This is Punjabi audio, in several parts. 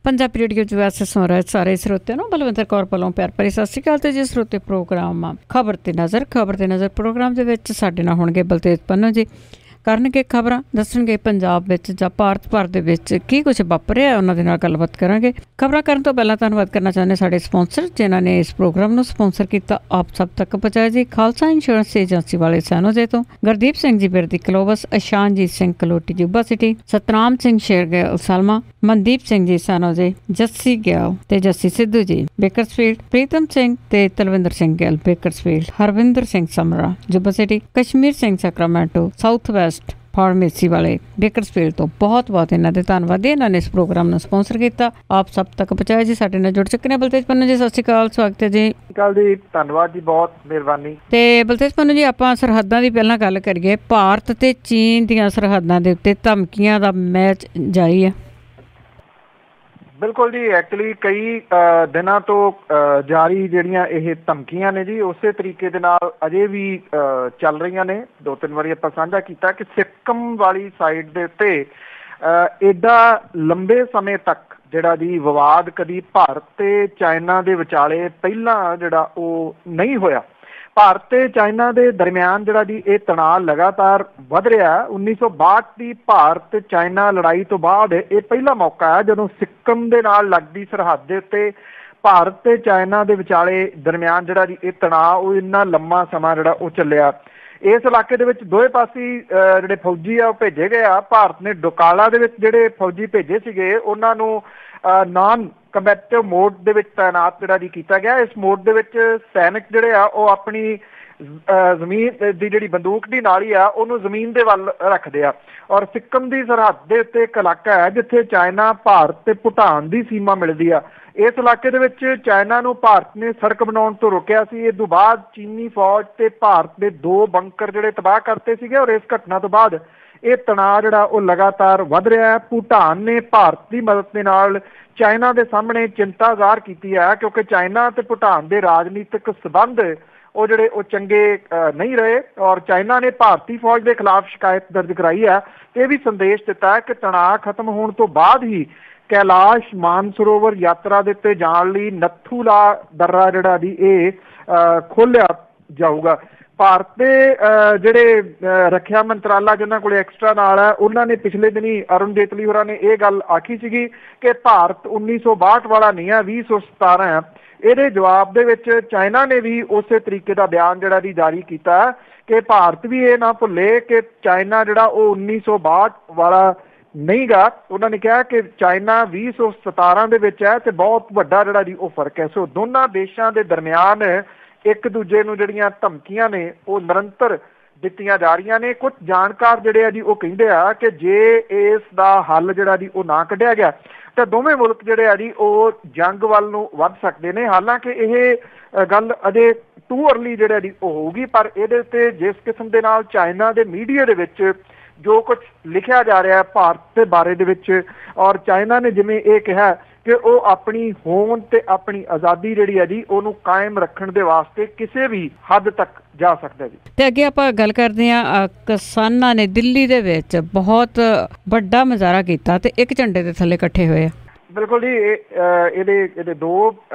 ਪੰਜਾਬੀ ਰੇਡੀਓ ਚ ਵੈਸੇ ਸੁਣ ਰਹੇ ਸਾਰੇ ਸਰੋਤਿਆਂ ਨੂੰ ਬਲਵਿੰਦਰ ਕੌਰ ਵੱਲੋਂ ਪਿਆਰ ਭਰੀ ਸਤਿ ਸ਼੍ਰੀ ਅਕਾਲ। ਤੇ ਜੇ ਸਰੋਤੇ ਪ੍ਰੋਗਰਾਮ ਖਬਰ ਤੇ ਨਜ਼ਰ ਪ੍ਰੋਗਰਾਮ ਦੇ ਵਿੱਚ ਸਾਡੇ ਨਾਲ ਹੋਣਗੇ ਬਲਤੇਜ ਪੰਨੂ ਜੀ, ਕਰਨਗੇ ਖਬਰਾਂ, ਦੱਸਣਗੇ ਪੰਜਾਬ ਵਿੱਚ ਜਾਂ ਭਾਰਤ ਭਰ ਦੇ ਵਿੱਚ ਕੀ ਕੁਝ ਵਾਪਰਿਆ, ਉਹਨਾਂ ਦੇ ਨਾਲ ਗੱਲਬਾਤ ਕਰਾਂਗੇ। ਖਬਰਾਂ ਕਰਨ ਤੋਂ ਪਹਿਲਾਂ ਧੰਨਵਾਦ ਕਰਨਾ ਚਾਹੁੰਦੇ ਸਾਡੇ ਸਪਾਂਸਰ ਜਿਨ੍ਹਾਂ ਨੇ ਇਸ ਪ੍ਰੋਗਰਾਮ ਨੂੰ ਸਪਾਂਸਰ ਕੀਤਾ, ਆਪ ਸਭ ਤੱਕ ਪਹੁੰਚਾਇਆ ਜੀ। ਖਾਲਸਾ ਇੰਸ਼ੋਰੈਂਸ ਏਜੰਸੀ ਵਾਲੇ ਸੈਨੋਜੇ ਤੋਂ ਗੁਰਦੀਪ ਸਿੰਘ ਜੀ ਬਿਰਦੀ ਕਲੋਬਸ, ਇਸ਼ਾਨਜੀਤ ਸਿੰਘ ਕਲੋਟੀ ਜੁਬਾ ਸਿਟੀ, ਸਤਨਾਮ ਸਿੰਘ ਸ਼ੇਰਗਿੱਲ ਸਲਮਾ, ਮਨਦੀਪ ਸਿੰਘ ਜੀ ਸੈਨੋਜੇ, ਜੱਸੀ ਗਿਆਓ ਤੇ ਜੱਸੀ ਸਿੱਧੂ ਜੀ ਬੇਕਰਸਫੀਲਡ, ਪ੍ਰੀਤਮ ਸਿੰਘ ਤੇ Talwinder Singh Gill Bakersfield, Harvinder Singh Samra Yuba City, Kashmir Singh Sacramento South West Pharmacy ਵਾਲੇ ਬੇਕਰਸਫੀਲਡ ਤੋਂ ਬਹੁਤ ਬਹੁਤ ਇਹਨਾਂ ਦੇ ਧੰਨਵਾਦ। ਇਹਨਾਂ ਨੇ ਇਸ ਪ੍ਰੋਗਰਾਮ ਨੂੰ ਸਪਾਂਸਰ ਕੀਤਾ, ਆਪ ਸਭ ਤੱਕ ਪਹੁੰਚਾਇਆ ਜੀ। ਸਾਡੇ ਨਾਲ ਜੁੜ ਚੁੱਕੇ ਨੇ ਬਲਤੇਜ ਪੰਨੂ ਜੀ, ਸਤਿ ਸ਼੍ਰੀ ਅਕਾਲ, ਸਵਾਗਤ ਹੈ ਜੀ। ਜੀ ਧੰਨਵਾਦ ਜੀ, ਬਹੁਤ ਮਿਹਰਬਾਨੀ। ਤੇ ਬਲਤੇਜ ਪੰਨੂ ਜੀ, ਆਪਾਂ ਸਰਹੱਦਾਂ ਦੀ ਪਹਿਲਾਂ ਗੱਲ ਕਰੀਏ। ਭਾਰਤ ਤੇ ਚੀਨ ਦੀਆਂ ਸਰਹੱਦਾਂ ਦੇ ਉੱਤੇ ਧਮਕੀਆਂ ਦਾ ਮੈਚ ਜਾਰੀ ਹੈ। ਬਿਲਕੁਲ ਜੀ, ਐਕਚੁਅਲੀ ਕਈ ਦਿਨਾਂ ਤੋਂ ਜਾਰੀ ਜਿਹੜੀਆਂ ਇਹ ਧਮਕੀਆਂ ਨੇ ਜੀ, ਉਸੇ ਤਰੀਕੇ ਦੇ ਨਾਲ ਅਜੇ ਵੀ ਚੱਲ ਰਹੀਆਂ ਨੇ। 2-3 ਵਾਰੀ ਆਪਾਂ ਸਾਂਝਾ ਕੀਤਾ ਕਿ ਸਿੱਕਮ ਵਾਲੀ ਸਾਈਡ ਦੇ ਉੱਤੇ ਏਡਾ ਲੰਬੇ ਸਮੇਂ ਤੱਕ ਜਿਹੜਾ ਜੀ ਵਿਵਾਦ ਕਦੀ ਭਾਰਤ ਤੇ ਚਾਈਨਾ ਦੇ ਵਿਚਾਲੇ ਪਹਿਲਾਂ ਜਿਹੜਾ ਉਹ ਨਹੀਂ ਹੋਇਆ। ਭਾਰਤ ਤੇ ਚਾਈਨਾ ਦੇ ਦਰਮਿਆਨ ਜਿਹੜਾ ਜੀ ਇਹ ਤਣਾਅ ਲਗਾਤਾਰ ਵੱਧ ਰਿਹਾ। 1962 ਦੀ ਭਾਰਤ ਚਾਈਨਾ ਲੜਾਈ ਤੋਂ ਬਾਅਦ ਇਹ ਪਹਿਲਾ ਮੌਕਾ ਹੈ ਜਦੋਂ ਸਿੱਕਮ ਦੇ ਨਾਲ ਲੱਗਦੀ ਸਰਹੱਦ ਦੇ ਉੱਤੇ ਭਾਰਤ ਤੇ ਚਾਈਨਾ ਦੇ ਵਿਚਾਲੇ ਦਰਮਿਆਨ ਜਿਹੜਾ ਜੀ ਇਹ ਤਣਾਅ ਉਹ ਇੰਨਾ ਲੰਮਾ ਸਮਾਂ ਜਿਹੜਾ ਉਹ ਚੱਲਿਆ। ਇਸ ਇਲਾਕੇ ਦੇ ਵਿੱਚ ਦੋਵੇਂ ਪਾਸੇ ਜਿਹੜੇ ਫੌਜੀ ਆ ਉਹ ਭੇਜੇ ਗਏ ਆ। ਭਾਰਤ ਨੇ ਡੋਕਾਲਾ ਦੇ ਵਿੱਚ ਜਿਹੜੇ ਫੌਜੀ ਭੇਜੇ ਸੀਗੇ ਉਹਨਾਂ ਨੂੰ ਨਾਨ ਕੰਬੈਟਿਵ ਮੋਡ ਦੇ ਵਿੱਚ ਤਾਇਨਾਤ ਜਿਹੜਾ ਜੀ ਕੀਤਾ ਗਿਆ। ਇਸ ਮੋਡ ਦੇ ਵਿੱਚ ਸੈਨਿਕ ਜਿਹੜੇ ਆ ਉਹ ਆਪਣੀ ਜ਼ਮੀਨ ਦੀ ਜਿਹੜੀ ਬੰਦੂਕ ਦੀ ਨਾਲੀ ਆ ਉਹਨੂੰ ਜ਼ਮੀਨ ਦੇ ਵੱਲ ਰੱਖਦੇ ਆ। ਔਰ ਸਿੱਕਮ ਦੀ ਸਰਹੱਦ ਦੇ ਉੱਤੇ ਇੱਕ ਇਲਾਕਾ ਹੈ ਜਿੱਥੇ ਚਾਈਨਾ, ਭਾਰਤ ਤੇ ਭੂਟਾਨ ਦੀ ਸੀਮਾ ਮਿਲਦੀ ਆ। ਇਸ ਇਲਾਕੇ ਦੇ ਵਿੱਚ ਚਾਈਨਾ ਨੂੰ ਭਾਰਤ ਨੇ ਸੜਕ ਬਣਾਉਣ ਤੋਂ ਰੋਕਿਆ ਸੀ। ਇਸ ਤੋਂ ਬਾਅਦ ਚੀਨੀ ਫੌਜ ਤੇ ਭਾਰਤ ਦੇ 2 ਬੰਕਰ ਜਿਹੜੇ ਤਬਾਹ ਕਰਤੇ ਸੀਗੇ। ਔਰ ਇਸ ਘਟਨਾ ਤੋਂ ਬਾਅਦ ਇਹ ਤਣਾਅ ਜਿਹੜਾ ਉਹ ਲਗਾਤਾਰ ਵੱਧ ਰਿਹਾ ਹੈ। ਭੂਟਾਨ ਨੇ ਭਾਰਤ ਦੀ ਮਦਦ ਦੇ ਨਾਲ ਚਾਈਨਾ ਦੇ ਸਾਹਮਣੇ ਚਿੰਤਾ ਜ਼ਾਹਰ ਕੀਤੀ ਹੈ ਕਿਉਂਕਿ ਚਾਈਨਾ ਤੇ ਭੂਟਾਨ ਦੇ ਰਾਜਨੀਤਿਕ ਸਬੰਧ ਉਹ ਜਿਹੜੇ ਉਹ ਚੰਗੇ ਨਹੀਂ ਰਹੇ। ਔਰ ਚਾਈਨਾ ਨੇ ਭਾਰਤੀ ਫੌਜ ਦੇ ਖਿਲਾਫ ਸ਼ਿਕਾਇਤ ਦਰਜ ਕਰਾਈ ਹੈ ਤੇ ਇਹ ਵੀ ਸੰਦੇਸ਼ ਦਿੱਤਾ ਹੈ ਕਿ ਤਣਾਅ ਖਤਮ ਹੋਣ ਤੋਂ ਬਾਅਦ ਹੀ ਕੈਲਾਸ਼ ਮਾਨਸਰੋਵਰ ਯਾਤਰਾ ਦੇ ਉੱਤੇ ਜਾਣ ਲਈ ਨੱਥੂਲਾ ਦर्रा ਜਿਹੜਾ ਦੀ ਇਹ ਖੋਲਿਆ ਜਾਊਗਾ। ਭਾਰਤ ਦੇ ਜਿਹੜੇ ਰੱਖਿਆ ਮੰਤਰਾਲਾ ਜਿਨ੍ਹਾਂ ਕੋਲ ਐਕਸਟਰਾ ਨਾਲ ਹੈ ਉਹਨਾਂ ਨੇ ਪਿਛਲੇ ਦਿਨੀ ਅਰੁਣ ਜੇਤਲੀ ਹੋਰਾਂ ਨੇ ਇਹ ਗੱਲ ਆਖੀ ਸੀਗੀ ਕਿ ਭਾਰਤ 1962 ਵਾਲਾ ਨਹੀਂ ਹੈ, 2017 ਹੈ। ਇਹਦੇ ਜਵਾਬ ਦੇ ਵਿੱਚ ਚਾਈਨਾ ਨੇ ਵੀ ਉਸੇ ਤਰੀਕੇ ਦਾ ਬਿਆਨ ਜਿਹੜਾ ਦੀ ਜਾਰੀ ਕੀਤਾ ਕਿ ਭਾਰਤ ਵੀ ਇਹ ਨਾ ਭੁੱਲੇ ਕਿ ਚਾਈਨਾ ਜਿਹੜਾ ਉਹ 1962 ਵਾਲਾ ਨਹੀਂ ਗਾ। ਉਹਨਾਂ ਨੇ ਕਿਹਾ ਕਿ ਚਾਈਨਾ 2017 ਦੇ ਵਿੱਚ ਹੈ ਤੇ ਬਹੁਤ ਵੱਡਾ ਜਿਹੜਾ ਜੀ ਉਹ ਫਰਕ ਹੈ। ਸੋ ਦੋਨਾਂ ਦੇਸ਼ਾਂ ਦੇ ਦਰਮਿਆਨ ਇੱਕ ਦੂਜੇ ਨੂੰ ਜਿਹੜੀਆਂ ਧਮਕੀਆਂ ਨੇ ਉਹ ਨਿਰੰਤਰ ਦਿੱਤੀਆਂ ਜਾ ਰਹੀਆਂ ਨੇ। ਕੁਝ ਜਾਣਕਾਰ ਜਿਹੜੇ ਆ ਜੀ ਉਹ ਕਹਿੰਦੇ ਆ ਕਿ ਜੇ ਇਸ ਦਾ ਹੱਲ ਜਿਹੜਾ ਜੀ ਉਹ ਨਾ ਕੱਢਿਆ ਗਿਆ ਤਾਂ ਦੋਵੇਂ ਮੁਲਕ ਜਿਹੜੇ ਆ ਜੀ ਉਹ ਜੰਗ ਵੱਲ ਨੂੰ ਵੱਧ ਸਕਦੇ ਨੇ। ਹਾਲਾਂਕਿ ਇਹ ਗੱਲ ਅਜੇ ਟੂ ਅਰਲੀ ਜਿਹੜਾ ਜੀ ਉਹ ਹੋਊਗੀ, ਪਰ ਇਹਦੇ ਉੱਤੇ ਜਿਸ ਕਿਸਮ ਦੇ ਨਾਲ ਚਾਈਨਾ ਦੇ ਮੀਡੀਆ ਦੇ ਵਿੱਚ ਜੋ ਕੁਝ ਲਿਖਿਆ ਜਾ ਰਿਹਾ ਭਾਰਤ ਦੇ ਬਾਰੇ ਦੇ ਵਿੱਚ, ਔਰ ਚਾਈਨਾ ਨੇ ਜਿਵੇਂ ਇਹ ਕਿਹਾ ਕਿ ਉਹ ਆਪਣੀ ਹੋਂਦ ਤੇ ਆਪਣੀ ਆਜ਼ਾਦੀ ਜਿਹੜੀ ਹੈ ਜੀ ਉਹਨੂੰ ਕਾਇਮ ਰੱਖਣ ਦੇ ਵਾਸਤੇ ਕਿਸੇ ਵੀ ਹੱਦ ਤੱਕ ਜਾ ਸਕਦਾ ਜੀ। ਤੇ ਅੱਗੇ ਆਪਾਂ ਗੱਲ ਕਰਦੇ ਹਾਂ, ਕਿਸਾਨਾਂ ਨੇ ਦਿੱਲੀ ਦੇ ਵਿੱਚ ਬਹੁਤ ਵੱਡਾ ਮੁਜ਼ਾਹਰਾ ਕੀਤਾ ਤੇ ਇੱਕ ਝੰਡੇ ਦੇ ਥੱਲੇ ਇਕੱਠੇ ਹੋਏ ਆ। ਬਿਲਕੁਲ ਜੀ, ਇਹਦੇ 2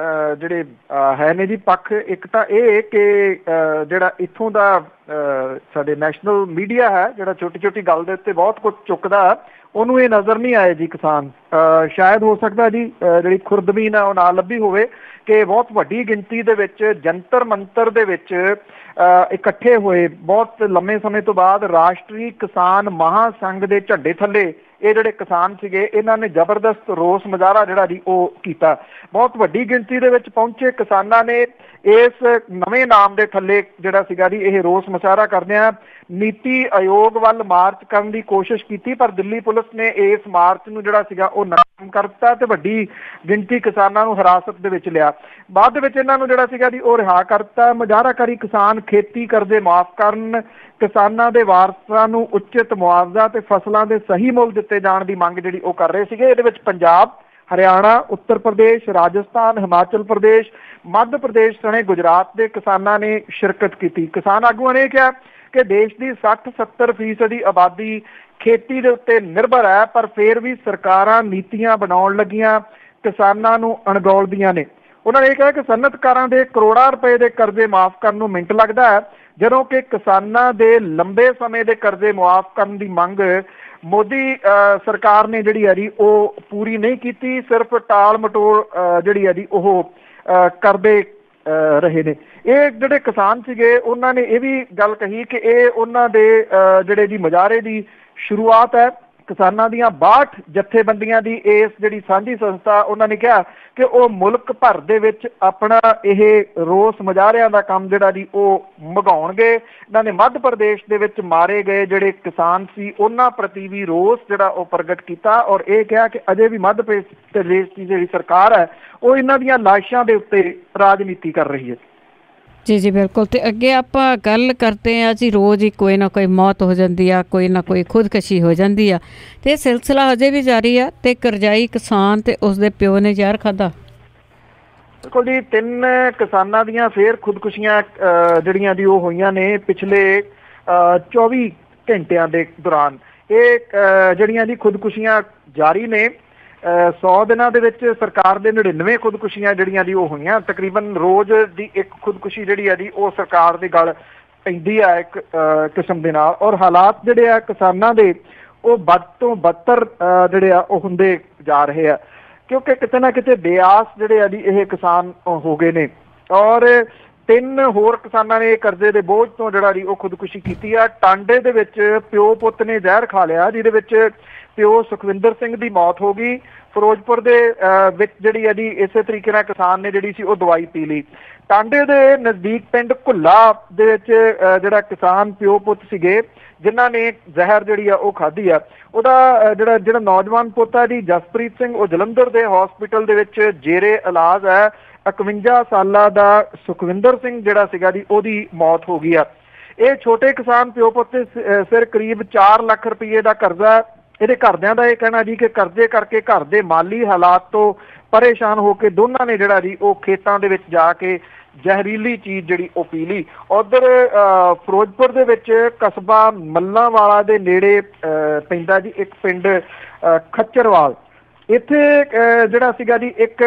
ਜਿਹੜੇ ਹੈ ਨੇ ਜੀ ਪੱਖ। ਇੱਕ ਤਾਂ ਇਹ ਕਿ ਜਿਹੜਾ ਇੱਥੋਂ ਦਾ ਸਾਡੇ ਨੈਸ਼ਨਲ ਮੀਡੀਆ ਹੈ ਜਿਹੜਾ ਛੋਟੀ ਗੱਲ ਦੇ ਉੱਤੇ ਬਹੁਤ ਕੁਝ ਚੁੱਕਦਾ, ਉਹਨੂੰ ਇਹ ਨਜ਼ਰ ਨਹੀਂ ਆਏ ਜੀ ਕਿਸਾਨ। ਸ਼ਾਇਦ ਹੋ ਸਕਦਾ ਜੀ ਜਿਹੜੀ ਖੁਰਦਬੀਨ ਹੈ ਉਹ ਨਾ ਲੱਭੀ ਹੋਵੇ ਕਿ ਬਹੁਤ ਵੱਡੀ ਗਿਣਤੀ ਦੇ ਵਿੱਚ ਜੰਤਰ ਮੰਤਰ ਦੇ ਵਿੱਚ ਇਕੱਠੇ ਹੋਏ ਬਹੁਤ ਲੰਮੇ ਸਮੇਂ ਤੋਂ ਬਾਅਦ ਰਾਸ਼ਟਰੀ ਕਿਸਾਨ ਮਹਾਸੰਘ ਦੇ ਝੰਡੇ ਥੱਲੇ ਇਹ ਜਿਹੜੇ ਕਿਸਾਨ ਸੀਗੇ ਇਹਨਾਂ ਨੇ ਜ਼ਬਰਦਸਤ ਰੋਸ ਮੁਜ਼ਾਹਰਾ ਜਿਹੜਾ ਜੀ ਉਹ ਕੀਤਾ। ਬਹੁਤ ਵੱਡੀ ਗਿਣਤੀ ਦੇ ਵਿੱਚ ਪਹੁੰਚੇ ਕਿਸਾਨਾਂ ਨੇ ਇਸ ਨਵੇਂ ਨਾਮ ਦੇ ਥੱਲੇ ਜਿਹੜਾ ਸੀਗਾ ਜੀ ਇਹ ਰੋਸ ਮੁਜ਼ਾਹਰਾ ਕਰਦਿਆਂ ਨੀਤੀ ਆਯੋਗ ਵੱਲ ਮਾਰਚ ਕਰਨ ਦੀ ਕੋਸ਼ਿਸ਼ ਕੀਤੀ, ਪਰ ਦਿੱਲੀ ਪੁਲਿਸ ਨੇ ਇਸ ਮਾਰਚ ਨੂੰ ਜਿਹੜਾ ਸੀਗਾ ਉਹ ਨਾਕਾਮ ਕਰ ਦਿੱਤਾ ਤੇ ਵੱਡੀ ਗਿਣਤੀ ਕਿਸਾਨਾਂ ਨੂੰ ਹਿਰਾਸਤ ਦੇ ਵਿੱਚ ਲਿਆ। ਬਾਅਦ ਦੇ ਵਿੱਚ ਇਹਨਾਂ ਨੂੰ ਜਿਹੜਾ ਸੀਗਾ ਜੀ ਉਹ ਰਿਹਾ ਕਰ ਦਿੱਤਾ। ਮੁਜ਼ਾਹਰਾਕਾਰੀ ਕਿਸਾਨ ਖੇਤੀ ਕਰਜ਼ੇ ਮਾਫ਼ ਕਰਨ, ਕਿਸਾਨਾਂ ਦੇ ਵਾਰਸਾਂ ਨੂੰ ਉਚਿਤ ਮੁਆਵਜ਼ਾ ਤੇ ਫਸਲਾਂ ਦੇ ਸਹੀ ਮੁੱਲ ਦਿੱਤੇ ਜਾਣ ਦੀ ਮੰਗ ਜਿਹੜੀ ਉਹ ਕਰ ਰਹੇ ਸੀਗੇ। ਇਹਦੇ ਵਿੱਚ ਪੰਜਾਬ, ਹਰਿਆਣਾ, ਉੱਤਰ ਪ੍ਰਦੇਸ਼, ਰਾਜਸਥਾਨ, ਹਿਮਾਚਲ ਪ੍ਰਦੇਸ਼, ਮੱਧ ਪ੍ਰਦੇਸ਼ ਸਣੇ ਗੁਜਰਾਤ ਦੇ ਕਿਸਾਨਾਂ ਨੇ ਸ਼ਿਰਕਤ ਕੀਤੀ। ਕਿਸਾਨ ਆਗੂਆਂ ਨੇ ਕਿਹਾ ਕਿ ਦੇਸ਼ ਦੀ 60-70% ਦੀ ਆਬਾਦੀ ਖੇਤੀ ਦੇ ਉੱਤੇ ਨਿਰਭਰ ਹੈ, ਪਰ ਫਿਰ ਵੀ ਸਰਕਾਰਾਂ ਨੀਤੀਆਂ ਬਣਾਉਣ ਲੱਗੀਆਂ ਕਿਸਾਨਾਂ ਨੂੰ ਅਣਗੌਲਦੀਆਂ ਨੇ। ਉਹਨਾਂ ਨੇ ਇਹ ਕਿਹਾ ਕਿ ਸਨਅਤਕਾਰਾਂ ਦੇ ਕਰੋੜਾਂ ਰੁਪਏ ਦੇ ਕਰਜ਼ੇ ਮਾਫ਼ ਕਰਨ ਨੂੰ ਮਿੰਟ ਲੱਗਦਾ ਹੈ, ਜਦੋਂ ਕਿ ਕਿਸਾਨਾਂ ਦੇ ਲੰਬੇ ਸਮੇਂ ਦੇ ਕਰਜ਼ੇ ਮੁਆਫ਼ ਕਰਨ ਦੀ ਮੰਗ ਮੋਦੀ ਸਰਕਾਰ ਨੇ ਜਿਹੜੀ ਹੈ ਜੀ ਉਹ ਪੂਰੀ ਨਹੀਂ ਕੀਤੀ, ਸਿਰਫ ਟਾਲ ਮਟੋਲ ਜਿਹੜੀ ਹੈ ਜੀ ਉਹ ਕਰਦੇ ਰਹੇ ਨੇ। ਇਹ ਜਿਹੜੇ ਕਿਸਾਨ ਸੀਗੇ ਉਹਨਾਂ ਨੇ ਇਹ ਵੀ ਗੱਲ ਕਹੀ ਕਿ ਇਹ ਉਹਨਾਂ ਦੇ ਜਿਹੜੇ ਜੀ ਮੁਜ਼ਾਹਰੇ ਦੀ ਸ਼ੁਰੂਆਤ ਹੈ। ਕਿਸਾਨਾਂ ਦੀਆਂ 62 ਜਥੇਬੰਦੀਆਂ ਦੀ ਇਸ ਜਿਹੜੀ ਸਾਂਝੀ ਸੰਸਥਾ, ਉਹਨਾਂ ਨੇ ਕਿਹਾ ਕਿ ਉਹ ਮੁਲਕ ਭਰ ਦੇ ਵਿੱਚ ਆਪਣਾ ਇਹ ਰੋਸ ਮੁਜ਼ਾਹਰਿਆਂ ਦਾ ਕੰਮ ਜਿਹੜਾ ਜੀ ਉਹ ਮਗਾਉਣਗੇ। ਇਹਨਾਂ ਨੇ ਮੱਧ ਪ੍ਰਦੇਸ਼ ਦੇ ਵਿੱਚ ਮਾਰੇ ਗਏ ਜਿਹੜੇ ਕਿਸਾਨ ਸੀ ਉਹਨਾਂ ਪ੍ਰਤੀ ਵੀ ਰੋਸ ਜਿਹੜਾ ਉਹ ਪ੍ਰਗਟ ਕੀਤਾ ਔਰ ਇਹ ਕਿਹਾ ਕਿ ਅਜੇ ਵੀ ਮੱਧ ਪ੍ਰਦੇਸ਼ ਦੀ ਜਿਹੜੀ ਸਰਕਾਰ ਹੈ ਉਹ ਇਹਨਾਂ ਦੀਆਂ ਲਾਸ਼ਾਂ ਦੇ ਉੱਤੇ ਰਾਜਨੀਤੀ ਕਰ ਰਹੀ ਹੈ। ਜੀ ਜੀ ਬਿਲਕੁਲ। ਅਤੇ ਅੱਗੇ ਆਪਾਂ ਗੱਲ ਕਰਦੇ ਹਾਂ ਜੀ, ਰੋਜ਼ ਹੀ ਕੋਈ ਨਾ ਕੋਈ ਮੌਤ ਹੋ ਜਾਂਦੀ ਆ, ਕੋਈ ਨਾ ਕੋਈ ਖੁਦਕਸ਼ੀ ਹੋ ਜਾਂਦੀ ਆ, ਅਤੇ ਇਹ ਸਿਲਸਿਲਾ ਅਜੇ ਵੀ ਜਾਰੀ ਆ। ਅਤੇ ਕਰਜ਼ਾਈ ਕਿਸਾਨ ਅਤੇ ਉਸਦੇ ਪਿਓ ਨੇ ਜ਼ਹਿਰ ਖਾਧਾ। ਬਿਲਕੁਲ ਜੀ, 3 ਕਿਸਾਨਾਂ ਦੀਆਂ ਫਿਰ ਖੁਦਕੁਸ਼ੀਆਂ ਜਿਹੜੀਆਂ ਦੀ ਉਹ ਹੋਈਆਂ ਨੇ ਪਿਛਲੇ 24 ਘੰਟਿਆਂ ਦੇ ਦੌਰਾਨ। ਇਹ ਜਿਹੜੀਆਂ ਜੀ ਖੁਦਕੁਸ਼ੀਆਂ ਜਾਰੀ ਨੇ। 100 ਦਿਨਾਂ ਦੇ ਵਿੱਚ ਸਰਕਾਰ ਦੇ 99 ਖੁਦਕੁਸ਼ੀਆਂ ਜਿਹੜੀਆਂ ਦੀ ਉਹ ਹੋਈਆਂ। ਤਕਰੀਬਨ ਰੋਜ਼ ਦੀ ਇੱਕ ਖੁਦਕੁਸ਼ੀ ਜਿਹੜੀ ਹੈ ਜੀ ਉਹ ਸਰਕਾਰ ਦੀ ਗੱਲ ਪੈਂਦੀ ਆ ਇੱਕ ਕਿਸਮ ਦੇ ਨਾਲ। ਔਰ ਹਾਲਾਤ ਜਿਹੜੇ ਆ ਕਿਸਾਨਾਂ ਦੇ ਉਹ ਵੱਧ ਤੋਂ ਬੱਤਰ ਜਿਹੜੇ ਆ ਉਹ ਹੁੰਦੇ ਜਾ ਰਹੇ ਆ, ਕਿਉਂਕਿ ਕਿਤੇ ਨਾ ਕਿਤੇ ਬੇਆਸ ਜਿਹੜੇ ਆ ਜੀ ਇਹ ਕਿਸਾਨ ਹੋ ਗਏ ਨੇ। ਔਰ 3 ਹੋਰ ਕਿਸਾਨਾਂ ਨੇ ਕਰਜ਼ੇ ਦੇ ਬੋਝ ਤੋਂ ਜਿਹੜਾ ਜੀ ਉਹ ਖੁਦਕੁਸ਼ੀ ਕੀਤੀ ਆ। ਟਾਂਡੇ ਦੇ ਵਿੱਚ ਪਿਓ ਪੁੱਤ ਨੇ ਜ਼ਹਿਰ ਖਾ ਲਿਆ, ਜਿਹਦੇ ਵਿੱਚ ਪਿਓ ਸੁਖਵਿੰਦਰ ਸਿੰਘ ਦੀ ਮੌਤ ਹੋ ਗਈ। ਫਿਰੋਜ਼ਪੁਰ ਦੇ ਵਿੱਚ ਜਿਹੜੀ ਹੈ ਜੀ ਇਸੇ ਤਰੀਕੇ ਨਾਲ ਕਿਸਾਨ ਨੇ ਜਿਹੜੀ ਸੀ ਉਹ ਦਵਾਈ ਪੀ ਲਈ। ਟਾਂਡੇ ਦੇ ਨਜ਼ਦੀਕ ਪਿੰਡ ਘੁੱਲਾ ਦੇ ਵਿੱਚ ਜਿਹੜਾ ਕਿਸਾਨ ਪਿਓ ਪੁੱਤ ਸੀਗੇ ਜਿਨ੍ਹਾਂ ਨੇ ਜ਼ਹਿਰ ਜਿਹੜੀ ਆ ਉਹ ਖਾਧੀ ਆ, ਉਹਦਾ ਜਿਹੜਾ ਨੌਜਵਾਨ ਪੁੱਤ ਆ ਜੀ ਜਸਪ੍ਰੀਤ ਸਿੰਘ, ਉਹ ਜਲੰਧਰ ਦੇ ਹਸਪੀਟਲ ਦੇ ਵਿੱਚ ਜੇਰੇ ਇਲਾਜ ਹੈ। 51 ਸਾਲਾਂ ਦਾ ਸੁਖਵਿੰਦਰ ਸਿੰਘ ਜਿਹੜਾ ਸੀਗਾ ਜੀ ਉਹਦੀ ਮੌਤ ਹੋ ਗਈ ਆ। ਇਹ ਛੋਟੇ ਕਿਸਾਨ ਪਿਓ ਪੁੱਤ ਦੇ ਸਿਰ ਕਰੀਬ 4 ਲੱਖ ਰੁਪਏ ਦਾ ਕਰਜ਼ਾ। ਇਹਦੇ ਘਰਦਿਆਂ ਦਾ ਇਹ ਕਹਿਣਾ ਜੀ ਕਿ ਕਰਜ਼ੇ ਕਰਕੇ ਘਰ ਦੇ ਮਾਲੀ ਹਾਲਾਤ ਤੋਂ ਪਰੇਸ਼ਾਨ ਹੋ ਕੇ ਦੋਨਾਂ ਨੇ ਜਿਹੜਾ ਜੀ ਉਹ ਖੇਤਾਂ ਦੇ ਵਿੱਚ ਜਾ ਕੇ ਜ਼ਹਿਰੀਲੀ ਚੀਜ਼ ਜਿਹੜੀ ਉਹ ਪੀ ਲਈ। ਉੱਧਰ ਫਿਰੋਜ਼ਪੁਰ ਦੇ ਵਿੱਚ ਕਸਬਾ ਮੱਲਾਂਵਾਲਾ ਦੇ ਨੇੜੇ ਪੈਂਦਾ ਜੀ ਇੱਕ ਪਿੰਡ ਖੱਚਰਵਾਲ, ਇੱਥੇ ਜਿਹੜਾ ਸੀਗਾ ਜੀ ਇੱਕ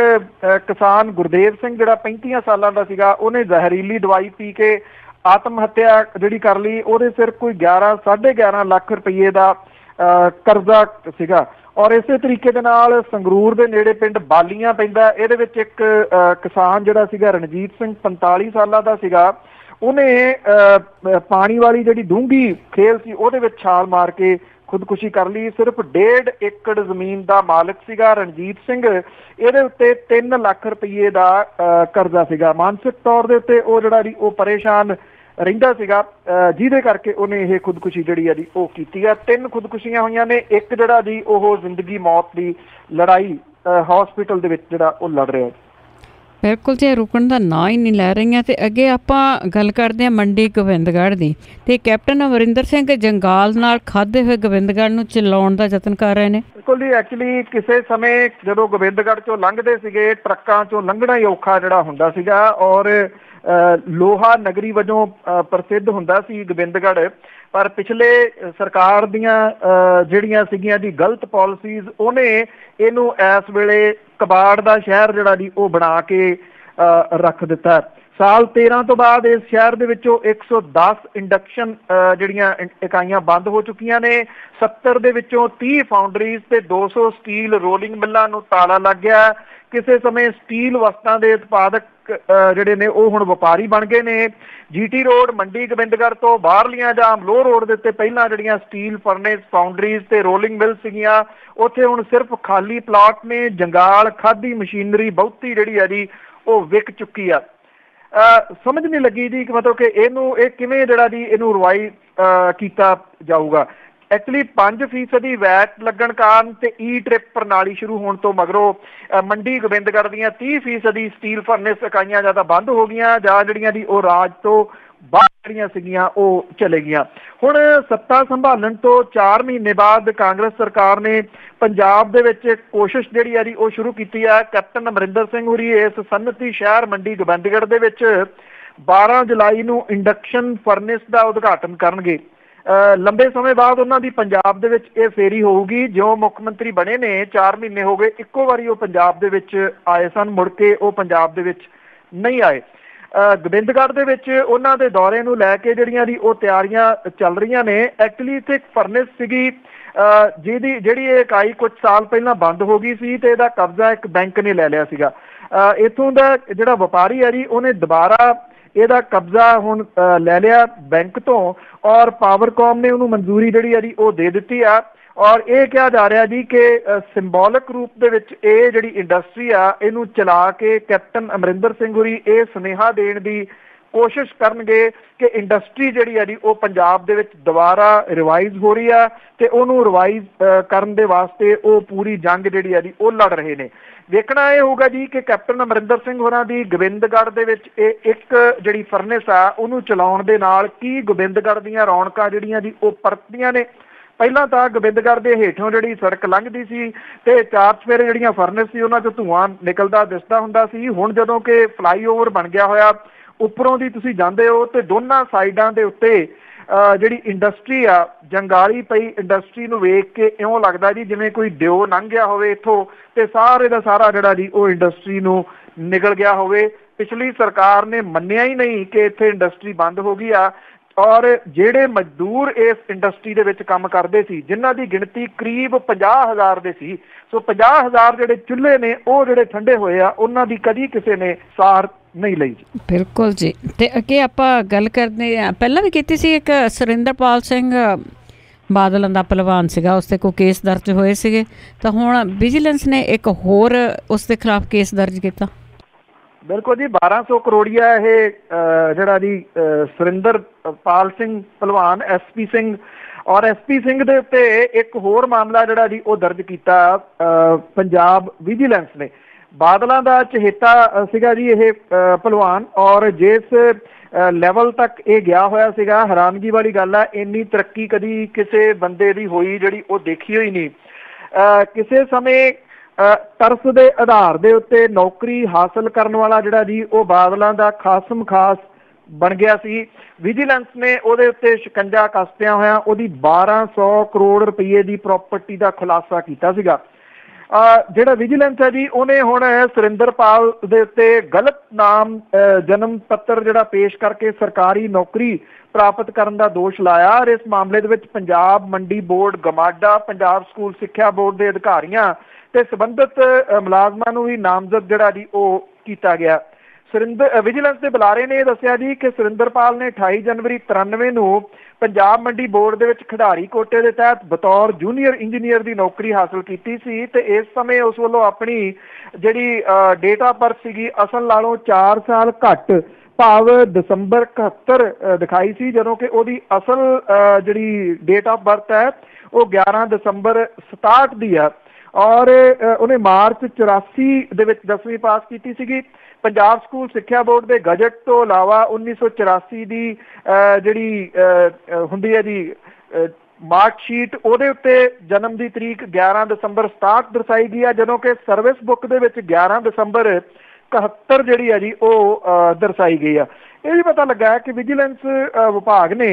ਕਿਸਾਨ ਗੁਰਦੇਵ ਸਿੰਘ ਜਿਹੜਾ 35 ਸਾਲਾਂ ਦਾ ਸੀਗਾ, ਉਹਨੇ ਜ਼ਹਿਰੀਲੀ ਦਵਾਈ ਪੀ ਕੇ ਆਤਮ ਹੱਤਿਆ ਜਿਹੜੀ ਕਰ ਲਈ। ਉਹਦੇ ਸਿਰ ਕੋਈ 11.5 ਲੱਖ ਰੁਪਏ ਦਾ ਕਰਜ਼ਾ ਸੀਗਾ। ਔਰ ਇਸੇ ਤਰੀਕੇ ਦੇ ਨਾਲ ਸੰਗਰੂਰ ਦੇ ਨੇੜੇ ਪਿੰਡ ਬਾਲੀਆਂ ਪੈਂਦਾ, ਇਹਦੇ ਵਿੱਚ ਇੱਕ ਕਿਸਾਨ ਜਿਹੜਾ ਸੀਗਾ ਰਣਜੀਤ ਸਿੰਘ 45 ਸਾਲਾਂ ਦਾ ਸੀਗਾ, ਉਹਨੇ ਪਾਣੀ ਵਾਲੀ ਜਿਹੜੀ ਡੂੰਘੀ ਖੇਲ ਸੀ ਉਹਦੇ ਵਿੱਚ ਛਾਲ ਮਾਰ ਕੇ ਖੁਦਕੁਸ਼ੀ ਕਰ ਲਈ। ਸਿਰਫ 1.5 ਏਕੜ ਜ਼ਮੀਨ ਦਾ ਮਾਲਕ ਸੀਗਾ ਰਣਜੀਤ ਸਿੰਘ। ਇਹਦੇ ਉੱਤੇ 3 ਲੱਖ ਰੁਪਏ ਦਾ ਕਰਜ਼ਾ ਸੀਗਾ। ਮਾਨਸਿਕ ਤੌਰ ਦੇ ਉੱਤੇ ਉਹ ਜਿਹੜਾ ਜੀ ਉਹ ਪਰੇਸ਼ਾਨ ਰਹਿੰਦਾ ਸੀਗਾ, ਜਿਹਦੇ ਕਰਕੇ ਉਹਨੇ ਇਹ ਖੁਦਕੁਸ਼ੀ ਜਿਹੜੀ ਆ ਜੀ ਉਹ ਕੀਤੀ ਆ। 3 ਖੁਦਕੁਸ਼ੀਆਂ ਹੋਈਆਂ ਨੇ। ਇੱਕ ਜਿਹੜਾ ਜੀ ਉਹ ਜ਼ਿੰਦਗੀ ਮੌਤ ਦੀ ਲੜਾਈ ਹਸਪੀਟਲ ਦੇ ਵਿੱਚ ਜਿਹੜਾ ਉਹ ਲੜ ਰਿਹਾ। ਬਿਲਕੁਲ ਜੀ, ਰੁਕਣ ਦਾ ਨਾਂ ਹੀ ਨਹੀਂ ਲੈ ਰਹੀਆਂ। ਅਤੇ ਅੱਗੇ ਆਪਾਂ ਗੱਲ ਕਰਦੇ ਹਾਂ ਮੰਡੀ ਗੋਬਿੰਦਗੜ੍ਹ ਦੀ, ਅਤੇ ਕੈਪਟਨ ਅਮਰਿੰਦਰ ਸਿੰਘ ਜੰਗਾਲ ਨਾਲ ਖਾਧੇ ਹੋਏ ਗੋਬਿੰਦਗੜ੍ਹ ਨੂੰ ਚਲਾਉਣ ਦਾ ਯਤਨ ਕਰ ਰਹੇ ਨੇ। ਬਿਲਕੁਲ ਜੀ, ਐਕਚੁਅਲੀ ਕਿਸੇ ਸਮੇਂ ਜਦੋਂ ਗੋਬਿੰਦਗੜ੍ਹ ਚੋਂ ਲੰਘਦੇ ਸੀਗੇ ਟਰੱਕਾਂ ਚੋਂ ਲੰਘਣਾ ਹੀ ਔਖਾ ਜਿਹੜਾ ਹੁੰਦਾ ਸੀਗਾ, ਔਰ ਲੋਹਾ ਨਗਰੀ ਵਜੋਂ ਪ੍ਰਸਿੱਧ ਹੁੰਦਾ ਸੀ ਗੋਬਿੰਦਗੜ੍ਹ। ਪਰ ਪਿਛਲੇ ਸਰਕਾਰ ਦੀਆਂ ਜਿਹੜੀਆਂ ਸੀਗੀਆਂ ਜੀ ਗਲਤ ਪਾਲਿਸੀਜ਼, ਉਹਨੇ ਇਹਨੂੰ ਇਸ ਵੇਲੇ ਕਬਾੜ ਦਾ ਸ਼ਹਿਰ ਜਿਹੜਾ ਜੀ ਉਹ ਬਣਾ ਕੇ ਰੱਖ ਦਿੱਤਾ। ਸਾਲ 13 ਤੋਂ ਬਾਅਦ ਇਸ ਸ਼ਹਿਰ ਦੇ ਵਿੱਚੋਂ 110 ਇੰਡਕਸ਼ਨ ਜਿਹੜੀਆਂ ਇਕਾਈਆਂ ਬੰਦ ਹੋ ਚੁੱਕੀਆਂ ਨੇ। 70 ਦੇ ਵਿੱਚੋਂ 30 ਫਾਊਂਡਰੀਜ਼ ਤੇ 200 ਸਟੀਲ ਰੋਲਿੰਗ ਮਿੱਲਾਂ ਨੂੰ ਤਾਲਾ ਲੱਗ ਗਿਆ। ਕਿਸੇ ਸਮੇਂ ਸਟੀਲ ਵਸਤਾਂ ਦੇ ਉਤਪਾਦਕ ਜਿਹੜੇ ਨੇ ਉਹ ਹੁਣ ਵਪਾਰੀ ਬਣ ਗਏ ਨੇ। GT ਰੋਡ ਮੰਡੀ ਗੋਬਿੰਦਗੜ੍ਹ ਤੋਂ ਬਾਹਰਲੀਆਂ ਜਾਂ ਅਮਲੋਹ ਰੋਡ ਦੇ ਉੱਤੇ ਪਹਿਲਾਂ ਜਿਹੜੀਆਂ ਸਟੀਲ ਫਰਨੇਸ, ਫਾਊਂਡਰੀਜ਼ ਤੇ ਰੋਲਿੰਗ ਮਿਲ ਸੀਗੀਆਂ, ਉੱਥੇ ਹੁਣ ਸਿਰਫ ਖਾਲੀ ਪਲਾਟ ਨੇ। ਜੰਗਾਲ ਖਾਦੀ ਮਸ਼ੀਨਰੀ ਬਹੁਤੀ ਜਿਹੜੀ ਆ ਜੀ ਉਹ ਵਿਕ ਚੁੱਕੀ ਆ। ਸਮਝ ਨਹੀਂ ਲੱਗੀ ਜੀ ਕਿ ਮਤਲਬ ਕਿ ਇਹ ਕਿਵੇਂ ਜਿਹੜਾ ਜੀ ਇਹਨੂੰ ਰਵਾਈ ਕੀਤਾ ਜਾਊਗਾ। ਐਕਚੁਅਲੀ 5% ਵੈਟ ਲੱਗਣ ਕਾਰਨ ਤੇ ਟ੍ਰਿਪ ਪ੍ਰਣਾਲੀ ਸ਼ੁਰੂ ਹੋਣ ਤੋਂ ਮਗਰੋਂ ਮੰਡੀ ਗੋਬਿੰਦਗੜ੍ਹ ਦੀਆਂ 30% ਸਟੀਲ ਫਰਨੇਸ ਇਕਾਈਆਂ ਜਾਂ ਤਾਂ ਬੰਦ ਹੋ ਗਈਆਂ ਜਾਂ ਜਿਹੜੀਆਂ ਦੀ ਉਹ ਰਾਜ ਤੋਂ ਬਾਹਰ ਜਿਹੜੀਆਂ ਸੀਗੀਆਂ ਉਹ ਚਲੇ ਗਈਆਂ। ਹੁਣ ਸੱਤਾ ਸੰਭਾਲਣ ਤੋਂ 4 ਮਹੀਨੇ ਬਾਅਦ ਕਾਂਗਰਸ ਸਰਕਾਰ ਨੇ ਪੰਜਾਬ ਦੇ ਵਿੱਚ ਕੋਸ਼ਿਸ਼ ਜਿਹੜੀ ਆ ਜੀ ਉਹ ਸ਼ੁਰੂ ਕੀਤੀ ਆ। ਕੈਪਟਨ ਅਮਰਿੰਦਰ ਸਿੰਘ ਹੋਰੀ ਇਸ ਸਨਅਤੀ ਸ਼ਹਿਰ ਮੰਡੀ ਗੋਬਿੰਦਗੜ੍ਹ ਦੇ ਵਿੱਚ 12 ਜੁਲਾਈ ਨੂੰ ਇੰਡਕਸ਼ਨ ਫਰਨੇਸ ਦਾ ਉਦਘਾਟਨ ਕਰਨਗੇ। ਲੰਬੇ ਸਮੇਂ ਬਾਅਦ ਉਹਨਾਂ ਦੀ ਪੰਜਾਬ ਦੇ ਵਿੱਚ ਇਹ ਫੇਰੀ ਹੋਊਗੀ। ਜਿਉਂ ਮੁੱਖ ਮੰਤਰੀ ਬਣੇ ਨੇ 4 ਮਹੀਨੇ ਹੋ ਗਏ, ਇੱਕੋ ਵਾਰੀ ਉਹ ਪੰਜਾਬ ਦੇ ਵਿੱਚ ਆਏ ਸਨ, ਮੁੜ ਕੇ ਉਹ ਪੰਜਾਬ ਦੇ ਵਿੱਚ ਨਹੀਂ ਆਏ। ਗੋਬਿੰਦਗੜ੍ਹ ਦੇ ਵਿੱਚ ਉਹਨਾਂ ਦੇ ਦੌਰੇ ਨੂੰ ਲੈ ਕੇ ਜਿਹੜੀਆਂ ਦੀ ਉਹ ਤਿਆਰੀਆਂ ਚੱਲ ਰਹੀਆਂ ਨੇ। ਐਕਚੁਅਲੀ ਇੱਥੇ ਇੱਕ ਫਰਨਿਸ ਸੀਗੀ ਜਿਹੜੀ ਇਹ ਇਕਾਈ ਕੁਝ ਸਾਲ ਪਹਿਲਾਂ ਬੰਦ ਹੋ ਗਈ ਸੀ ਤੇ ਇਹਦਾ ਕਬਜ਼ਾ ਇੱਕ ਬੈਂਕ ਨੇ ਲੈ ਲਿਆ ਸੀਗਾ। ਇੱਥੋਂ ਦਾ ਜਿਹੜਾ ਵਪਾਰੀ ਹੈ ਜੀ, ਉਹਨੇ ਦੁਬਾਰਾ ਇਹਦਾ ਕਬਜ਼ਾ ਹੁਣ ਲੈ ਲਿਆ ਬੈਂਕ ਤੋਂ, ਔਰ ਪਾਵਰਕੌਮ ਨੇ ਉਹਨੂੰ ਮਨਜ਼ੂਰੀ ਜਿਹੜੀ ਹੈ ਜੀ ਉਹ ਦੇ ਦਿੱਤੀ ਆ। ਔਰ ਇਹ ਕਿਹਾ ਜਾ ਰਿਹਾ ਜੀ ਕਿ ਸਿੰਬੋਲਿਕ ਰੂਪ ਦੇ ਵਿੱਚ ਇਹ ਜਿਹੜੀ ਇੰਡਸਟਰੀ ਆ ਇਹਨੂੰ ਚਲਾ ਕੇ ਕੈਪਟਨ ਅਮਰਿੰਦਰ ਸਿੰਘ ਹੋਰੀ ਇਹ ਸੁਨੇਹਾ ਦੇਣ ਦੀ ਕੋਸ਼ਿਸ਼ ਕਰਨਗੇ ਕਿ ਇੰਡਸਟਰੀ ਜਿਹੜੀ ਹੈ ਜੀ ਉਹ ਪੰਜਾਬ ਦੇ ਵਿੱਚ ਦੁਬਾਰਾ ਰਿਵਾਈਜ਼ ਹੋ ਰਹੀ ਆ ਤੇ ਉਹਨੂੰ ਰਿਵਾਈਜ਼ ਕਰਨ ਦੇ ਵਾਸਤੇ ਉਹ ਪੂਰੀ ਜੰਗ ਜਿਹੜੀ ਹੈ ਜੀ ਉਹ ਲੜ ਰਹੇ ਨੇ। ਵੇਖਣਾ ਇਹ ਹੋਊਗਾ ਜੀ ਕਿ ਕੈਪਟਨ ਅਮਰਿੰਦਰ ਸਿੰਘ ਹੋਰਾਂ ਦੀ ਗੋਬਿੰਦਗੜ੍ਹ ਦੇ ਵਿੱਚ ਇਹ ਇੱਕ ਜਿਹੜੀ ਫਰਨਿਸ ਆ ਉਹਨੂੰ ਚਲਾਉਣ ਦੇ ਨਾਲ ਕੀ ਗੋਬਿੰਦਗੜ੍ਹ ਦੀਆਂ ਰੌਣਕਾਂ ਜਿਹੜੀਆਂ ਜੀ ਉਹ ਪਰਤਦੀਆਂ ਨੇ। ਪਹਿਲਾਂ ਤਾਂ ਗੋਬਿੰਦਗੜ੍ਹ ਦੇ ਹੇਠੋਂ ਜਿਹੜੀ ਸੜਕ ਲੰਘਦੀ ਸੀ ਤੇ ਚਾਰ ਚਫੇਰੇ ਜਿਹੜੀਆਂ ਫਰਨਿਸ ਸੀ ਉਹਨਾਂ 'ਚੋਂ ਧੂੰਆਂ ਨਿਕਲਦਾ ਦਿਸਦਾ ਹੁੰਦਾ ਸੀ। ਹੁਣ ਜਦੋਂ ਕਿ ਫਲਾਈਓਵਰ ਬਣ ਗਿਆ ਹੋਇਆ, ਉੱਪਰੋਂ ਦੀ ਤੁਸੀਂ ਜਾਂਦੇ ਹੋ ਤੇ ਦੋਨਾਂ ਸਾਈਡਾਂ ਦੇ ਉੱਤੇ ਜਿਹੜੀ ਇੰਡਸਟਰੀ ਆ ਜੰਗਾਲੀ ਪਈ ਇੰਡਸਟਰੀ ਨੂੰ ਵੇਖ ਕੇ ਇਉਂ ਲੱਗਦਾ ਜੀ ਜਿਵੇਂ ਕੋਈ ਦਿਓ ਲੰਘ ਗਿਆ ਹੋਵੇ ਇੱਥੋਂ ਤੇ ਸਾਰੇ ਦਾ ਸਾਰਾ ਜਿਹੜਾ ਜੀ ਉਹ ਇੰਡਸਟਰੀ ਨੂੰ ਨਿਕਲ ਗਿਆ ਹੋਵੇ। ਪਿਛਲੀ ਸਰਕਾਰ ਨੇ ਮੰਨਿਆ ਹੀ ਨਹੀਂ ਕਿ ਇੱਥੇ ਇੰਡਸਟਰੀ ਬੰਦ ਹੋ ਗਈ ਆ, ਔਰ ਜਿਹੜੇ ਮਜ਼ਦੂਰ ਇਸ ਇੰਡਸਟਰੀ ਦੇ ਵਿੱਚ ਕੰਮ ਕਰਦੇ ਸੀ ਜਿਨ੍ਹਾਂ ਦੀ ਗਿਣਤੀ ਕਰੀਬ 50,000 ਦੇ ਸੀ, ਸੋ 50,000 ਜਿਹੜੇ ਚੁੱਲ੍ਹੇ ਨੇ ਉਹ ਜਿਹੜੇ ਠੰਡੇ ਹੋਏ ਆ ਉਹਨਾਂ ਦੀ ਕਦੀ ਕਿਸੇ ਨੇ ਸਾਰ ਨਹੀਂ ਲਈ ਜੀ। ਬਿਲਕੁਲ ਜੀ। ਤੇ ਅੱਗੇ ਆਪਾਂ ਗੱਲ ਕਰਦੇ ਆ, ਪਹਿਲਾਂ ਵੀ ਕੀਤੀ ਸੀ, ਇੱਕ ਸੁਰਿੰਦਰਪਾਲ ਸਿੰਘ ਬਾਦਲ ਦਾ ਪਹਿਲਵਾਨ ਸੀਗਾ, ਉਸ 'ਤੇ ਕੋਈ ਕੇਸ ਦਰਜ ਹੋਏ ਸੀਗੇ, ਤਾਂ ਹੁਣ ਵਿਜੀਲੈਂਸ ਨੇ ਇੱਕ ਹੋਰ ਉਸ ਦੇ ਖਿਲਾਫ ਕੇਸ ਦਰਜ ਕੀਤਾ। ਬਿਲਕੁਲ ਜੀ, 1200 ਕਰੋੜੀਆ ਇਹ ਜਿਹੜਾ ਜੀ ਸੁਰਿੰਦਰਪਾਲ ਸਿੰਘ ਪਹਿਲਵਾਨ SP ਸਿੰਘ ਔਰ SP ਸਿੰਘ ਦੇ ਉੱਤੇ ਇੱਕ ਹੋਰ ਮਾਮਲਾ ਜਿਹੜਾ ਜੀ ਉਹ ਦਰਜ ਕੀਤਾ ਪੰਜਾਬ ਵਿਜੀਲੈਂਸ ਨੇ। ਬਾਦਲਾਂ ਦਾ ਚਹੇਤਾ ਸੀਗਾ ਜੀ ਇਹ ਪਹਿਲਵਾਨ, ਔਰ ਜਿਸ ਲੈਵਲ ਤੱਕ ਇਹ ਗਿਆ ਹੋਇਆ ਸੀਗਾ, ਹੈਰਾਨਗੀ ਵਾਲੀ ਗੱਲ ਹੈ, ਇੰਨੀ ਤਰੱਕੀ ਕਦੀ ਕਿਸੇ ਬੰਦੇ ਦੀ ਹੋਈ ਜਿਹੜੀ ਉਹ ਦੇਖੀ ਹੋਈ ਨਹੀਂ। ਕਿਸੇ ਸਮੇਂ ਤਰਸ ਦੇ ਆਧਾਰ ਦੇ ਉੱਤੇ ਨੌਕਰੀ ਹਾਸਲ ਕਰਨ ਵਾਲਾ ਜਿਹੜਾ ਜੀ ਉਹ ਬਾਦਲਾਂ ਦਾ ਖਾਸਮ ਖਾਸ ਬਣ ਗਿਆ ਸੀ। ਵਿਜੀਲੈਂਸ ਨੇ ਉਹਦੇ ਉੱਤੇ ਸ਼ਿਕੰਜਾ ਕੱਸਦਿਆਂ ਹੋਇਆ ਉਹਦੀ 1200 ਕਰੋੜ ਰੁਪਏ ਦੀ ਪ੍ਰਾਪਰਟੀ ਦਾ ਖੁਲਾਸਾ ਕੀਤਾ ਸੀਗਾ। ਜਿਹੜਾ ਵਿਜੀਲੈਂਸ ਹੈ ਜੀ ਉਹਨੇ ਹੁਣ ਸੁਰਿੰਦਰਪਾਲ ਦੇ ਉੱਤੇ ਗਲਤ ਨਾਮ ਜਨਮ ਪੱਤਰ ਜਿਹੜਾ ਪੇਸ਼ ਕਰਕੇ ਸਰਕਾਰੀ ਨੌਕਰੀ ਪ੍ਰਾਪਤ ਕਰਨ ਦਾ ਦੋਸ਼ ਲਾਇਆ। ਔਰ ਇਸ ਮਾਮਲੇ ਦੇ ਵਿੱਚ ਪੰਜਾਬ ਮੰਡੀ ਬੋਰਡ ਗਮਾਡਾ, ਪੰਜਾਬ ਸਕੂਲ ਸਿੱਖਿਆ ਬੋਰਡ ਦੇ ਅਧਿਕਾਰੀਆਂ ਤੇ ਸੰਬੰਧਿਤ ਮੁਲਾਜ਼ਮਾਂ ਨੂੰ ਵੀ ਨਾਮਜ਼ਦ ਜਿਹੜਾ ਜੀ ਉਹ ਕੀਤਾ ਗਿਆ। ਵਿਜੀਲੈਂਸ ਦੇ ਬੁਲਾਰੇ ਨੇ ਇਹ ਦੱਸਿਆ ਜੀ ਕਿ ਸੁਰਿੰਦਰਪਾਲ ਨੇ 28 ਜਨਵਰੀ 93 ਨੂੰ ਪੰਜਾਬ ਮੰਡੀ ਬੋਰਡ ਦੇ ਵਿੱਚ ਖਿਡਾਰੀ ਕੋਟੇ ਦੇ ਤਹਿਤ ਬਤੌਰ ਜੂਨੀਅਰ ਇੰਜੀਨੀਅਰ ਦੀ ਨੌਕਰੀ ਹਾਸਲ ਕੀਤੀ ਸੀ ਤੇ ਇਸ ਸਮੇਂ ਉਸ ਵੱਲੋਂ ਆਪਣੀ ਜਿਹੜੀ ਡੇਟ ਆਫ ਬਰਥ ਸੀਗੀ ਅਸਲ ਨਾਲੋਂ 4 ਸਾਲ ਘੱਟ ਭਾਵ ਦਸੰਬਰ 71 ਦਿਖਾਈ ਸੀ, ਜਦੋਂ ਕਿ ਉਹਦੀ ਅਸਲ ਜਿਹੜੀ ਡੇਟ ਆਫ ਬਰਥ ਹੈ ਉਹ 11 ਦਸੰਬਰ 67 ਦੀ ਹੈ। ਔਰ ਉਹਨੇ ਮਾਰਚ 84 ਦੇ ਵਿੱਚ 10ਵੀਂ ਪਾਸ ਕੀਤੀ ਸੀਗੀ। ਪੰਜਾਬ ਸਕੂਲ ਸਿੱਖਿਆ ਬੋਰਡ ਦੇ ਗਜਟ ਤੋਂ ਇਲਾਵਾ 1984 ਦੀ ਜਿਹੜੀ ਹੁੰਦੀ ਹੈ ਜੀ ਮਾਰਕਸ਼ੀਟ, ਉਹਦੇ ਉੱਤੇ ਜਨਮ ਦੀ ਤਰੀਕ 11 ਦਸੰਬਰ 67 ਦਰਸਾਈ ਗਈ ਹੈ, ਜਦੋਂ ਕਿ ਸਰਵਿਸ ਬੁੱਕ ਦੇ ਵਿੱਚ 11 ਦਸੰਬਰ 71 ਜਿਹੜੀ ਹੈ ਜੀ ਉਹ ਦਰਸਾਈ ਗਈ ਆ। ਇਹ ਵੀ ਪਤਾ ਲੱਗਾ ਕਿ ਵਿਜੀਲੈਂਸ ਵਿਭਾਗ ਨੇ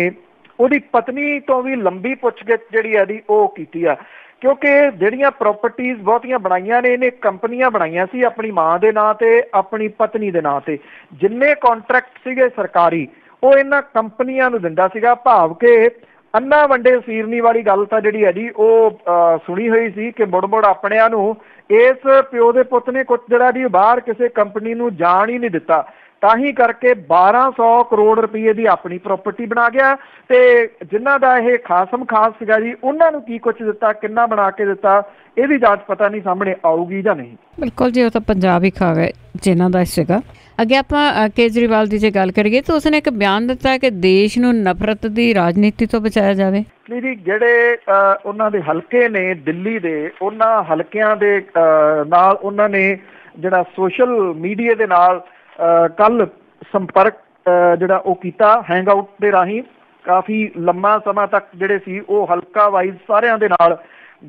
ਉਹਦੀ ਪਤਨੀ ਤੋਂ ਵੀ ਲੰਬੀ ਪੁੱਛਗਿੱਛ ਜਿਹੜੀ ਹੈ ਜੀ ਉਹ ਕੀਤੀ ਆ, ਕਿਉਂਕਿ ਜਿਹੜੀਆਂ ਪ੍ਰਾਪਰਟੀਜ਼ ਬਹੁਤੀਆਂ ਬਣਾਈਆਂ ਨੇ ਇਹਨੇ ਕੰਪਨੀਆਂ ਬਣਾਈਆਂ ਸੀ ਆਪਣੀ ਮਾਂ ਦੇ ਨਾਂ ਤੇ, ਆਪਣੀ ਪਤਨੀ ਦੇ ਨਾਂ ਤੇ। ਜਿੰਨੇ ਕੰਟਰੈਕਟ ਸੀਗੇ ਸਰਕਾਰੀ ਉਹ ਇਹਨਾਂ ਕੰਪਨੀਆਂ ਨੂੰ ਦਿੰਦਾ ਸੀਗਾ, ਭਾਵ ਕਿ ਅੰਨਾ ਵੰਡੇ ਸੀਰਨੀ ਵਾਲੀ ਗੱਲ ਤਾਂ ਜਿਹੜੀ ਹੈ ਜੀ ਉਹ ਸੁਣੀ ਹੋਈ ਸੀ ਕਿ ਮੁੜ-ਮੁੜ ਆਪਣਿਆਂ ਨੂੰ ਇਸ ਪਿਓ ਦੇ ਪੁੱਤ ਨੇ ਕੁਝ ਜਿਹੜਾ ਜੀ ਬਾਹਰ ਕਿਸੇ ਕੰਪਨੀ ਨੂੰ ਜਾਣ ਹੀ ਨਹੀਂ ਦਿੱਤਾ, ਤਾਂ ਹੀ ਕਰਕੇ 1200 ਕਰੋੜ ਰੁਪਏ ਦੀ ਆਪਣੀ ਪ੍ਰਾਪਰਟੀ ਬਣਾ ਗਿਆ ਤੇ ਜਿਨ੍ਹਾਂ ਦਾ ਇਹ ਖਾਸਮ ਖਾਸ ਸੀਗਾ ਜੀ ਉਹਨਾਂ ਨੂੰ ਕੀ ਕੁਝ ਦਿੱਤਾ, ਕਿੰਨਾ ਬਣਾ ਕੇ ਦਿੱਤਾ, ਇਹਦੀ ਜਾਂਚ ਪਤਾ ਨਹੀਂ ਸਾਹਮਣੇ ਆਊਗੀ ਜਾਂ ਨਹੀਂ। ਬਿਲਕੁਲ ਜੀ, ਉਹ ਤਾਂ ਪੰਜਾਬ ਹੀ ਖਾ ਗਏ ਜਿਨ੍ਹਾਂ ਦਾ ਸੀਗਾ। ਅੱਗੇ ਆਪਾਂ ਕੇਜਰੀਵਾਲ ਦੀ ਜੇ ਗੱਲ ਕਰੀਏ ਤਾਂ ਉਸਨੇ ਇੱਕ ਬਿਆਨ ਦਿੱਤਾ ਕਿ ਦੇਸ਼ ਨੂੰ ਨਫ਼ਰਤ ਦੀ ਰਾਜਨੀਤੀ ਤੋਂ ਬਚਾਇਆ ਜਾਵੇ। ਜੀ ਜਿਹੜੇ ਉਹਨਾਂ ਦੇ ਹਲਕੇ ਨੇ ਦਿੱਲੀ ਦੇ, ਉਹਨਾਂ ਹਲਕਿਆਂ ਦੇ ਨਾਲ ਉਹਨਾਂ ਨੇ ਜਿਹੜਾ ਸੋਸ਼ਲ ਮੀਡੀਆ ਦੇ ਨਾਲ ਕੱਲ ਸੰਪਰਕ ਜਿਹੜਾ ਉਹ ਕੀਤਾ ਹੈਂਗਆਊਟ ਦੇ ਰਾਹੀਂ। ਕਾਫੀ ਲੰਮਾ ਸਮਾਂ ਤੱਕ ਜਿਹੜੇ ਸੀ ਉਹ ਹਲਕਾ ਵਾਈਜ਼ ਸਾਰਿਆਂ ਦੇ ਨਾਲ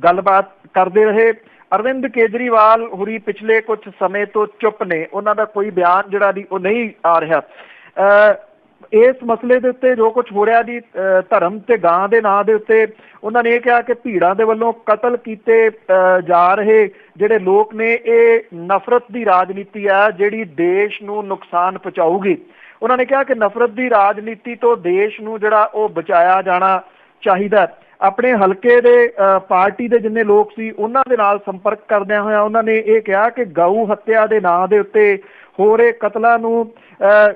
ਗੱਲਬਾਤ ਕਰਦੇ ਰਹੇ। ਅਰਵਿੰਦ ਕੇਜਰੀਵਾਲ ਹੋਰੀ ਪਿਛਲੇ ਕੁਝ ਸਮੇਂ ਤੋਂ ਚੁੱਪ ਨੇ, ਉਹਨਾਂ ਦਾ ਕੋਈ ਬਿਆਨ ਜਿਹੜਾ ਦੀ ਉਹ ਨਹੀਂ ਆ ਰਿਹਾ। ਇਸ ਮਸਲੇ ਦੇ ਉੱਤੇ ਜੋ ਕੁਝ ਹੋ ਰਿਹਾ ਜੀ, ਧਰਮ ਤੇ ਗਾਂ ਦੇ ਨਾਂ ਦੇ ਉੱਤੇ ਉਹਨਾਂ ਨੇ ਇਹ ਕਿਹਾ ਕਿ ਭੀੜਾਂ ਦੇ ਵੱਲੋਂ ਕਤਲ ਕੀਤੇ ਜਾ ਰਹੇ ਜਿਹੜੇ ਲੋਕ ਨੇ ਇਹ ਨਫ਼ਰਤ ਦੀ ਰਾਜਨੀਤੀ ਆ ਜਿਹੜੀ ਦੇਸ਼ ਨੂੰ ਨੁਕਸਾਨ ਪਹੁੰਚਾਊਗੀ। ਉਹਨਾਂ ਨੇ ਕਿਹਾ ਕਿ ਨਫ਼ਰਤ ਦੀ ਰਾਜਨੀਤੀ ਤੋਂ ਦੇਸ਼ ਨੂੰ ਜਿਹੜਾ ਉਹ ਬਚਾਇਆ ਜਾਣਾ ਚਾਹੀਦਾ। ਆਪਣੇ ਹਲਕੇ ਦੇ ਪਾਰਟੀ ਦੇ ਜਿੰਨੇ ਲੋਕ ਸੀ ਉਹਨਾਂ ਦੇ ਨਾਲ ਸੰਪਰਕ ਕਰਦਿਆਂ ਹੋਇਆ ਉਹਨਾਂ ਨੇ ਇਹ ਕਿਹਾ ਕਿ ਗਊ ਹੱਤਿਆ ਦੇ ਨਾਂ ਦੇ ਉੱਤੇ ਹੋ ਰਹੇ ਕਤਲਾਂ ਨੂੰ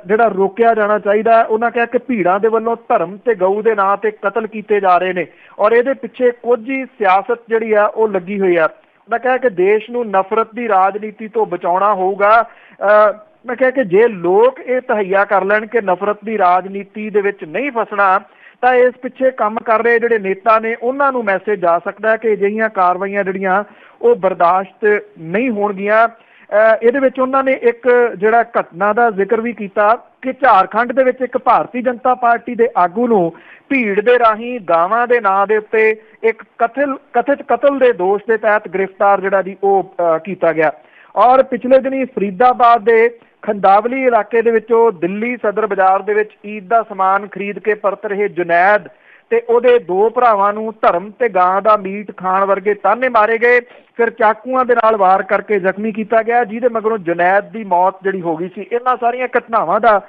ਜਿਹੜਾ ਰੋਕਿਆ ਜਾਣਾ ਚਾਹੀਦਾ। ਉਹਨਾਂ ਕਿਹਾ ਕਿ ਭੀੜਾਂ ਦੇ ਵੱਲੋਂ ਧਰਮ ਤੇ ਗਊ ਦੇ ਨਾਂ ਤੇ ਕਤਲ ਕੀਤੇ ਜਾ ਰਹੇ ਨੇ ਔਰ ਇਹਦੇ ਪਿੱਛੇ ਕੁਝ ਹੀ ਸਿਆਸਤ ਜਿਹੜੀ ਆ ਉਹ ਲੱਗੀ ਹੋਈ ਆ। ਉਹਨਾਂ ਕਿਹਾ ਕਿ ਦੇਸ਼ ਨੂੰ ਨਫ਼ਰਤ ਦੀ ਰਾਜਨੀਤੀ ਤੋਂ ਬਚਾਉਣਾ ਹੋਊਗਾ। ਮੈਂ ਕਿਹਾ ਕਿ ਜੇ ਲੋਕ ਇਹ ਤਹੱਈਆ ਕਰ ਲੈਣ ਕਿ ਨਫ਼ਰਤ ਦੀ ਰਾਜਨੀਤੀ ਦੇ ਵਿੱਚ ਨਹੀਂ ਫਸਣਾ ਤਾਂ ਇਸ ਪਿੱਛੇ ਕੰਮ ਕਰ ਰਹੇ ਜਿਹੜੇ ਨੇਤਾ ਨੇ ਉਹਨਾਂ ਨੂੰ ਮੈਸੇਜ ਜਾ ਸਕਦਾ ਹੈ ਕਿ ਅਜਿਹੀਆਂ ਕਾਰਵਾਈਆਂ ਜਿਹੜੀਆਂ ਉਹ ਬਰਦਾਸ਼ਤ ਨਹੀਂ ਹੋਣਗੀਆਂ। ਇਹਦੇ ਵਿੱਚ ਉਹਨਾਂ ਨੇ ਇੱਕ ਜਿਹੜਾ ਘਟਨਾ ਦਾ ਜ਼ਿਕਰ ਵੀ ਕੀਤਾ ਕਿ ਝਾਰਖੰਡ ਦੇ ਵਿੱਚ ਇੱਕ ਭਾਰਤੀ ਜਨਤਾ ਪਾਰਟੀ ਦੇ ਆਗੂ ਨੂੰ ਭੀੜ ਦੇ ਰਾਹੀਂ ਗਾਵਾਂ ਦੇ ਨਾਂ ਦੇ ਉੱਤੇ ਇੱਕ ਕਥਿਤ ਕਤਲ ਦੇ ਦੋਸ਼ ਦੇ ਤਹਿਤ ਗ੍ਰਿਫਤਾਰ ਜਿਹੜਾ ਜੀ ਉਹ ਕੀਤਾ ਗਿਆ। ਔਰ ਪਿਛਲੇ ਦਿਨੀ ਫਰੀਦਾਬਾਦ ਦੇ ਖੰਦਾਵਲੀ ਇਲਾਕੇ ਦੇ ਵਿੱਚੋਂ ਦਿੱਲੀ ਸਦਰ ਬਾਜ਼ਾਰ ਦੇ ਵਿੱਚ ਈਦ ਦਾ ਸਮਾਨ ਖਰੀਦ ਕੇ ਪਰਤ ਰਹੇ ਜੁਨੈਦ ਤੇ ਉਹਦੇ ਦੋ ਭਰਾਵਾਂ ਨੂੰ ਧਰਮ ਤੇ ਗਾਂ ਦਾ ਮੀਟ ਖਾਣ ਵਰਗੇ ਤਾਨੇ ਮਾਰੇ ਗਏ, ਫਿਰ ਚਾਕੂਆਂ ਦੇ ਨਾਲ ਵਾਰ ਕਰਕੇ ਜ਼ਖਮੀ ਕੀਤਾ ਗਿਆ ਜਿਹਦੇ ਮਗਰੋਂ ਜੁਨੈਦ ਦੀ ਮੌਤ ਜਿਹੜੀ ਹੋ ਗਈ ਸੀ। ਇਹਨਾਂ ਸਾਰੀਆਂ ਘਟਨਾਵਾਂ ਦਾ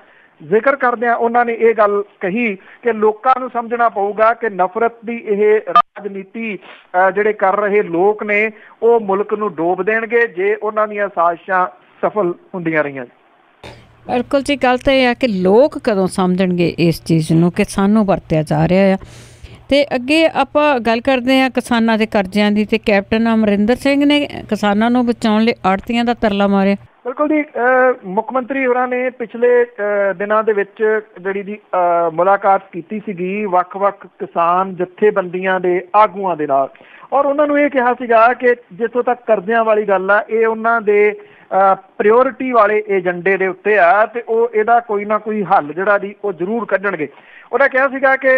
ਜ਼ਿਕਰ ਕਰਦਿਆਂ ਉਹਨਾਂ ਨੇ ਇਹ ਗੱਲ ਕਹੀ ਕਿ ਲੋਕਾਂ ਨੂੰ ਸਮਝਣਾ ਪਊਗਾ ਕਿ ਨਫ਼ਰਤ ਦੀ ਇਹ ਰਾਜਨੀਤੀ ਜਿਹੜੇ ਕਰ ਰਹੇ ਲੋਕ ਨੇ ਉਹ ਮੁਲਕ ਨੂੰ ਡੋਬ ਦੇਣਗੇ ਜੇ ਉਹਨਾਂ ਦੀਆਂ ਸਾਜ਼ਿਸ਼ਾਂ ਸਫਲ ਹੁੰਦੀਆਂ ਰਹੀਆਂ। ਬਿਲਕੁਲ ਜੀ, ਗੱਲ ਤਾਂ ਇਹ ਆ ਕਿ ਲੋਕ ਕਦੋਂ ਸਮਝਣਗੇ ਇਸ ਚੀਜ਼ ਨੂੰ ਕਿ ਸਾਨੂੰ ਵਰਤਿਆ ਜਾ ਰਿਹਾ ਆ। ਤੇ ਅੱਗੇ ਆਪਾਂ ਗੱਲ ਕਰਦੇ ਹਾਂ ਕਿਸਾਨਾਂ ਦੇ ਕਰਜ਼ਿਆਂ ਦੀ ਤੇ ਕੈਪਟਨ ਅਮਰਿੰਦਰ ਸਿੰਘ ਨੇ ਕਿਸਾਨਾਂ ਨੂੰ ਬਚਾਉਣ ਲਈ ਆੜ੍ਹਤੀਆਂ ਦਾ ਤਰਲਾ ਮਾਰਿਆ। ਬਿਲਕੁਲ ਜੀ, ਮੁੱਖ ਮੰਤਰੀ ਹੋਰਾਂ ਨੇ ਪਿਛਲੇ ਦਿਨਾਂ ਦੇ ਵਿੱਚ ਜਿਹੜੀ ਦੀ ਮੁਲਾਕਾਤ ਕੀਤੀ ਸੀਗੀ ਵੱਖ-ਵੱਖ ਕਿਸਾਨ ਜਥੇਬੰਦੀਆਂ ਦੇ ਆਗੂਆਂ ਦੇ ਨਾਲ ਔਰ ਉਹਨਾਂ ਨੂੰ ਇਹ ਕਿਹਾ ਸੀਗਾ ਕਿ ਜਿੱਥੋਂ ਤੱਕ ਕਰਜ਼ਿਆਂ ਵਾਲੀ ਗੱਲ ਆ ਇਹ ਉਹਨਾਂ ਦੇ ਪ੍ਰਾਇਓਰਿਟੀ ਵਾਲੇ ਏਜੰਡੇ ਦੇ ਉੱਤੇ ਆ ਤੇ ਉਹ ਇਹਦਾ ਕੋਈ ਨਾ ਕੋਈ ਹੱਲ ਜਿਹੜਾ ਜੀ ਉਹ ਜ਼ਰੂਰ ਕੱਢਣਗੇ। ਉਹਨੇ ਕਿਹਾ ਸੀਗਾ ਕਿ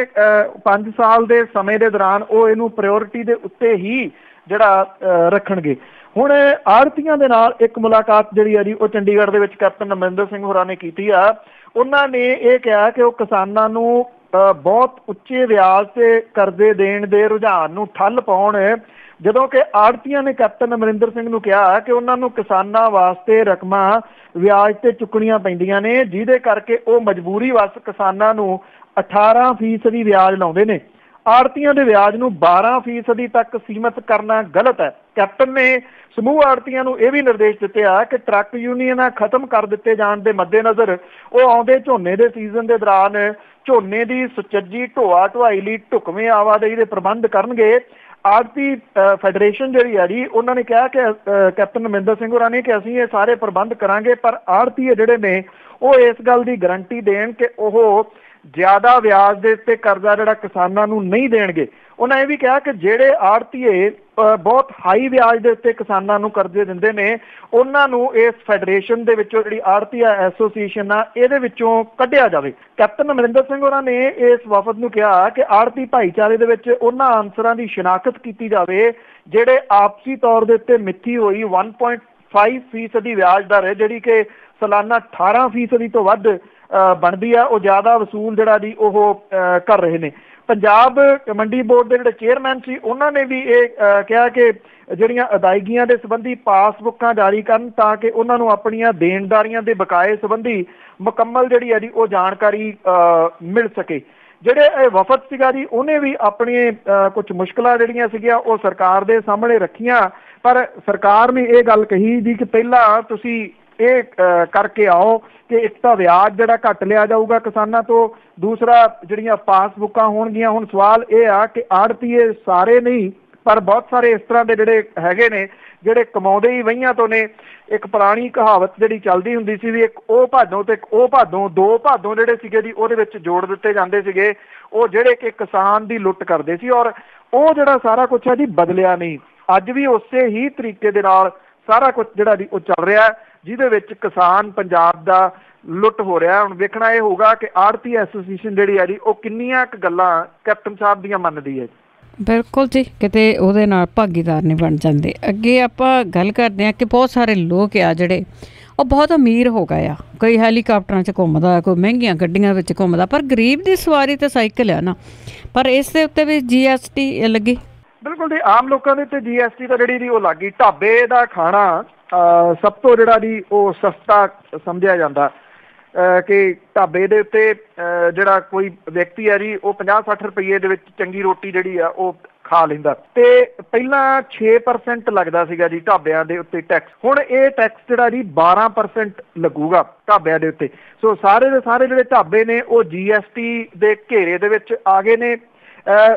5 ਸਾਲ ਦੇ ਸਮੇਂ ਦੇ ਦੌਰਾਨ ਉਹ ਇਹਨੂੰ ਪ੍ਰਾਇਓਰਿਟੀ ਦੇ ਉੱਤੇ ਹੀ ਜਿਹੜਾ ਰੱਖਣਗੇ। ਹੁਣ ਆੜ੍ਹਤੀਆਂ ਦੇ ਨਾਲ ਇੱਕ ਮੁਲਾਕਾਤ ਜਿਹੜੀ ਆ ਜੀ ਉਹ ਚੰਡੀਗੜ੍ਹ ਦੇ ਵਿੱਚ ਕੈਪਟਨ ਅਮਰਿੰਦਰ ਸਿੰਘ ਹੋਰਾਂ ਨੇ ਕੀਤੀ ਆ। ਉਹਨਾਂ ਨੇ ਇਹ ਕਿਹਾ ਕਿ ਉਹ ਕਿਸਾਨਾਂ ਨੂੰ ਬਹੁਤ ਉੱਚੇ ਵਿਆਜ ਤੇ ਕਰਜ਼ੇ ਦੇਣ ਦੇ ਰੁਝਾਨ ਨੂੰ ਠੱਲ ਪਾਉਣ, ਜਦੋਂ ਕਿ ਆੜ੍ਹਤੀਆਂ ਨੇ ਕੈਪਟਨ ਅਮਰਿੰਦਰ ਸਿੰਘ ਨੂੰ ਕਿਹਾ ਕਿ ਉਹਨਾਂ ਨੂੰ ਕਿਸਾਨਾਂ ਵਾਸਤੇ ਰਕਮਾਂ ਵਿਆਜ ਤੇ ਚੁੱਕਣੀਆਂ ਪੈਂਦੀਆਂ ਨੇ ਜਿਹਦੇ ਕਰਕੇ ਉਹ ਮਜਬੂਰੀ ਵਸ ਕਿਸਾਨਾਂ ਨੂੰ 18% ਵਿਆਜ ਲਾਉਂਦੇ ਨੇ। ਆੜ੍ਹਤੀਆਂ ਦੇ ਵਿਆਜ ਨੂੰ 12% ਤੱਕ ਸੀਮਿਤ ਕਰਨਾ ਗਲਤ ਹੈ। ਕੈਪਟਨ ਨੇ ਸਮੂਹ ਆੜ੍ਹਤੀਆਂ ਨੂੰ ਇਹ ਵੀ ਨਿਰਦੇਸ਼ ਦਿੱਤੇ ਆ ਕਿ ਟਰੱਕ ਯੂਨੀਅਨਾਂ ਖਤਮ ਕਰ ਦਿੱਤੇ ਜਾਣ ਦੇ ਮੱਦੇਨਜ਼ਰ ਉਹ ਆਉਂਦੇ ਝੋਨੇ ਦੇ ਸੀਜ਼ਨ ਦੇ ਦੌਰਾਨ ਝੋਨੇ ਦੀ ਸੁਚੱਜੀ ਢੋਆ ਢੁਆਈ ਲਈ ਢੁਕਵੇਂ ਆਵਾਜਾਈ ਦੇ ਪ੍ਰਬੰਧ ਕਰਨਗੇ। ਆੜ੍ਹਤੀ ਫੈਡਰੇਸ਼ਨ ਜਿਹੜੀ ਆ ਜੀ ਉਹਨਾਂ ਨੇ ਕਿਹਾ ਕਿ ਕੈਪਟਨ ਅਮਰਿੰਦਰ ਸਿੰਘ ਹੋਰਾਂ ਨੇ ਕਿ ਅਸੀਂ ਇਹ ਸਾਰੇ ਪ੍ਰਬੰਧ ਕਰਾਂਗੇ, ਪਰ ਆੜ੍ਹਤੀਏ ਜਿਹੜੇ ਨੇ ਉਹ ਇਸ ਗੱਲ ਦੀ ਗਰੰਟੀ ਦੇਣ ਕਿ ਉਹ ਜ਼ਿਆਦਾ ਵਿਆਜ ਦੇ ਉੱਤੇ ਕਰਜ਼ਾ ਜਿਹੜਾ ਕਿਸਾਨਾਂ ਨੂੰ ਨਹੀਂ ਦੇਣਗੇ। ਉਹਨਾਂ ਇਹ ਵੀ ਕਿਹਾ ਕਿ ਜਿਹੜੇ ਆੜ੍ਹਤੀਏ ਬਹੁਤ ਹਾਈ ਵਿਆਜ ਦੇ ਉੱਤੇ ਕਿਸਾਨਾਂ ਨੂੰ ਕਰਜ਼ੇ ਦਿੰਦੇ ਨੇ ਉਹਨਾਂ ਨੂੰ ਇਸ ਫੈਡਰੇਸ਼ਨ ਦੇ ਵਿੱਚੋਂ ਜਿਹੜੀ ਆੜ੍ਹਤੀਆ ਐਸੋਸੀਏਸ਼ਨ ਆ ਇਹਦੇ ਵਿੱਚੋਂ ਕੱਢਿਆ ਜਾਵੇ। ਕੈਪਟਨ ਅਮਰਿੰਦਰ ਸਿੰਘ ਹੋਰਾਂ ਨੇ ਇਸ ਵਫਦ ਨੂੰ ਕਿਹਾ ਕਿ ਆੜ੍ਹਤੀ ਭਾਈਚਾਰੇ ਦੇ ਵਿੱਚ ਉਹਨਾਂ ਅਨਸਰਾਂ ਦੀ ਸ਼ਨਾਖਤ ਕੀਤੀ ਜਾਵੇ ਜਿਹੜੇ ਆਪਸੀ ਤੌਰ ਦੇ ਉੱਤੇ ਮਿੱਥੀ ਹੋਈ 1.5% ਵਿਆਜ ਦਰ ਹੈ ਜਿਹੜੀ ਕਿ ਸਾਲਾਨਾ 18% ਤੋਂ ਵੱਧ ਬਣਦੀ ਆ, ਉਹ ਜ਼ਿਆਦਾ ਵਸੂਲ ਜਿਹੜਾ ਜੀ ਉਹ ਕਰ ਰਹੇ ਨੇ। ਪੰਜਾਬ ਮੰਡੀ ਬੋਰਡ ਦੇ ਜਿਹੜੇ ਚੇਅਰਮੈਨ ਸੀ ਉਹਨਾਂ ਨੇ ਵੀ ਇਹ ਕਿਹਾ ਕਿ ਜਿਹੜੀਆਂ ਅਦਾਇਗੀਆਂ ਦੇ ਸੰਬੰਧੀ ਪਾਸਬੁੱਕਾਂ ਜਾਰੀ ਕਰਨ ਤਾਂ ਕਿ ਉਹਨਾਂ ਨੂੰ ਆਪਣੀਆਂ ਦੇਣਦਾਰੀਆਂ ਦੇ ਬਕਾਏ ਸੰਬੰਧੀ ਮੁਕੰਮਲ ਜਿਹੜੀ ਹੈ ਜੀ ਉਹ ਜਾਣਕਾਰੀ ਮਿਲ ਸਕੇ। ਜਿਹੜੇ ਇਹ ਵਫਦ ਸੀਗਾ ਜੀ ਉਹਨੇ ਵੀ ਆਪਣੀਆਂ ਕੁਝ ਮੁਸ਼ਕਲਾਂ ਜਿਹੜੀਆਂ ਸੀਗੀਆਂ ਉਹ ਸਰਕਾਰ ਦੇ ਸਾਹਮਣੇ ਰੱਖੀਆਂ, ਪਰ ਸਰਕਾਰ ਨੇ ਇਹ ਗੱਲ ਕਹੀ ਜੀ ਕਿ ਪਹਿਲਾਂ ਤੁਸੀਂ ਇਹ ਕਰਕੇ ਆਓ ਕਿ ਇੱਕ ਤਾਂ ਵਿਆਜ ਜਿਹੜਾ ਘੱਟ ਲਿਆ ਜਾਊਗਾ ਕਿਸਾਨਾਂ ਤੋਂ, ਦੂਸਰਾ ਜਿਹੜੀਆਂ ਪਾਸਬੁੱਕਾਂ ਹੋਣਗੀਆਂ। ਹੁਣ ਸਵਾਲ ਇਹ ਆ ਕਿ ਆੜ੍ਹਤੀਏ ਸਾਰੇ ਨਹੀਂ ਪਰ ਬਹੁਤ ਸਾਰੇ ਇਸ ਤਰ੍ਹਾਂ ਦੇ ਜਿਹੜੇ ਹੈਗੇ ਨੇ ਜਿਹੜੇ ਕਮਾਉਂਦੇ ਹੀ ਵਹੀਆਂ ਤੋਂ ਨੇ। ਇੱਕ ਪੁਰਾਣੀ ਕਹਾਵਤ ਜਿਹੜੀ ਚੱਲਦੀ ਹੁੰਦੀ ਸੀ ਵੀ ਇੱਕ ਉਹ ਭਾਦੋਂ ਤੇ ਇੱਕ ਉਹ ਭਾਦੋਂ, ਦੋ ਭਾਦੋਂ ਜਿਹੜੇ ਸੀਗੇ ਜੀ ਉਹਦੇ ਵਿੱਚ ਜੋੜ ਦਿੱਤੇ ਜਾਂਦੇ ਸੀਗੇ, ਉਹ ਜਿਹੜੇ ਕਿ ਕਿਸਾਨ ਦੀ ਲੁੱਟ ਕਰਦੇ ਸੀ ਔਰ ਉਹ ਜਿਹੜਾ ਸਾਰਾ ਕੁਛ ਹੈ ਜੀ ਬਦਲਿਆ ਨਹੀਂ। ਅੱਜ ਵੀ ਉਸੇ ਹੀ ਤਰੀਕੇ ਦੇ ਨਾਲ ਸਾਰਾ ਕੁਛ ਜਿਹੜਾ ਜੀ ਉਹ ਚੱਲ ਰਿਹਾ ਜਿਹਦੇ ਵਿੱਚ ਕਿਸਾਨ ਪੰਜਾਬ ਦਾ ਲੁੱਟ ਹੋ ਰਿਹਾ। ਹੁਣ ਵੇਖਣਾ ਇਹ ਹੋਊਗਾ ਕਿ ਆੜ੍ਹਤੀ ਐਸੋਸੀਏਸ਼ਨ ਜਿਹੜੀ ਹੈ ਜੀ ਉਹ ਕਿੰਨੀਆਂ ਕੁ ਗੱਲਾਂ ਕੈਪਟਨ ਸਾਹਿਬ ਦੀਆਂ ਮੰਨਦੀ ਹੈ। ਬਿਲਕੁਲ ਜੀ, ਕਿਤੇ ਉਹਦੇ ਨਾਲ ਭਾਗੀਦਾਰ ਨਹੀਂ ਬਣ ਜਾਂਦੇ। ਅੱਗੇ ਆਪਾਂ ਗੱਲ ਕਰਦੇ ਹਾਂ ਕਿ ਬਹੁਤ ਸਾਰੇ ਲੋਕ ਆ ਜਿਹੜੇ ਉਹ ਬਹੁਤ ਅਮੀਰ ਹੋ ਗਏ ਆ। ਕੋਈ ਹੈਲੀਕਾਪਟਰਾਂ 'ਚ ਘੁੰਮਦਾ, ਕੋਈ ਮਹਿੰਗੀਆਂ ਗੱਡੀਆਂ ਵਿੱਚ ਘੁੰਮਦਾ, ਪਰ ਗਰੀਬ ਦੀ ਸਵਾਰੀ ਤਾਂ ਸਾਈਕਲ ਆ ਨਾ। ਪਰ ਇਸ ਦੇ ਉੱਤੇ ਵੀ GST ਲੱਗੀ। ਬਿਲਕੁਲ ਜੀ, ਆਮ ਲੋਕਾਂ ਦੇ ਉੱਤੇ GST ਤਾਂ ਜਿਹੜੀ ਜੀ ਉਹ ਲੱਗ ਗਈ। ਢਾਬੇ ਦਾ ਖਾਣਾ ਸਭ ਤੋਂ ਜਿਹੜਾ ਜੀ ਉਹ ਸਸਤਾ ਸਮਝਿਆ ਜਾਂਦਾ ਕਿ ਢਾਬੇ ਦੇ ਉੱਤੇ ਜਿਹੜਾ ਕੋਈ ਵਿਅਕਤੀ ਹੈ ਜੀ ਉਹ 50-60 ਰੁਪਏ ਦੇ ਵਿੱਚ ਚੰਗੀ ਰੋਟੀ ਜਿਹੜੀ ਆ ਉਹ ਖਾ ਲੈਂਦਾ। ਤੇ ਪਹਿਲਾਂ 6% ਲੱਗਦਾ ਸੀਗਾ ਜੀ ਢਾਬਿਆਂ ਦੇ ਉੱਤੇ ਟੈਕਸ। ਹੁਣ ਇਹ ਟੈਕਸ ਜਿਹੜਾ ਜੀ 12% ਲੱਗੂਗਾ ਢਾਬਿਆਂ ਦੇ ਉੱਤੇ। ਸੋ ਸਾਰੇ ਦੇ ਸਾਰੇ ਜਿਹੜੇ ਢਾਬੇ ਨੇ ਉਹ GST ਦੇ ਘੇਰੇ ਦੇ ਵਿੱਚ ਆ ਗਏ ਨੇ।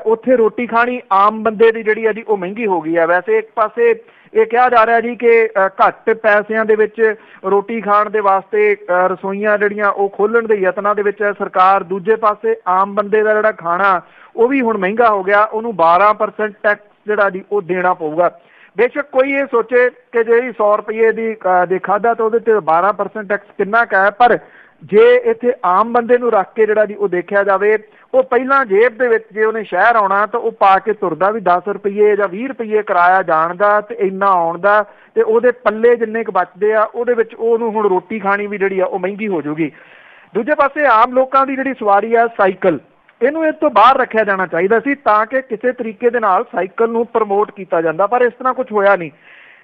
ਉੱਥੇ ਰੋਟੀ ਖਾਣੀ ਆਮ ਬੰਦੇ ਦੀ ਜਿਹੜੀ ਹੈ ਜੀ ਉਹ ਮਹਿੰਗੀ ਹੋ ਗਈ ਹੈ। ਵੈਸੇ ਇੱਕ ਪਾਸੇ ਇਹ ਕਿਹਾ ਜਾ ਰਿਹਾ ਜੀ ਕਿ ਘੱਟ ਪੈਸਿਆਂ ਦੇ ਵਿੱਚ ਰੋਟੀ ਖਾਣ ਦੇ ਵਾਸਤੇ ਰਸੋਈਆਂ ਜਿਹੜੀਆਂ ਉਹ ਖੋਲ੍ਹਣ ਦੇ ਯਤਨਾਂ ਦੇ ਵਿੱਚ ਸਰਕਾਰ। ਦੂਜੇ ਪਾਸੇ ਆਮ ਬੰਦੇ ਦਾ ਜਿਹੜਾ ਖਾਣਾ ਉਹ ਵੀ ਹੁਣ ਮਹਿੰਗਾ ਹੋ ਗਿਆ, ਉਹਨੂੰ 12% ਟੈਕਸ ਜਿਹੜਾ ਜੀ ਉਹ ਦੇਣਾ ਪਊਗਾ। ਬੇਸ਼ੱਕ ਕੋਈ ਇਹ ਸੋਚੇ ਕਿ ਜਿਹੜੀ 100 ਰੁਪਏ ਦੀ ਖਾਧਾ ਤਾਂ ਉਹਦੇ 'ਤੇ 12% ਟੈਕਸ ਕਿੰਨਾ ਕੁ ਹੈ, ਪਰ ਜੇ ਇੱਥੇ ਆਮ ਬੰਦੇ ਨੂੰ ਰੱਖ ਕੇ ਜਿਹੜਾ ਜੀ ਉਹ ਦੇਖਿਆ ਜਾਵੇ, ਉਹ ਪਹਿਲਾਂ ਜੇਬ ਦੇ ਵਿੱਚ ਜੇ ਉਹਨੇ ਸ਼ਹਿਰ ਆਉਣਾ ਤਾਂ ਉਹ ਪਾ ਕੇ ਤੁਰਦਾ ਵੀ 10 ਰੁਪਏ ਜਾਂ 20 ਰੁਪਏ ਕਿਰਾਇਆ ਜਾਣ ਦਾ ਤੇ ਇੰਨਾ ਆਉਣ ਦਾ, ਤੇ ਉਹਦੇ ਪੱਲੇ ਜਿੰਨੇ ਕੁ ਬਚਦੇ ਆ ਉਹਦੇ ਵਿੱਚ ਉਹਨੂੰ ਹੁਣ ਰੋਟੀ ਖਾਣੀ ਵੀ ਜਿਹੜੀ ਆ ਉਹ ਮਹਿੰਗੀ ਹੋ ਜਾਊਗੀ। ਦੂਜੇ ਪਾਸੇ ਆਮ ਲੋਕਾਂ ਦੀ ਜਿਹੜੀ ਸਵਾਰੀ ਆ ਸਾਈਕਲ, ਇਹਨੂੰ ਇਸ ਤੋਂ ਬਾਹਰ ਰੱਖਿਆ ਜਾਣਾ ਚਾਹੀਦਾ ਸੀ ਤਾਂ ਕਿ ਕਿਸੇ ਤਰੀਕੇ ਦੇ ਨਾਲ ਸਾਈਕਲ ਨੂੰ ਪ੍ਰਮੋਟ ਕੀਤਾ ਜਾਂਦਾ, ਪਰ ਇਸ ਤਰ੍ਹਾਂ ਕੁਝ ਹੋਇਆ ਨਹੀਂ।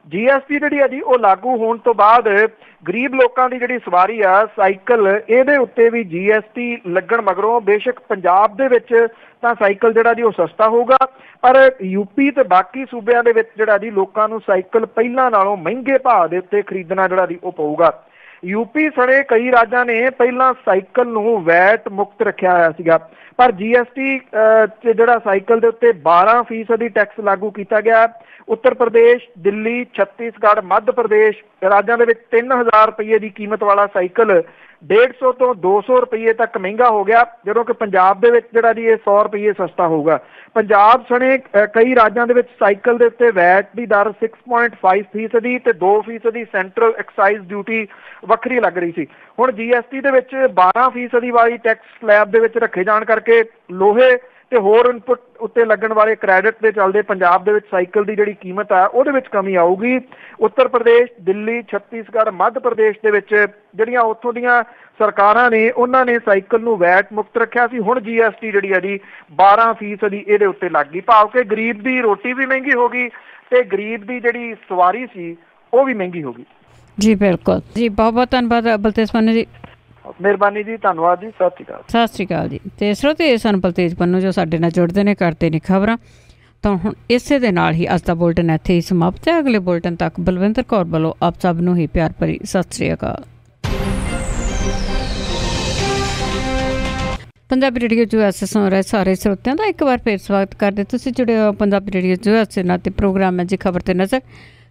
GST ਜਿਹੜੀ ਆ ਜੀ ਉਹ ਲਾਗੂ ਹੋਣ ਤੋਂ ਬਾਅਦ ਗਰੀਬ ਲੋਕਾਂ ਦੀ ਜਿਹੜੀ ਸਵਾਰੀ ਆ ਸਾਈਕਲ, ਇਹਦੇ ਉੱਤੇ ਵੀ GST ਲੱਗਣ ਮਗਰੋਂ ਬੇਸ਼ੱਕ ਪੰਜਾਬ ਦੇ ਵਿੱਚ ਤਾਂ ਸਾਈਕਲ ਜਿਹੜਾ ਜੀ ਉਹ ਸਸਤਾ ਹੋਊਗਾ, ਪਰ UP ਤੇ ਬਾਕੀ ਸੂਬਿਆਂ ਦੇ ਵਿੱਚ ਜਿਹੜਾ ਜੀ ਲੋਕਾਂ ਨੂੰ ਸਾਈਕਲ ਪਹਿਲਾਂ ਨਾਲੋਂ ਮਹਿੰਗੇ ਭਾਅ ਦੇ ਉੱਤੇ ਖਰੀਦਣਾ ਜਿਹੜਾ ਜੀ ਉਹ ਪਊਗਾ। UP ਸਣੇ ਕਈ ਰਾਜਾਂ ਨੇ ਪਹਿਲਾਂ ਸਾਈਕਲ ਨੂੰ ਵੈਟ ਮੁਕਤ ਰੱਖਿਆ ਹੋਇਆ ਸੀਗਾ, ਪਰ GST ਜਿਹੜਾ ਸਾਈਕਲ ਦੇ ਉੱਤੇ 12% ਟੈਕਸ ਲਾਗੂ ਕੀਤਾ ਗਿਆ। ਉੱਤਰ ਪ੍ਰਦੇਸ਼, ਦਿੱਲੀ, ਛੱਤੀਸਗੜ੍ਹ, ਮੱਧ ਪ੍ਰਦੇਸ਼ ਰਾਜਾਂ ਦੇ ਵਿੱਚ 3000 ਰੁਪਏ ਦੀ ਕੀਮਤ ਵਾਲਾ ਸਾਈਕਲ 150 ਤੋਂ 200 ਰੁਪਏ ਤੱਕ ਮਹਿੰਗਾ ਹੋ ਗਿਆ, ਜਦੋਂ ਕਿ ਪੰਜਾਬ ਦੇ ਵਿੱਚ ਜਿਹੜਾ ਜੀ ਇਹ 100 ਰੁਪਏ ਸਸਤਾ ਹੋਊਗਾ। ਪੰਜਾਬ ਸਣੇ ਕਈ ਰਾਜਾਂ ਦੇ ਵਿੱਚ ਸਾਈਕਲ ਦੇ ਉੱਤੇ ਵੈਟ ਦੀ ਦਰ 6.5% ਤੇ 2% ਸੈਂਟਰਲ ਐਕਸਾਈਜ਼ ਡਿਊਟੀ ਵੱਖਰੀ ਲੱਗ ਰਹੀ ਸੀ। ਹੁਣ GST ਦੇ ਵਿੱਚ 12% ਵਾਲੀ ਟੈਕਸ ਸਲੈਬ ਦੇ ਵਿੱਚ ਰੱਖੇ ਜਾਣ ਕਰਕੇ ਲੋਹੇ ਤੇ ਹੋਰ ਇਨਪੁਟ ਉੱਤੇ ਲੱਗਣ ਵਾਲੇ ਕ੍ਰੈਡਿਟ ਦੇ ਚੱਲਦੇ ਪੰਜਾਬ ਦੇ ਵਿੱਚ ਸਾਈਕਲ ਦੀ ਜਿਹੜੀ ਕੀਮਤ ਆ ਉਹਦੇ ਵਿੱਚ ਕਮੀ ਆਊਗੀ। ਉੱਤਰ ਪ੍ਰਦੇਸ਼, ਦਿੱਲੀ, ਛੱਤੀਸਗੜ੍ਹ, ਮੱਧ ਪ੍ਰਦੇਸ਼ ਦੇ ਵਿੱਚ ਜਿਹੜੀਆਂ ਉੱਥੋਂ ਦੀਆਂ ਸਰਕਾਰਾਂ ਨੇ ਉਹਨਾਂ ਨੇ ਸਾਈਕਲ ਨੂੰ ਵੈਟ ਮੁਕਤ ਰੱਖਿਆ ਸੀ। ਹੁਣ GST ਜਿਹੜੀ ਆ ਜੀ 12% ਦੀ ਇਹਦੇ ਉੱਤੇ ਲੱਗ ਗਈ, ਭਾਵ ਕਿ ਗਰੀਬ ਦੀ ਰੋਟੀ ਵੀ ਮਹਿੰਗੀ ਹੋ ਗਈ ਤੇ ਗਰੀਬ ਦੀ ਜਿਹੜੀ ਸਵਾਰੀ ਸੀ ਉਹ ਵੀ ਮਹਿੰਗੀ ਹੋ ਗਈ। ਜੀ ਬਿਲਕੁਲ ਜੀ, ਬਹੁਤ ਬਹੁਤ ਧੰਨਵਾਦ ਬਲਤੇਜ ਪੰਨੂ ਜੀ। ਮਿਹਰਬਾਨੀ ਜੀ, ਧੰਨਵਾਦ ਜੀ, ਸਤਿ ਸ਼੍ਰੀ ਅਕਾਲ। ਸਤਿ ਸ਼੍ਰੀ ਅਕਾਲ ਜੀ। ਤੇ ਸਰੋਤੇ ਸਨ ਬਲਤੇਜ ਪੰਨੂ ਜੋ ਸਾਡੇ ਨਾਲ ਜੁੜਦੇ ਨੇ, ਕਰਦੇ ਨੇ ਖਬਰਾਂ। ਤਾਂ ਹੁਣ ਇਸੇ ਦੇ ਨਾਲ ਹੀ ਅੱਜ ਦਾ ਬੁਲਟਨ ਇੱਥੇ ਹੀ ਸਮਾਪਤ ਹੈ। ਅਗਲੇ ਬੁਲਟਨ ਤੱਕ ਬਲਵਿੰਦਰ ਕੌਰ ਵੱਲੋਂ ਆਪ ਸਭ ਨੂੰ ਹੀ ਪਿਆਰ ਭਰੀ ਸਤਿ ਸ਼੍ਰੀ ਅਕਾਲ। ਪੰਜਾਬੀ ਰੇਡੀਓ USA ਸੁਣ ਰਹੇ ਸਾਰੇ ਸਰੋਤਿਆਂ ਦਾ ਇੱਕ ਵਾਰ ਫਿਰ ਸਵਾਗਤ ਕਰਦੇ। ਤੁਸੀਂ ਜੁੜੇ ਹੋ ਪੰਜਾਬੀ ਰੇਡੀਓ USA ਨਾਲ ਤੇ ਪ੍ਰੋਗਰਾਮ ਹੈ ਜੀ ਖਬਰ ਤੇ ਨਜ਼ਰ।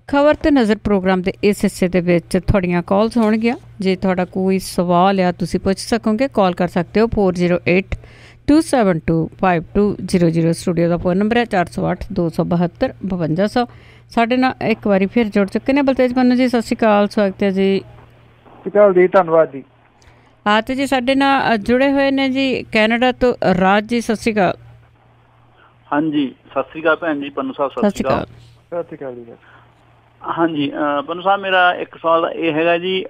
ਖਬਰ ਤੇ ਨਜ਼ਰ ਪ੍ਰੋਗਰਾਮ ਦੇ ਇਸ ਹਿੱਸੇ ਦੇ ਵਿੱਚ ਤੁਹਾਡੀਆਂ ਕਾਲਸ ਹੋਣਗੀਆਂ। ਜੇ ਤੁਹਾਡਾ ਕੋਈ ਸਵਾਲ ਆ ਤੁਸੀਂ ਪੁੱਛ ਸਕੋਗੇ, ਕਾਲ ਕਰ ਸਕਦੇ ਹੋ 4082725200। ਸਟੂਡੀਓ ਦਾ ਫੋਨ ਨੰਬਰ ਹੈ 408 272 5200। ਸਾਡੇ ਨਾਲ ਇੱਕ ਵਾਰੀ ਫਿਰ ਜੁੜ ਚੁੱਕੇ ਨੇ ਬਲਤੇਜ ਪੰਨੂ ਜੀ, ਸਤਿ ਸ਼੍ਰੀ ਅਕਾਲ, ਸਵਾਗਤ ਹੈ ਜੀ। ਸਤਿ ਸ਼੍ਰੀ ਅਕਾਲ ਜੀ, ਧੰਨਵਾਦ ਜੀ। ਹਾਂ ਤੇ ਜੀ ਸਾਡੇ ਨਾਲ ਜੁੜੇ ਹੋਏ ਨੇ ਜੀ ਕੈਨੇਡਾ ਤੋਂ ਰਾਜ ਜੀ, ਸਤਿ ਸ਼੍ਰੀ ਅਕਾਲ। ਹਾਂਜੀ ਸਤਿ ਸ਼੍ਰੀ ਅਕਾਲ ਭੈਣ ਜੀ, ਪੰਨੂ ਸਾਹਿਬ ਸਤਿ ਸ਼੍ਰੀ ਅਕਾਲ। ਸਤਿ ਸ਼੍ਰੀ ਅਕਾਲ ਜੀ। ਹਾਂਜੀ ਪੰਨੂ ਸਾਹਿਬ, ਮੇਰਾ ਇੱਕ ਸਵਾਲ ਇਹ ਹੈਗਾ ਜੀ,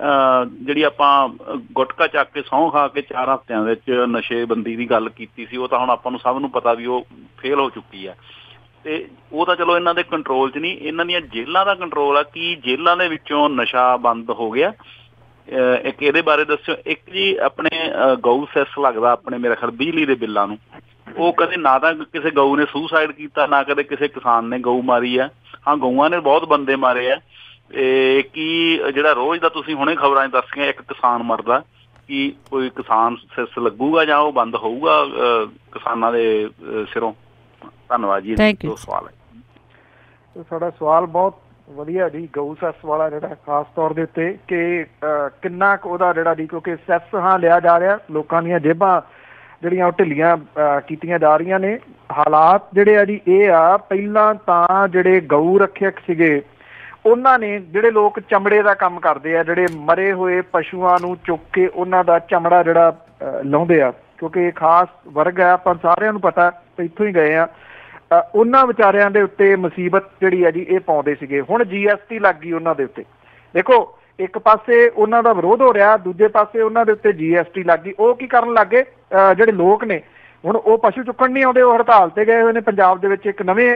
ਜਿਹੜੀ ਆਪਾਂ ਗੁਟਕਾ ਚੱਕ ਕੇ ਸਹੁੰ ਖਾ ਕੇ 4 ਹਫ਼ਤਿਆਂ ਵਿੱਚ ਨਸ਼ੇਬੰਦੀ ਦੀ ਗੱਲ ਕੀਤੀ ਸੀ, ਉਹ ਤਾਂ ਹੁਣ ਆਪਾਂ ਨੂੰ ਸਭ ਨੂੰ ਪਤਾ ਵੀ ਉਹ ਫੇਲ ਹੋ ਚੁੱਕੀ ਹੈ। ਤੇ ਉਹ ਤਾਂ ਚਲੋ ਇਹਨਾਂ ਦੇ ਕੰਟਰੋਲ 'ਚ ਨਹੀਂ, ਇਹਨਾਂ ਦੀਆਂ ਜੇਲ੍ਹਾਂ ਦਾ ਕੰਟਰੋਲ ਆ। ਕੀ ਜੇਲ੍ਹਾਂ ਦੇ ਵਿੱਚੋਂ ਨਸ਼ਾ ਬੰਦ ਹੋ ਗਿਆ? ਇੱਕ ਇਹਦੇ ਬਾਰੇ ਦੱਸਿਓ। ਇੱਕ ਜੀ ਆਪਣੇ ਗਊ ਸੈਸ ਲੱਗਦਾ ਆਪਣੇ ਮੇਰੇ ਖਿਆਲ ਬਿਜਲੀ ਦੇ ਬਿੱਲਾਂ ਨੂੰ, ਉਹ ਕਦੇ ਨਾ ਤਾਂ ਕਿਸੇ ਗਊ ਨੇ ਸੁਸਾਈਡ ਕੀਤਾ, ਨਾ ਕਦੇ ਕਿਸੇ ਕਿਸਾਨ ਨੇ ਗਊ ਮਾਰੀ ਆ। ਹਾਂ ਗਊਆਂ ਨੇ ਬਹੁਤ ਬੰਦੇ ਮਾਰੇ ਆ। ਕੀ ਜਿਹੜਾ ਰੋਜ਼ ਦਾ ਤੁਸੀਂ ਹੁਣੇ ਖਬਰਾਂ 'ਚ ਦੱਸੀਆਂ ਇੱਕ ਕਿਸਾਨ ਮਰਦਾ, ਕੀ ਕੋਈ ਕਿਸਾਨ ਸੈਸ ਲੱਗੂਗਾ ਜਾਂ ਉਹ ਬੰਦ ਹੋਊਗਾ ਕਿਸਾਨਾਂ ਦੇ ਸਿਰੋਂ? ਧੰਨਵਾਦ ਜੀ। ਸਵਾਲ ਹੈ ਸਾਡਾ ਸਵਾਲ ਬਹੁਤ ਵਧੀਆ ਜੀ, ਗਊ ਸੈਸ ਵਾਲਾ ਜਿਹੜਾ ਖਾਸ ਤੌਰ ਦੇ ਉੱਤੇ ਕਿ ਕਿੰਨਾ ਕੁ ਉਹਦਾ ਜਿਹੜਾ ਜੀ, ਕਿਉਂਕਿ ਸੈਸ ਹਾਂ ਲਿਆ ਜਾ ਰਿਹਾ, ਲੋਕਾਂ ਦੀਆਂ ਜੇਬਾਂ ਜਿਹੜੀਆਂ ਉਹ ਢਿੱਲੀਆਂ ਕੀਤੀਆਂ ਜਾ ਰਹੀਆਂ ਨੇ। ਹਾਲਾਤ ਜਿਹੜੇ ਆ ਜੀ ਇਹ ਆ, ਪਹਿਲਾਂ ਤਾਂ ਜਿਹੜੇ ਗਊ ਰੱਖਿਅਕ ਸੀਗੇ ਉਹਨਾਂ ਨੇ, ਜਿਹੜੇ ਲੋਕ ਚਮੜੇ ਦਾ ਕੰਮ ਕਰਦੇ ਆ, ਜਿਹੜੇ ਮਰੇ ਹੋਏ ਪਸ਼ੂਆਂ ਨੂੰ ਚੁੱਕ ਕੇ ਉਹਨਾਂ ਦਾ ਚਮੜਾ ਜਿਹੜਾ ਲਾਉਂਦੇ ਆ, ਕਿਉਂਕਿ ਇਹ ਖਾਸ ਵਰਗ ਹੈ, ਆਪਾਂ ਸਾਰਿਆਂ ਨੂੰ ਪਤਾ, ਇੱਥੋਂ ਹੀ ਗਏ ਆ, ਉਹਨਾਂ ਵਿਚਾਰਿਆਂ ਦੇ ਉੱਤੇ ਮੁਸੀਬਤ ਜਿਹੜੀ ਆ ਜੀ ਇਹ ਪਾਉਂਦੇ ਸੀਗੇ। ਹੁਣ GST ਲੱਗ ਗਈ ਉਹਨਾਂ ਦੇ ਉੱਤੇ। ਦੇਖੋ ਇੱਕ ਪਾਸੇ ਉਹਨਾਂ ਦਾ ਵਿਰੋਧ ਹੋ ਰਿਹਾ, ਦੂਜੇ ਪਾਸੇ ਉਹਨਾਂ ਦੇ ਉੱਤੇ GST ਲੱਗ ਗਈ। ਉਹ ਕੀ ਕਰਨ ਲੱਗੇ, ਜਿਹੜੇ ਲੋਕ ਨੇ ਹੁਣ ਉਹ ਪਸ਼ੂ ਚੁੱਕਣ ਨਹੀਂ ਆਉਂਦੇ, ਉਹ ਹੜਤਾਲ ਤੇ ਗਏ ਹੋਏ ਨੇ। ਪੰਜਾਬ ਦੇ ਵਿੱਚ ਇੱਕ ਨਵੇਂ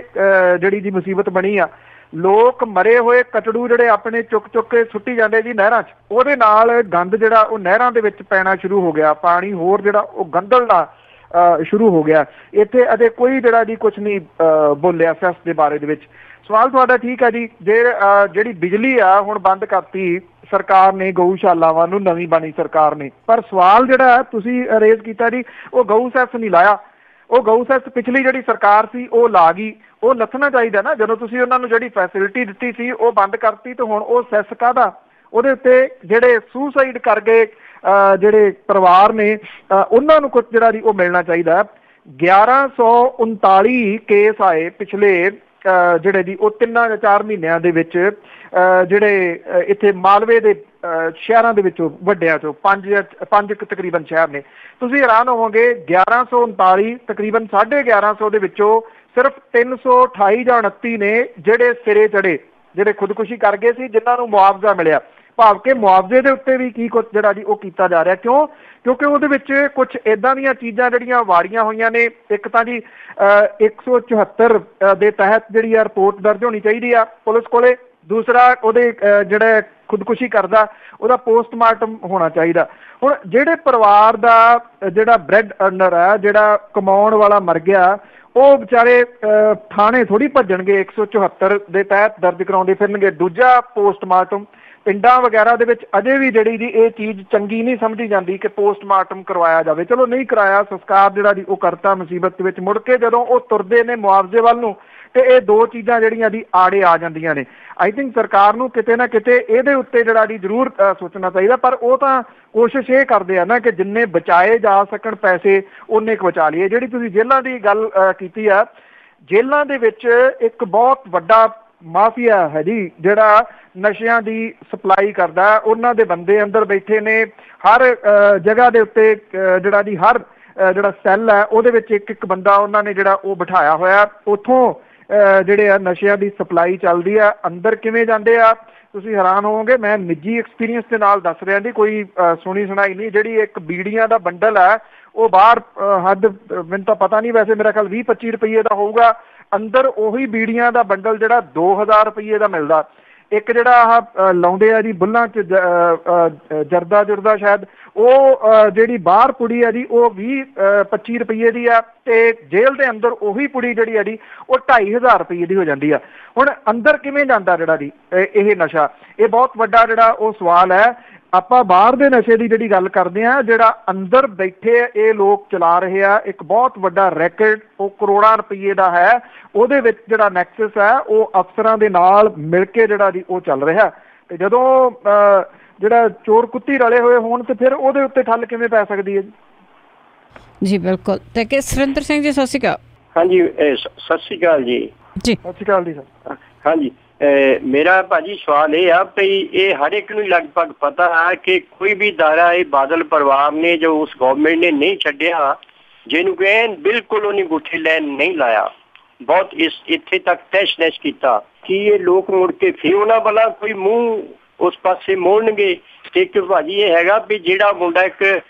ਜਿਹੜੀ ਜੀ ਮੁਸੀਬਤ ਬਣੀ ਆ, ਲੋਕ ਮਰੇ ਹੋਏ ਕਟੜੂ ਜਿਹੜੇ ਆਪਣੇ ਚੁੱਕ ਕੇ ਸੁੱਟੀ ਜਾਂਦੇ ਜੀ ਨਹਿਰਾਂ 'ਚ, ਉਹਦੇ ਨਾਲ ਗੰਦ ਜਿਹੜਾ ਉਹ ਨਹਿਰਾਂ ਦੇ ਵਿੱਚ ਪੈਣਾ ਸ਼ੁਰੂ ਹੋ ਗਿਆ, ਪਾਣੀ ਹੋਰ ਜਿਹੜਾ ਉਹ ਗੰਦਲਣਾ ਸ਼ੁਰੂ ਹੋ ਗਿਆ। ਇੱਥੇ ਅਜੇ ਕੋਈ ਜਿਹੜਾ ਜੀ ਕੁਛ ਨਹੀਂ ਬੋਲਿਆ ਸੈਸ ਦੇ ਬਾਰੇ ਦੇ ਵਿੱਚ। ਸਵਾਲ ਤੁਹਾਡਾ ਠੀਕ ਹੈ ਜੀ, ਜਿਹੜੀ ਬਿਜਲੀ ਆ ਹੁਣ ਬੰਦ ਕਰਤੀ ਸਰਕਾਰ ਨੇ ਗਊਸ਼ਾਲਾਵਾਂ ਨੂੰ, ਨਵੀਂ ਬਣੀ ਸਰਕਾਰ ਨੇ, ਪਰ ਸਵਾਲ ਜਿਹੜਾ ਤੁਸੀਂ ਰੇਜ਼ ਕੀਤਾ ਜੀ, ਉਹ ਗਊ ਸੈਸ ਨਹੀਂ ਲਾਇਆ। ਉਹ ਗਊ ਸੈਸ ਪਿਛਲੀ ਜਿਹੜੀ ਸਰਕਾਰ ਸੀ ਉਹ ਲਾ ਗਈ। ਉਹ ਲੱਥਣਾ ਚਾਹੀਦਾ ਨਾ, ਜਦੋਂ ਤੁਸੀਂ ਉਹਨਾਂ ਨੂੰ ਜਿਹੜੀ ਫੈਸਿਲਿਟੀ ਦਿੱਤੀ ਸੀ ਉਹ ਬੰਦ ਕਰਤੀ, ਤੇ ਹੁਣ ਉਹ ਸੈਸ ਕਾਹਦਾ? ਉਹਦੇ ਉੱਤੇ ਜਿਹੜੇ ਸੁਸਾਈਡ ਕਰ ਗਏ ਜਿਹੜੇ ਪਰਿਵਾਰ ਨੇ ਉਹਨਾਂ ਨੂੰ ਕੁਝ ਜਿਹੜਾ ਜੀ ਉਹ ਮਿਲਣਾ ਚਾਹੀਦਾ। 1139 ਕੇਸ ਆਏ ਪਿਛਲੇ ਜਿਹੜੇ ਜੀ ਉਹ 3-4 ਮਹੀਨਿਆਂ ਦੇ ਵਿੱਚ, ਜਿਹੜੇ ਇੱਥੇ ਮਾਲਵੇ ਦੇ ਸ਼ਹਿਰਾਂ ਦੇ ਵਿੱਚੋਂ ਵੱਡਿਆਂ ਚੋਂ ਪੰਜ ਤਕਰੀਬਨ ਸ਼ਹਿਰ ਨੇ। ਤੁਸੀਂ ਹੈਰਾਨ ਹੋਵੋਗੇ 1139 ਤਕਰੀਬਨ 1150 ਦੇ ਵਿੱਚੋਂ ਸਿਰਫ 328 ਜਾਂ 29 ਨੇ ਜਿਹੜੇ ਸਿਰੇ ਚੜੇ, ਜਿਹੜੇ ਖੁਦਕੁਸ਼ੀ ਕਰ ਗਏ ਸੀ, ਜਿਨ੍ਹਾਂ ਨੂੰ ਮੁਆਵਜ਼ਾ ਮਿਲਿਆ। ਭਾਵ ਕਿ ਮੁਆਵਜ਼ੇ ਦੇ ਉੱਤੇ ਵੀ ਕੀ ਕੁਛ ਜਿਹੜਾ ਜੀ ਉਹ ਕੀਤਾ ਜਾ ਰਿਹਾ। ਕਿਉਂਕਿ ਉਹਦੇ ਵਿੱਚ ਕੁਛ ਇੱਦਾਂ ਦੀਆਂ ਚੀਜ਼ਾਂ ਜਿਹੜੀਆਂ ਵਾੜੀਆਂ ਹੋਈਆਂ ਨੇ। ਇੱਕ ਤਾਂ ਜੀ 174 ਦੇ ਤਹਿਤ ਜਿਹੜੀ ਆ ਰਿਪੋਰਟ ਦਰਜ ਹੋਣੀ ਚਾਹੀਦੀ ਆ ਪੁਲਿਸ ਕੋਲੇ। ਦੂਸਰਾ, ਉਹਦੇ ਜਿਹੜਾ ਖੁਦਕੁਸ਼ੀ ਕਰਦਾ ਉਹਦਾ ਪੋਸਟਮਾਰਟਮ ਹੋਣਾ ਚਾਹੀਦਾ। ਹੁਣ ਜਿਹੜੇ ਪਰਿਵਾਰ ਦਾ ਜਿਹੜਾ ਬ੍ਰੈਡ ਅਰਨਰ ਆ, ਜਿਹੜਾ ਕਮਾਉਣ ਵਾਲਾ ਮਰ ਗਿਆ, ਉਹ ਵਿਚਾਰੇ ਥਾਣੇ ਥੋੜ੍ਹੀ ਭੱਜਣਗੇ 174 ਦੇ ਤਹਿਤ ਦਰਜ ਕਰਾਉਂਦੇ ਫਿਰਨਗੇ। ਦੂਜਾ, ਪੋਸਟਮਾਰਟਮ ਪਿੰਡਾਂ ਵਗੈਰਾ ਦੇ ਵਿੱਚ ਅਜੇ ਵੀ ਜਿਹੜੀ ਜੀ ਇਹ ਚੀਜ਼ ਚੰਗੀ ਨਹੀਂ ਸਮਝੀ ਜਾਂਦੀ ਕਿ ਪੋਸਟਮਾਰਟਮ ਕਰਵਾਇਆ ਜਾਵੇ। ਚਲੋ ਨਹੀਂ ਕਰਾਇਆ, ਸੰਸਕਾਰ ਜਿਹੜਾ ਜੀ ਉਹ ਕਰਤਾ ਮੁਸੀਬਤ ਦੇ ਵਿੱਚ। ਮੁੜ ਕੇ ਜਦੋਂ ਉਹ ਤੁਰਦੇ ਨੇ ਮੁਆਵਜ਼ੇ ਵੱਲ ਨੂੰ, ਤੇ ਇਹ ਦੋ ਚੀਜ਼ਾਂ ਜਿਹੜੀਆਂ ਜੀ ਆੜੇ ਆ ਜਾਂਦੀਆਂ ਨੇ। ਆਈ ਥਿੰਕ ਸਰਕਾਰ ਨੂੰ ਕਿਤੇ ਨਾ ਕਿਤੇ ਇਹਦੇ ਉੱਤੇ ਜਿਹੜਾ ਜੀ ਜ਼ਰੂਰ ਸੋਚਣਾ ਚਾਹੀਦਾ। ਪਰ ਉਹ ਤਾਂ ਕੋਸ਼ਿਸ਼ ਇਹ ਕਰਦੇ ਆ ਨਾ ਕਿ ਜਿੰਨੇ ਬਚਾਏ ਜਾ ਸਕਣ ਪੈਸੇ ਓਨੇ ਕੁ ਬਚਾ ਲਈਏ। ਜਿਹੜੀ ਤੁਸੀਂ ਜੇਲ੍ਹਾਂ ਦੀ ਗੱਲ ਕੀਤੀ ਆ, ਜੇਲ੍ਹਾਂ ਦੇ ਵਿੱਚ ਇੱਕ ਬਹੁਤ ਵੱਡਾ ਮਾਫੀਆ ਹੈ ਜੀ, ਜਿਹੜਾ ਨਸ਼ਿਆਂ ਦੀ ਸਪਲਾਈ ਕਰਦਾ। ਉਹਨਾਂ ਦੇ ਬੰਦੇ ਅੰਦਰ ਬੈਠੇ ਨੇ, ਹਰ ਜਗ੍ਹਾ ਦੇ ਉੱਤੇ ਜਿਹੜਾ ਜੀ ਹਰ ਜਿਹੜਾ ਸੈੱਲ ਹੈ ਉਹਦੇ ਵਿੱਚ ਇੱਕ ਬੰਦਾ ਉਹਨਾਂ ਨੇ ਜਿਹੜਾ ਉਹ ਬਿਠਾਇਆ ਹੋਇਆ। ਉੱਥੋਂ ਜਿਹੜੇ ਆ ਨਸ਼ਿਆਂ ਦੀ ਸਪਲਾਈ ਚੱਲਦੀ ਆ। ਅੰਦਰ ਕਿਵੇਂ ਜਾਂਦੇ ਆ ਤੁਸੀਂ ਹੈਰਾਨ ਹੋਵੋਗੇ। ਮੈਂ ਨਿੱਜੀ ਐਕਸਪੀਰੀਅੰਸ ਦੇ ਨਾਲ ਦੱਸ ਰਿਹਾ ਜੀ, ਕੋਈ ਸੁਣੀ ਸੁਣਾਈ ਨਹੀਂ। ਜਿਹੜੀ ਇੱਕ ਬੀੜੀਆਂ ਦਾ ਬੰਡਲ ਹੈ ਉਹ ਬਾਹਰ ਮੈਨੂੰ ਤਾਂ ਪਤਾ ਨਹੀਂ, ਵੈਸੇ ਮੇਰਾ ਖਿਆਲ 20-25 ਰੁਪਏ ਦਾ ਹੋਊਗਾ। ਅੰਦਰ ਉਹੀ ਬੀੜੀਆਂ ਦਾ ਬੰਡਲ ਜਿਹੜਾ 2000 ਰੁਪਏ ਦਾ ਮਿਲਦਾ। ਇੱਕ ਜਿਹੜਾ ਆਹ ਲਾਉਂਦੇ ਆ ਜੀ ਬੁੱਲਾਂ 'ਚ ਜਰਦਾ ਸ਼ਾਇਦ, ਉਹ ਜਿਹੜੀ ਬਾਹਰ ਪੁੜੀ ਆ ਜੀ ਉਹ 20-25 ਰੁਪਏ ਦੀ ਆ, ਤੇ ਜੇਲ੍ਹ ਦੇ ਅੰਦਰ ਉਹੀ ਪੁੜੀ ਜਿਹੜੀ ਆ ਜੀ ਉਹ 2500 ਰੁਪਏ ਦੀ ਹੋ ਜਾਂਦੀ ਆ। ਹੁਣ ਅੰਦਰ ਕਿਵੇਂ ਜਾਂਦਾ ਜਿਹੜਾ ਜੀ ਇਹ ਨਸ਼ਾ? ਇਹ ਬਹੁਤ ਵੱਡਾ ਜਿਹੜਾ ਉਹ ਸਵਾਲ ਹੈ। ਆਪਾਂ ਬਾਹਰ ਦੇ ਨਸ਼ੇ ਦੀ ਜਿਹੜੀ ਗੱਲ ਕਰਦੇ ਆ, ਜਿਹੜਾ ਅੰਦਰ ਬੈਠੇ ਇਹ ਲੋਕ ਚਲਾ ਰਹੇ ਆ ਇੱਕ ਬਹੁਤ ਵੱਡਾ ਰੈਕਟ, ਉਹ ਕਰੋੜਾਂ ਰੁਪਏ ਦਾ ਹੈ। ਉਹਦੇ ਵਿੱਚ ਜਿਹੜਾ ਨੈਕਸਸ ਹੈ ਉਹ ਅਫਸਰਾਂ ਦੇ ਨਾਲ ਮਿਲ ਕੇ ਜਿਹੜਾ ਜੀ ਉਹ ਚੱਲ ਰਿਹਾ। ਤੇ ਜਦੋਂ ਜਿਹੜਾ ਚੋਰ ਕੁੱਤੀ ਰਲੇ ਹੋਏ ਹੋਣ ਤੇ ਫਿਰ ਉਹਦੇ ਉੱਤੇ ਠੱਲ ਕਿਵੇਂ ਪੈ ਸਕਦੀ ਹੈ ਜੀ? ਬਿਲਕੁਲ। ਤੇ ਕਿ ਸੁਰਿੰਦਰ ਸਿੰਘ ਜੀ, ਸਤਿ ਸ਼੍ਰੀ ਅਕਾਲ। ਹਾਂਜੀ, ਸਤਿ ਸ਼੍ਰੀ ਅਕਾਲ ਜੀ। ਜੀ ਸਤਿ ਸ਼੍ਰੀ ਅਕਾਲ ਜੀ ਸਰ। ਹਾਂਜੀ, ਮੇਰਾ ਭਾਜੀ ਸਵਾਲ ਇਹ ਆ ਵੀ ਇਹ ਹਰ ਇੱਕ ਨੂੰ ਲਗਭਗ ਪਤਾ ਹੈ ਕਿ ਕੋਈ ਵੀ ਦਾਇਰਾ ਇਹ ਬਾਦਲ ਪਰਿਵਾਰ ਨੇ ਜੋ ਉਸ ਗਵਰਨਮੈਂਟ ਨੇ ਨਹੀਂ ਛੱਡਿਆ, ਜਿਹਨੂੰ ਕਿ ਬਿਲਕੁਲ ਉਹਨੇ ਗੁੱਠੇ ਲੈਣ ਨਹੀਂ ਲਾਇਆ, ਬਹੁਤ ਇੱਥੇ ਤੱਕ ਤਹਿਸ਼-ਨਹਿਸ਼ ਕੀਤਾ ਕਿ ਇਹ ਲੋਕ ਮੁੜ ਕੇ ਫਿਰ ਉਹਨਾਂ ਵਾਲਾ ਕੋਈ ਮੂੰਹ ਉਸ ਪਾਸੇ ਮੋੜਨਗੇ। ਤੇ ਇੱਕ ਭਾਜੀ ਇਹ ਹੈਗਾ ਵੀ ਜਿਹੜਾ ਮੁੰਡਾ ਇੱਕ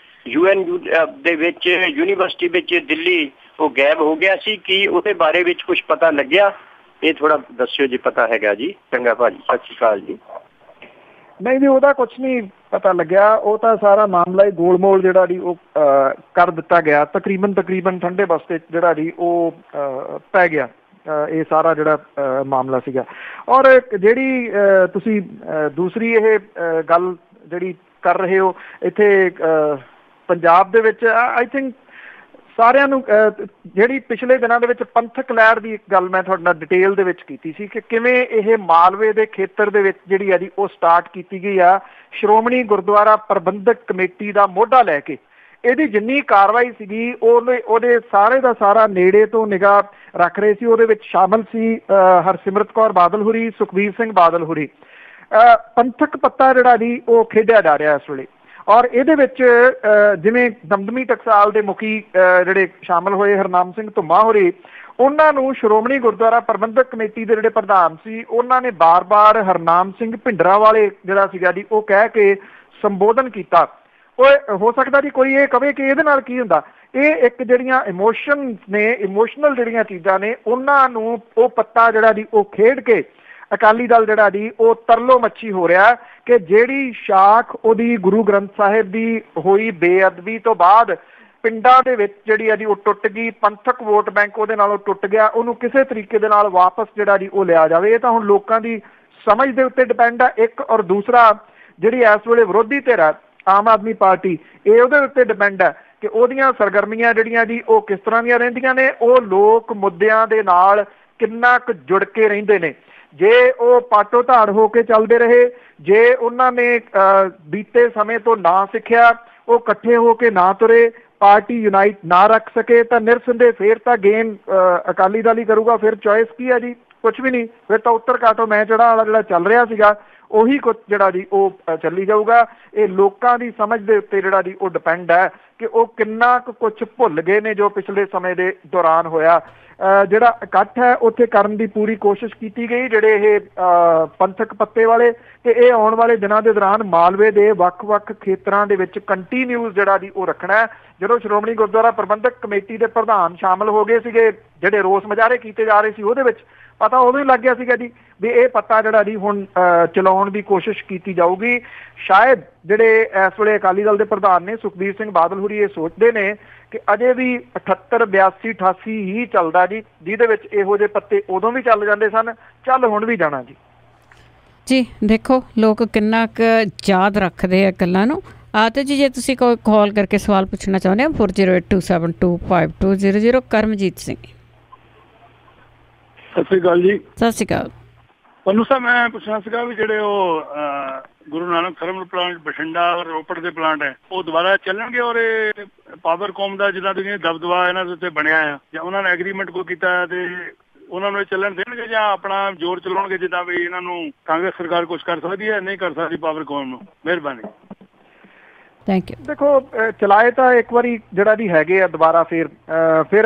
UN ਦੇ ਵਿੱਚ ਯੂਨੀਵਰਸਿਟੀ ਵਿੱਚ ਦਿੱਲੀ ਉਹ ਗਾਇਬ ਹੋ ਗਿਆ ਸੀ, ਕੀ ਉਹਦੇ ਬਾਰੇ ਵਿੱਚ ਕੁਝ ਪਤਾ ਲੱਗਿਆ? ਇਹ ਥੋੜਾ ਦੱਸਿਓ ਜੀ, ਪਤਾ ਹੈਗਾ ਜੀ। ਚੰਗਾ ਭਾਜੀ, ਸਤਿ ਸ਼੍ਰੀ ਅਕਾਲ ਜੀ। ਨਹੀਂ ਜੀ, ਉਹਦਾ ਕੁਛ ਨਹੀਂ ਪਤਾ ਲੱਗਿਆ। ਉਹ ਤਾਂ ਸਾਰਾ ਮਾਮਲਾ ਹੀ ਗੋਲਮੋਲ ਜਿਹੜਾ ਜੀ ਉਹ ਕਰ ਦਿੱਤਾ ਗਿਆ। ਤਕਰੀਬਨ ਠੰਡੇ ਬਸਤੇ ਜਿਹੜਾ ਜੀ ਉਹ ਪੈ ਗਿਆ ਇਹ ਸਾਰਾ ਜਿਹੜਾ ਮਾਮਲਾ ਸੀਗਾ। ਔਰ ਜਿਹੜੀ ਤੁਸੀਂ ਦੂਸਰੀ ਇਹ ਗੱਲ ਜਿਹੜੀ ਕਰ ਰਹੇ ਹੋ ਇੱਥੇ ਪੰਜਾਬ ਦੇ ਵਿੱਚ, ਆਈ ਥਿੰਕ ਸਾਰਿਆਂ ਨੂੰ ਜਿਹੜੀ ਪਿਛਲੇ ਦਿਨਾਂ ਦੇ ਵਿੱਚ ਪੰਥਕ ਲਹਿਰ ਦੀ ਇੱਕ ਗੱਲ ਮੈਂ ਤੁਹਾਡੇ ਨਾਲ ਡਿਟੇਲ ਦੇ ਵਿੱਚ ਕੀਤੀ ਸੀ ਕਿ ਕਿਵੇਂ ਇਹ ਮਾਲਵੇ ਦੇ ਖੇਤਰ ਦੇ ਵਿੱਚ ਜਿਹੜੀ ਆ ਜੀ ਉਹ ਸਟਾਰਟ ਕੀਤੀ ਗਈ ਆ ਸ਼੍ਰੋਮਣੀ ਗੁਰਦੁਆਰਾ ਪ੍ਰਬੰਧਕ ਕਮੇਟੀ ਦਾ ਮੋਢਾ ਲੈ ਕੇ। ਇਹਦੀ ਜਿੰਨੀ ਕਾਰਵਾਈ ਸੀਗੀ ਉਹਦੇ ਸਾਰੇ ਦਾ ਸਾਰਾ ਨੇੜੇ ਤੋਂ ਨਿਗਾਹ ਰੱਖ ਰਹੇ ਸੀ। ਉਹਦੇ ਵਿੱਚ ਸ਼ਾਮਲ ਸੀ ਹਰਸਿਮਰਤ ਕੌਰ ਬਾਦਲ ਹੁਰੀ, ਸੁਖਬੀਰ ਸਿੰਘ ਬਾਦਲ ਹੁਰੀ। ਪੰਥਕ ਪੱਤਾ ਜਿਹੜਾ ਜੀ ਉਹ ਖੇਡਿਆ ਜਾ ਰਿਹਾ ਇਸ ਵੇਲੇ। ਔਰ ਇਹਦੇ ਵਿੱਚ ਜਿਵੇਂ ਦਮਦਮੀ ਟਕਸਾਲ ਦੇ ਮੁਖੀ ਜਿਹੜੇ ਸ਼ਾਮਲ ਹੋਏ ਹਰਨਾਮ ਸਿੰਘ ਧੁੰਮਾ ਹੋਰੀ, ਉਹਨਾਂ ਨੂੰ ਸ਼੍ਰੋਮਣੀ ਗੁਰਦੁਆਰਾ ਪ੍ਰਬੰਧਕ ਕਮੇਟੀ ਦੇ ਜਿਹੜੇ ਪ੍ਰਧਾਨ ਸੀ ਉਹਨਾਂ ਨੇ ਬਾਰ-ਬਾਰ ਹਰਨਾਮ ਸਿੰਘ ਭਿੰਡਰਾਂਵਾਲੇ ਜਿਹੜਾ ਸੀਗਾ ਜੀ ਉਹ ਕਹਿ ਕੇ ਸੰਬੋਧਨ ਕੀਤਾ। ਉਹ ਹੋ ਸਕਦਾ ਜੀ ਕੋਈ ਇਹ ਕਵੇ ਕਿ ਇਹਦੇ ਨਾਲ ਕੀ ਹੁੰਦਾ, ਇਹ ਇੱਕ ਜਿਹੜੀਆਂ ਇਮੋਸ਼ਨ ਨੇ, ਇਮੋਸ਼ਨਲ ਜਿਹੜੀਆਂ ਚੀਜ਼ਾਂ ਨੇ ਉਹਨਾਂ ਨੂੰ ਉਹ ਪੱਤਾ ਜਿਹੜਾ ਜੀ ਉਹ ਖੇਡ ਕੇ ਅਕਾਲੀ ਦਲ ਜਿਹੜਾ ਜੀ ਉਹ ਤਰਲੋ ਮੱਛੀ ਹੋ ਰਿਹਾ ਕਿ ਜਿਹੜੀ ਸ਼ਾਖ ਉਹਦੀ ਗੁਰੂ ਗ੍ਰੰਥ ਸਾਹਿਬ ਦੀ ਹੋਈ ਬੇਅਦਬੀ ਤੋਂ ਬਾਅਦ ਪਿੰਡਾਂ ਦੇ ਵਿੱਚ ਜਿਹੜੀ ਆ ਜੀ ਉਹ ਟੁੱਟ ਗਈ, ਪੰਥਕ ਵੋਟ ਬੈਂਕ ਉਹਦੇ ਨਾਲੋਂ ਟੁੱਟ ਗਿਆ, ਉਹਨੂੰ ਕਿਸੇ ਤਰੀਕੇ ਦੇ ਨਾਲ ਵਾਪਸ ਜਿਹੜਾ ਜੀ ਉਹ ਲਿਆ ਜਾਵੇ। ਇਹ ਤਾਂ ਹੁਣ ਲੋਕਾਂ ਦੀ ਸਮਝ ਦੇ ਉੱਤੇ ਡਿਪੈਂਡ ਆ ਇੱਕ, ਔਰ ਦੂਸਰਾ ਜਿਹੜੀ ਇਸ ਵੇਲੇ ਵਿਰੋਧੀ ਧਿਰ ਹੈ ਆਮ ਆਦਮੀ ਪਾਰਟੀ, ਇਹ ਉਹਦੇ ਉੱਤੇ ਡਿਪੈਂਡ ਹੈ ਕਿ ਉਹਦੀਆਂ ਸਰਗਰਮੀਆਂ ਜਿਹੜੀਆਂ ਜੀ ਉਹ ਕਿਸ ਤਰ੍ਹਾਂ ਦੀਆਂ ਰਹਿੰਦੀਆਂ ਨੇ, ਉਹ ਲੋਕ ਮੁੱਦਿਆਂ ਦੇ ਨਾਲ ਕਿੰਨਾ ਕੁ ਜੁੜ ਕੇ ਰਹਿੰਦੇ ਨੇ। ਜੇ ਉਹ ਪਾਟੋ ਧਾੜ ਹੋ ਕੇ ਚੱਲਦੇ ਰਹੇ, ਜੇ ਉਹਨਾਂ ਨੇ ਬੀਤੇ ਸਮੇਂ ਤੋਂ ਨਾ ਸਿੱਖਿਆ, ਉਹ ਇਕੱਠੇ ਹੋ ਕੇ ਨਾ ਤੁਰੇ, ਪਾਰਟੀ ਯੂਨਾਈਟ ਨਾ ਰੱਖ ਸਕੇ, ਤਾਂ ਨਿਰਸੰਦੇਹ ਫੇਰ ਤਾਂ ਗੇਮ ਅਕਾਲੀ ਦਲ ਹੀ ਕਰੂਗਾ। ਫਿਰ ਚੋਇਸ ਕੀ ਹੈ ਜੀ, ਕੁਛ ਵੀ ਨਹੀਂ। ਫਿਰ ਤਾਂ ਉੱਤਰ ਕਾਟੋ ਮੈਂ ਚੜਾ ਵਾਲਾ ਜਿਹੜਾ ਚੱਲ ਰਿਹਾ ਸੀਗਾ ਉਹੀ ਕੁਛ ਜਿਹੜਾ ਜੀ ਉਹ ਚੱਲੀ ਜਾਊਗਾ। ਇਹ ਲੋਕਾਂ ਦੀ ਸਮਝ ਦੇ ਉੱਤੇ ਜਿਹੜਾ ਜੀ ਉਹ ਡਿਪੈਂਡ ਹੈ ਕਿ ਉਹ ਕਿੰਨਾ ਕੁ ਕੁਛ ਭੁੱਲ ਗਏ ਨੇ ਜੋ ਪਿਛਲੇ ਸਮੇਂ ਦੇ ਦੌਰਾਨ ਹੋਇਆ। ਜਿਹੜਾ ਇਕੱਠ ਹੈ ਉੱਥੇ ਕਰਨ ਦੀ ਪੂਰੀ ਕੋਸ਼ਿਸ਼ ਕੀਤੀ ਗਈ, ਜਿਹੜੇ ਇਹ ਪੰਥਕ ਪੱਤੇ ਵਾਲੇ, ਤੇ ਇਹ ਆਉਣ ਵਾਲੇ ਦਿਨਾਂ ਦੇ ਦੌਰਾਨ ਮਾਲਵੇ ਦੇ ਵੱਖ-ਵੱਖ ਖੇਤਰਾਂ ਦੇ ਵਿੱਚ ਕੰਟੀਨਿਊਸ ਜਿਹੜਾ ਜੀ ਉਹ ਰੱਖਣਾ ਹੈ। ਜਦੋਂ ਸ਼੍ਰੋਮਣੀ ਗੁਰਦੁਆਰਾ ਪ੍ਰਬੰਧਕ ਕਮੇਟੀ ਦੇ ਪ੍ਰਧਾਨ ਸ਼ਾਮਲ ਹੋ ਗਏ ਸੀਗੇ, ਜਿਹੜੇ ਰੋਸ ਮੁਜ਼ਾਹਰੇ ਕੀਤੇ ਜਾ ਰਹੇ ਸੀ ਉਹਦੇ ਵਿੱਚ, ਪਤਾ ਉਦੋਂ ਹੀ ਲੱਗ ਗਿਆ ਸੀਗਾ ਜੀ ਵੀ ਇਹ ਪੱਤਾ ਜਿਹੜਾ ਜੀ ਹੁਣ ਚਲਾਉਣ ਦੀ ਕੋਸ਼ਿਸ਼ ਕੀਤੀ ਜਾਊਗੀ। ਸ਼ਾਇਦ ਜਿਹੜੇ ਇਸ ਵੇਲੇ ਅਕਾਲੀ ਦਲ ਦੇ ਪ੍ਰਧਾਨ ਨੇ ਸੁਖਬੀਰ ਸਿੰਘ ਬਾਦਲ ਹੋਰੀ ਇਹ ਸੋਚਦੇ ਨੇ ਕਿ ਅਜੇ ਵੀ 78, 82, 88 ਹੀ ਚੱਲਦਾ ਜੀ, ਜਿਹਦੇ ਵਿੱਚ ਇਹੋ ਜਿਹੇ ਪੱਤੇ ਉਦੋਂ ਵੀ ਚੱਲ ਜਾਂਦੇ ਸਨ, ਚੱਲ ਹੁਣ ਵੀ ਜਾਣਾ ਜੀ। ਜੀ ਦੇਖੋ ਲੋਕ ਕਿੰਨਾ ਕੁ ਯਾਦ ਰੱਖਦੇ ਆ ਗੱਲਾਂ ਨੂੰ। ਤੇ ਜੀ ਜੇ ਤੁਸੀਂ ਕੋਈ ਕਾਲ ਕਰਕੇ ਸਵਾਲ ਪੁੱਛਣਾ ਚਾਹੁੰਦੇ ਹੋ 4082725200। ਕਰਮਜੀਤ ਸਿੰਘ ਸਤਿ ਸ਼੍ਰੀ ਅਕਾਲ ਜੀ। ਸਤਿ ਸ਼੍ਰੀ ਅਕਾਲ। ਪੰਨੂ ਸਾਹਿਬ ਮੈਂ ਪੁੱਛਣਾ ਸੀਗਾ ਵੀ ਜਿਹੜੇ ਉਹ ਗੁਰੂ ਨਾਨਕ ਥਰਮਲ ਪਲਾਂਟ ਬਠਿੰਡਾ ਰੋਪੜ ਦੇ ਪਲਾਂਟ ਹੈ ਉਹ ਦੁਬਾਰਾ ਚੱਲਣਗੇ, ਔਰ ਇਹ ਪਾਵਰਕੌਮ ਦਾ ਜਿੱਦਾਂ ਤੁਸੀਂ ਦਬਦਬਾ ਇਹਨਾਂ ਦੇ ਉੱਤੇ ਬਣਿਆ ਆ, ਜਾਂ ਉਹਨਾਂ ਨੇ ਐਗਰੀਮੈਂਟ ਕੋਈ ਕੀਤਾ ਤੇ ਉਹਨਾਂ ਨੂੰ ਚੱਲਣ ਦੇਣਗੇ ਜਾਂ ਆਪਣਾ ਜ਼ੋਰ ਚਲਾਉਣਗੇ, ਜਿੱਦਾਂ ਵੀ ਇਹਨਾਂ ਨੂੰ ਕਾਂਗਰਸ ਸਰਕਾਰ ਕੁਛ ਕਰ ਸਕਦੀ ਹੈ ਨਹੀਂ ਕਰ ਸਕਦੀ ਪਾਵਰਕੌਮ ਨੂੰ? ਮਿਹਰਬਾਨੀ। Thank you. ਦੇਖੋ ਚਲਾਏ ਤਾਂ ਇੱਕ ਵਾਰੀ ਜਿਹੜਾ ਜੀ ਹੈਗੇ ਆ ਦੁਬਾਰਾ ਫਿਰ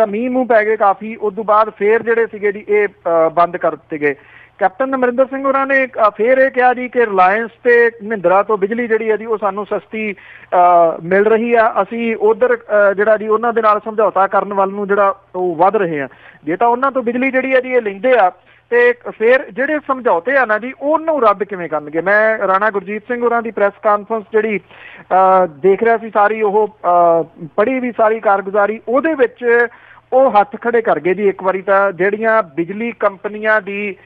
ਮੀਂਹ ਮੂੰਹ ਪੈ ਗਏ ਕਾਫੀ, ਉਸ ਤੋਂ ਬਾਅਦ ਫਿਰ ਜਿਹੜੇ ਸੀਗੇ ਜੀ ਇਹ ਬੰਦ ਕਰ ਦਿੱਤੇ ਗਏ। ਕੈਪਟਨ ਅਮਰਿੰਦਰ ਸਿੰਘ ਹੋਰਾਂ ਨੇ ਫਿਰ ਇਹ ਕਿਹਾ ਜੀ ਕਿ ਰਿਲਾਇੰਸ ਤੇ ਮਹਿੰਦਰਾ ਤੋਂ ਬਿਜਲੀ ਜਿਹੜੀ ਹੈ ਜੀ ਉਹ ਸਾਨੂੰ ਸਸਤੀ ਮਿਲ ਰਹੀ ਆ, ਅਸੀਂ ਉਧਰ ਜਿਹੜਾ ਜੀ ਉਹਨਾਂ ਦੇ ਨਾਲ ਸਮਝੌਤਾ ਕਰਨ ਵੱਲ ਨੂੰ ਜਿਹੜਾ ਉਹ ਵੱਧ ਰਹੇ ਆ। ਜੇ ਤਾਂ ਉਹਨਾਂ ਤੋਂ ਬਿਜਲੀ ਜਿਹੜੀ ਹੈ ਜੀ ਇਹ ਲੈਂਦੇ ਆ ਤੇ ਫਿਰ ਜਿਹੜੇ ਸਮਝੌਤੇ ਆ ਨਾ ਜੀ ਉਹਨੂੰ ਰੱਦ ਕਿਵੇਂ ਕਰਨਗੇ? ਮੈਂ ਰਾਣਾ ਗੁਰਜੀਤ ਸਿੰਘ ਹੋਰਾਂ ਦੀ ਪ੍ਰੈਸ ਕਾਨਫਰੰਸ ਜਿਹੜੀ ਦੇਖ ਰਿਹਾ ਸੀ ਸਾਰੀ, ਉਹ ਪੜ੍ਹੀ ਵੀ ਸਾਰੀ ਕਾਰਗੁਜ਼ਾਰੀ, ਉਹਦੇ ਵਿੱਚ ਉਹ ਹੱਥ ਖੜੇ ਕਰ ਗਏ ਜੀ ਇੱਕ ਵਾਰੀ ਤਾਂ ਜਿਹੜੀਆਂ ਬਿਜਲੀ ਕੰਪਨੀਆਂ ਦੀ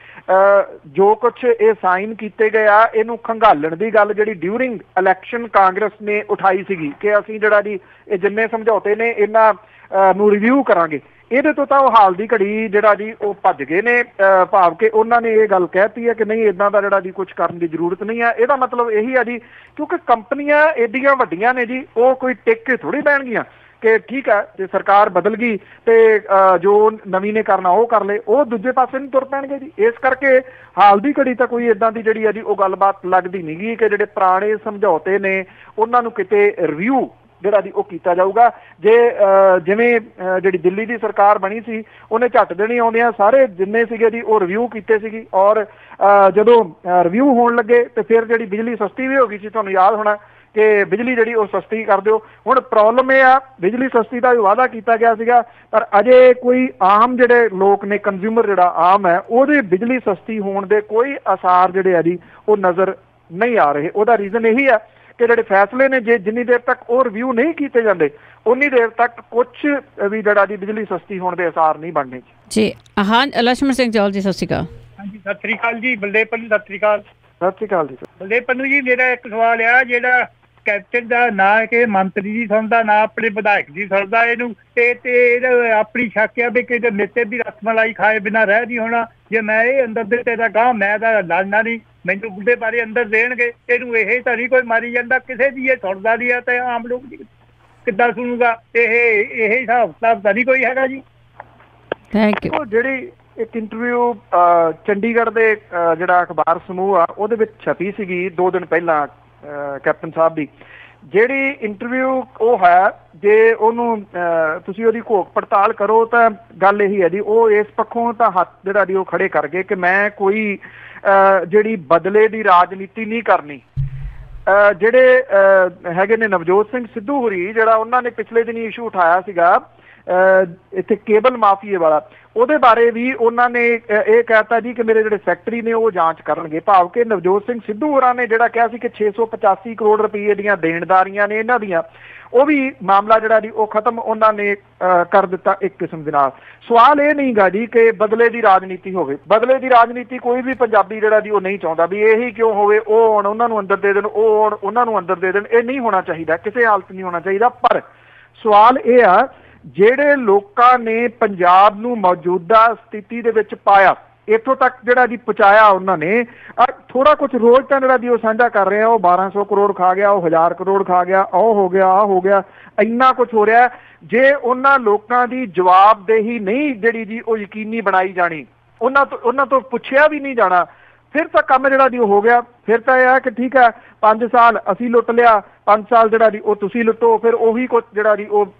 ਜੋ ਕੁਛ ਇਹ ਸਾਈਨ ਕੀਤੇ ਗਏ ਆ ਇਹਨੂੰ ਖੰਗਾਲਣ ਦੀ ਗੱਲ ਜਿਹੜੀ ਡਿਊਰਿੰਗ ਇਲੈਕਸ਼ਨ ਕਾਂਗਰਸ ਨੇ ਉਠਾਈ ਸੀਗੀ ਕਿ ਅਸੀਂ ਜਿਹੜਾ ਜੀ ਇਹ ਜਿੰਨੇ ਸਮਝੌਤੇ ਨੇ ਇਹਨਾਂ ਨੂੰ ਰਿਵਿਊ ਕਰਾਂਗੇ, ਇਹਦੇ ਤੋਂ ਤਾਂ ਉਹ ਹਾਲ ਦੀ ਘੜੀ ਜਿਹੜਾ ਜੀ ਉਹ ਭੱਜ ਗਏ ਨੇ। ਭਾਵ ਕਿ ਉਹਨਾਂ ਨੇ ਇਹ ਗੱਲ ਕਹਿਤੀ ਹੈ ਕਿ ਨਹੀਂ ਇੱਦਾਂ ਦਾ ਜਿਹੜਾ ਜੀ ਕੁਛ ਕਰਨ ਦੀ ਜ਼ਰੂਰਤ ਨਹੀਂ ਹੈ। ਇਹਦਾ ਮਤਲਬ ਇਹੀ ਆ ਜੀ ਕਿਉਂਕਿ ਕੰਪਨੀਆਂ ਏਡੀਆਂ ਵੱਡੀਆਂ ਨੇ ਜੀ, ਉਹ ਕੋਈ ਟਿਕ ਕੇ ਥੋੜ੍ਹੀ ਬਹਿਣਗੀਆਂ ਕਿ ਠੀਕ ਹੈ ਜੇ ਸਰਕਾਰ ਬਦਲ ਗਈ ਤੇ ਜੋ ਨਵੀਂ ਨੇ ਕਰਨਾ ਉਹ ਕਰ ਲਏ, ਉਹ ਦੂਜੇ ਪਾਸੇ ਨੂੰ ਤੁਰ ਪੈਣਗੇ ਜੀ। ਇਸ ਕਰਕੇ ਹਾਲ ਦੀ ਘੜੀ ਤਾਂ ਕੋਈ ਇੱਦਾਂ ਦੀ ਜਿਹੜੀ ਆ ਜੀ ਉਹ ਗੱਲਬਾਤ ਲੱਗਦੀ ਨਹੀਂ ਗਈ ਕਿ ਜਿਹੜੇ ਪੁਰਾਣੇ ਸਮਝੌਤੇ ਨੇ ਉਹਨਾਂ ਨੂੰ ਕਿਤੇ ਰਿਵਿਊ ਜਿਹੜਾ ਜੀ ਉਹ ਕੀਤਾ ਜਾਊਗਾ। ਜੇ ਜਿਵੇਂ ਜਿਹੜੀ ਦਿੱਲੀ ਦੀ ਸਰਕਾਰ ਬਣੀ ਸੀ ਉਹਨੇ ਝੱਟ ਦੇਣੀ ਆਉਂਦਿਆਂ ਸਾਰੇ ਜਿੰਨੇ ਸੀਗੇ ਜੀ ਉਹ ਰਿਵਿਊ ਕੀਤੇ ਸੀਗੀ, ਔਰ ਜਦੋਂ ਰਿਵਿਊ ਹੋਣ ਲੱਗੇ ਤੇ ਫਿਰ ਜਿਹੜੀ ਬਿਜਲੀ ਸਸਤੀ ਵੀ ਹੋ ਗਈ ਸੀ, ਤੁਹਾਨੂੰ ਯਾਦ ਹੋਣਾ ਕਿ ਬਿਜਲੀ ਜਿਹੜੀ ਉਹ ਸਸਤੀ ਕਰ ਦਿਓ। ਹੁਣ ਪ੍ਰੋਬਲਮ ਇਹ ਆ ਬਿਜਲੀ ਸਸਤੀ ਦਾ ਵੀ ਵਾਅਦਾ ਕੀਤਾ ਗਿਆ ਸੀਗਾ, ਪਰ ਅਜੇ ਕੋਈ ਆਮ ਜਿਹੜੇ ਲੋਕ ਨੇ, ਕੰਜ਼ਿਊਮਰ ਜਿਹੜਾ ਆਮ ਹੈ, ਉਹਦੇ ਬਿਜਲੀ ਸਸਤੀ ਹੋਣ ਦੇ ਕੋਈ ਆਸਾਰ ਜਿਹੜੇ ਆ ਜੀ ਉਹ ਨਜ਼ਰ ਨਹੀਂ ਆ ਰਹੇ। ਉਹਦਾ ਰੀਜ਼ਨ ਇਹੀ ਆ ਕਿ ਜਿਹੜੇ ਫੈਸਲੇ ਨੇ ਜੇ ਜਿੰਨੀ ਦੇਰ ਤੱਕ ਉਹ ਰਿਵਿਊ ਨਹੀਂ ਕੀਤੇ ਜਾਂਦੇ ਉਨੀ ਦੇਰ ਤੱਕ ਕੁਛ ਵੀ ਜਿਹੜਾ ਜੀ ਬਿਜਲੀ ਸਸਤੀ ਹੋਣ ਦੇ ਆਸਾਰ ਨਹੀਂ ਬਣਨੇ ਜੀ। ਹਾਂ ਲక్ష్మణ ਸਿੰਘ ਜੌਲ ਜੀ ਸਤਿ ਸ਼੍ਰੀ ਅਕਾਲ। ਹਾਂਜੀ ਸਤਿ ਸ਼੍ਰੀ ਅਕਾਲ ਜੀ। ਬਲਦੇਵ ਪੰਨੂ ਸਤਿ ਸ਼੍ਰੀ ਅਕਾਲ। ਸਤਿ ਸ਼੍ਰੀ ਅਕਾਲ ਜੀ। ਬਲਦੇਵ ਪੰਨੂ ਜੀ ਮੇਰਾ ਇੱਕ ਸਵਾਲ ਆ, ਜਿਹੜਾ ਕੈਪਟਨ ਦਾ ਨਾ ਕਿ ਮੰਤਰੀ ਜੀ ਸੁਣਦਾ ਨਾ ਆਪਣੇ ਵਿਧਾਇਕ ਜੀ ਸੁਣਦਾ, ਇਹਨੂੰ ਤੇ ਆਪਣੀ ਸ਼ੱਕ ਆ ਵੀ ਕਿਤੇ ਮੇਤੇ ਦੀ ਰਸਮਲਾਈ ਖਾਏ ਬਿਨਾਂ ਰਹਿ ਨਹੀਂ ਹੋਣਾ। ਜੇ ਮੈਂ ਇਹ ਅੰਦਰ ਦੇ ਤੇਰਾ ਗਾਹ ਮੈਂ ਤਾਂ ਲੜਨਾ ਨਹੀਂ, ਮੈਨੂੰ ਬੁੱਢੇ ਬਾਰੇ ਅੰਦਰ ਦੇਣਗੇ, ਇਹਨੂੰ ਇਹ ਤਾਂ ਨਹੀਂ ਕੋਈ ਮਾਰੀ ਜਾਂਦਾ, ਕਿਸੇ ਦੀ ਇਹ ਸੁਣਦਾ ਨਹੀਂ ਆ ਤੇ ਆਮ ਲੋਕ ਕਿੱਦਾਂ ਸੁਣੂਗਾ? ਇਹ ਹਿਸਾਬ ਕਿਤਾਬ ਤਾਂ ਨਹੀਂ ਕੋਈ ਹੈਗਾ ਜੀ। Thank you. ਜਿਹੜੀ ਇੱਕ ਇੰਟਰਵਿਊ ਚੰਡੀਗੜ੍ਹ ਦੇ ਜਿਹੜਾ ਅਖਬਾਰ ਸਮੂਹ ਆ ਉਹਦੇ ਵਿੱਚ ਛਪੀ ਸੀਗੀ 2 ਦਿਨ ਪਹਿਲਾਂ ਕੈਪਟਨ ਸਾਹਿਬ ਦੀ, ਜਿਹੜੀ ਇੰਟਰਵਿਊ ਉਹ ਹੈ, ਜੇ ਉਹਨੂੰ ਤੁਸੀਂ ਉਹਦੀ ਘੋਖ ਪੜਤਾਲ ਕਰੋ ਤਾਂ ਗੱਲ ਇਹੀ ਹੈ ਜੀ, ਉਹ ਇਸ ਪੱਖੋਂ ਤਾਂ ਹੱਥ ਜਿਹੜਾ ਜੀ ਉਹ ਖੜੇ ਕਰ ਗਏ ਕਿ ਮੈਂ ਕੋਈ ਜਿਹੜੀ ਬਦਲੇ ਦੀ ਰਾਜਨੀਤੀ ਨਹੀਂ ਕਰਨੀ। ਜਿਹੜੇ ਹੈਗੇ ਨੇ ਨਵਜੋਤ ਸਿੰਘ ਸਿੱਧੂ ਹੋਰੀ, ਜਿਹੜਾ ਉਹਨਾਂ ਨੇ ਪਿਛਲੇ ਦਿਨੀ ਇਸ਼ੂ ਉਠਾਇਆ ਸੀਗਾ ਇੱਥੇ ਕੇਬਲ ਮਾਫੀਏ ਵਾਲਾ, ਉਹਦੇ ਬਾਰੇ ਵੀ ਉਹਨਾਂ ਨੇ ਇਹ ਕਹਿਤਾ ਜੀ ਕਿ ਮੇਰੇ ਜਿਹੜੇ ਸੈਕਟਰੀ ਨੇ ਉਹ ਜਾਂਚ ਕਰਨਗੇ। ਭਾਵ ਕਿ ਨਵਜੋਤ ਸਿੰਘ ਸਿੱਧੂ ਹੋਰਾਂ ਨੇ ਜਿਹੜਾ ਕਿਹਾ ਸੀ ਕਿ 685 ਕਰੋੜ ਰੁਪਏ ਦੀਆਂ ਦੇਣਦਾਰੀਆਂ ਨੇ ਇਹਨਾਂ ਦੀਆਂ, ਉਹ ਵੀ ਮਾਮਲਾ ਜਿਹੜਾ ਜੀ ਉਹ ਖਤਮ ਉਹਨਾਂ ਨੇ ਕਰ ਦਿੱਤਾ ਇੱਕ ਕਿਸਮ ਦੇ ਨਾਲ। ਸਵਾਲ ਇਹ ਨਹੀਂ ਗਾ ਜੀ ਕਿ ਬਦਲੇ ਦੀ ਰਾਜਨੀਤੀ ਹੋਵੇ। ਬਦਲੇ ਦੀ ਰਾਜਨੀਤੀ ਕੋਈ ਵੀ ਪੰਜਾਬੀ ਜਿਹੜਾ ਜੀ ਉਹ ਨਹੀਂ ਚਾਹੁੰਦਾ ਵੀ ਇਹੀ ਕਿਉਂ ਹੋਵੇ, ਉਹ ਹੁਣ ਉਹਨਾਂ ਨੂੰ ਅੰਦਰ ਦੇ ਦੇਣ, ਉਹ ਹੁਣ ਉਹਨਾਂ ਨੂੰ ਅੰਦਰ ਦੇ ਦੇਣ। ਇਹ ਨਹੀਂ ਹੋਣਾ ਚਾਹੀਦਾ, ਕਿਸੇ ਹਾਲਤ ਨਹੀਂ ਹੋਣਾ ਚਾਹੀਦਾ। ਪਰ ਸਵਾਲ ਇਹ ਆ, ਜਿਹੜੇ ਲੋਕਾਂ ਨੇ ਪੰਜਾਬ ਨੂੰ ਮੌਜੂਦਾ ਸਥਿਤੀ ਦੇ ਵਿੱਚ ਪਾਇਆ, ਇੱਥੋਂ ਤੱਕ ਜਿਹੜਾ ਜੀ ਪਹੁੰਚਾਇਆ ਉਹਨਾਂ ਨੇ, ਥੋੜਾ ਕੁਝ ਰੋਜ਼ ਤਾਂ ਜਿਹੜਾ ਜੀ ਉਹ ਸਾਂਝਾ ਕਰ ਰਹੇ ਆ, ਉਹ 1200 ਕਰੋੜ ਖਾ ਗਿਆ, ਉਹ 1000 ਕਰੋੜ ਖਾ ਗਿਆ, ਉਹ ਹੋ ਗਿਆ, ਆਹ ਹੋ ਗਿਆ, ਇੰਨਾ ਕੁਝ ਹੋ ਰਿਹਾ। ਜੇ ਉਹਨਾਂ ਲੋਕਾਂ ਦੀ ਜਵਾਬਦੇਹੀ ਨਹੀਂ ਜਿਹੜੀ ਜੀ ਉਹ ਯਕੀਨੀ ਬਣਾਈ ਜਾਣੀ, ਉਹਨਾਂ ਤੋਂ ਪੁੱਛਿਆ ਵੀ ਨਹੀਂ ਜਾਣਾ, ਫਿਰ ਤਾਂ ਕੰਮ ਜਿਹੜਾ ਜੀ ਉਹ ਹੋ ਗਿਆ। ਫਿਰ ਤਾਂ ਇਹ ਹੈ ਕਿ ਠੀਕ ਹੈ 5 ਸਾਲ ਅਸੀਂ ਲੁੱਟ ਲਿਆ, 5 ਸਾਲ ਜਿਹੜਾ ਜੀ ਉਹ ਤੁਸੀਂ ਲੁੱਟੋ, ਫਿਰ ਉਹੀ ਕੁਝ ਜਿਹੜਾ ਜੀ ਉਹ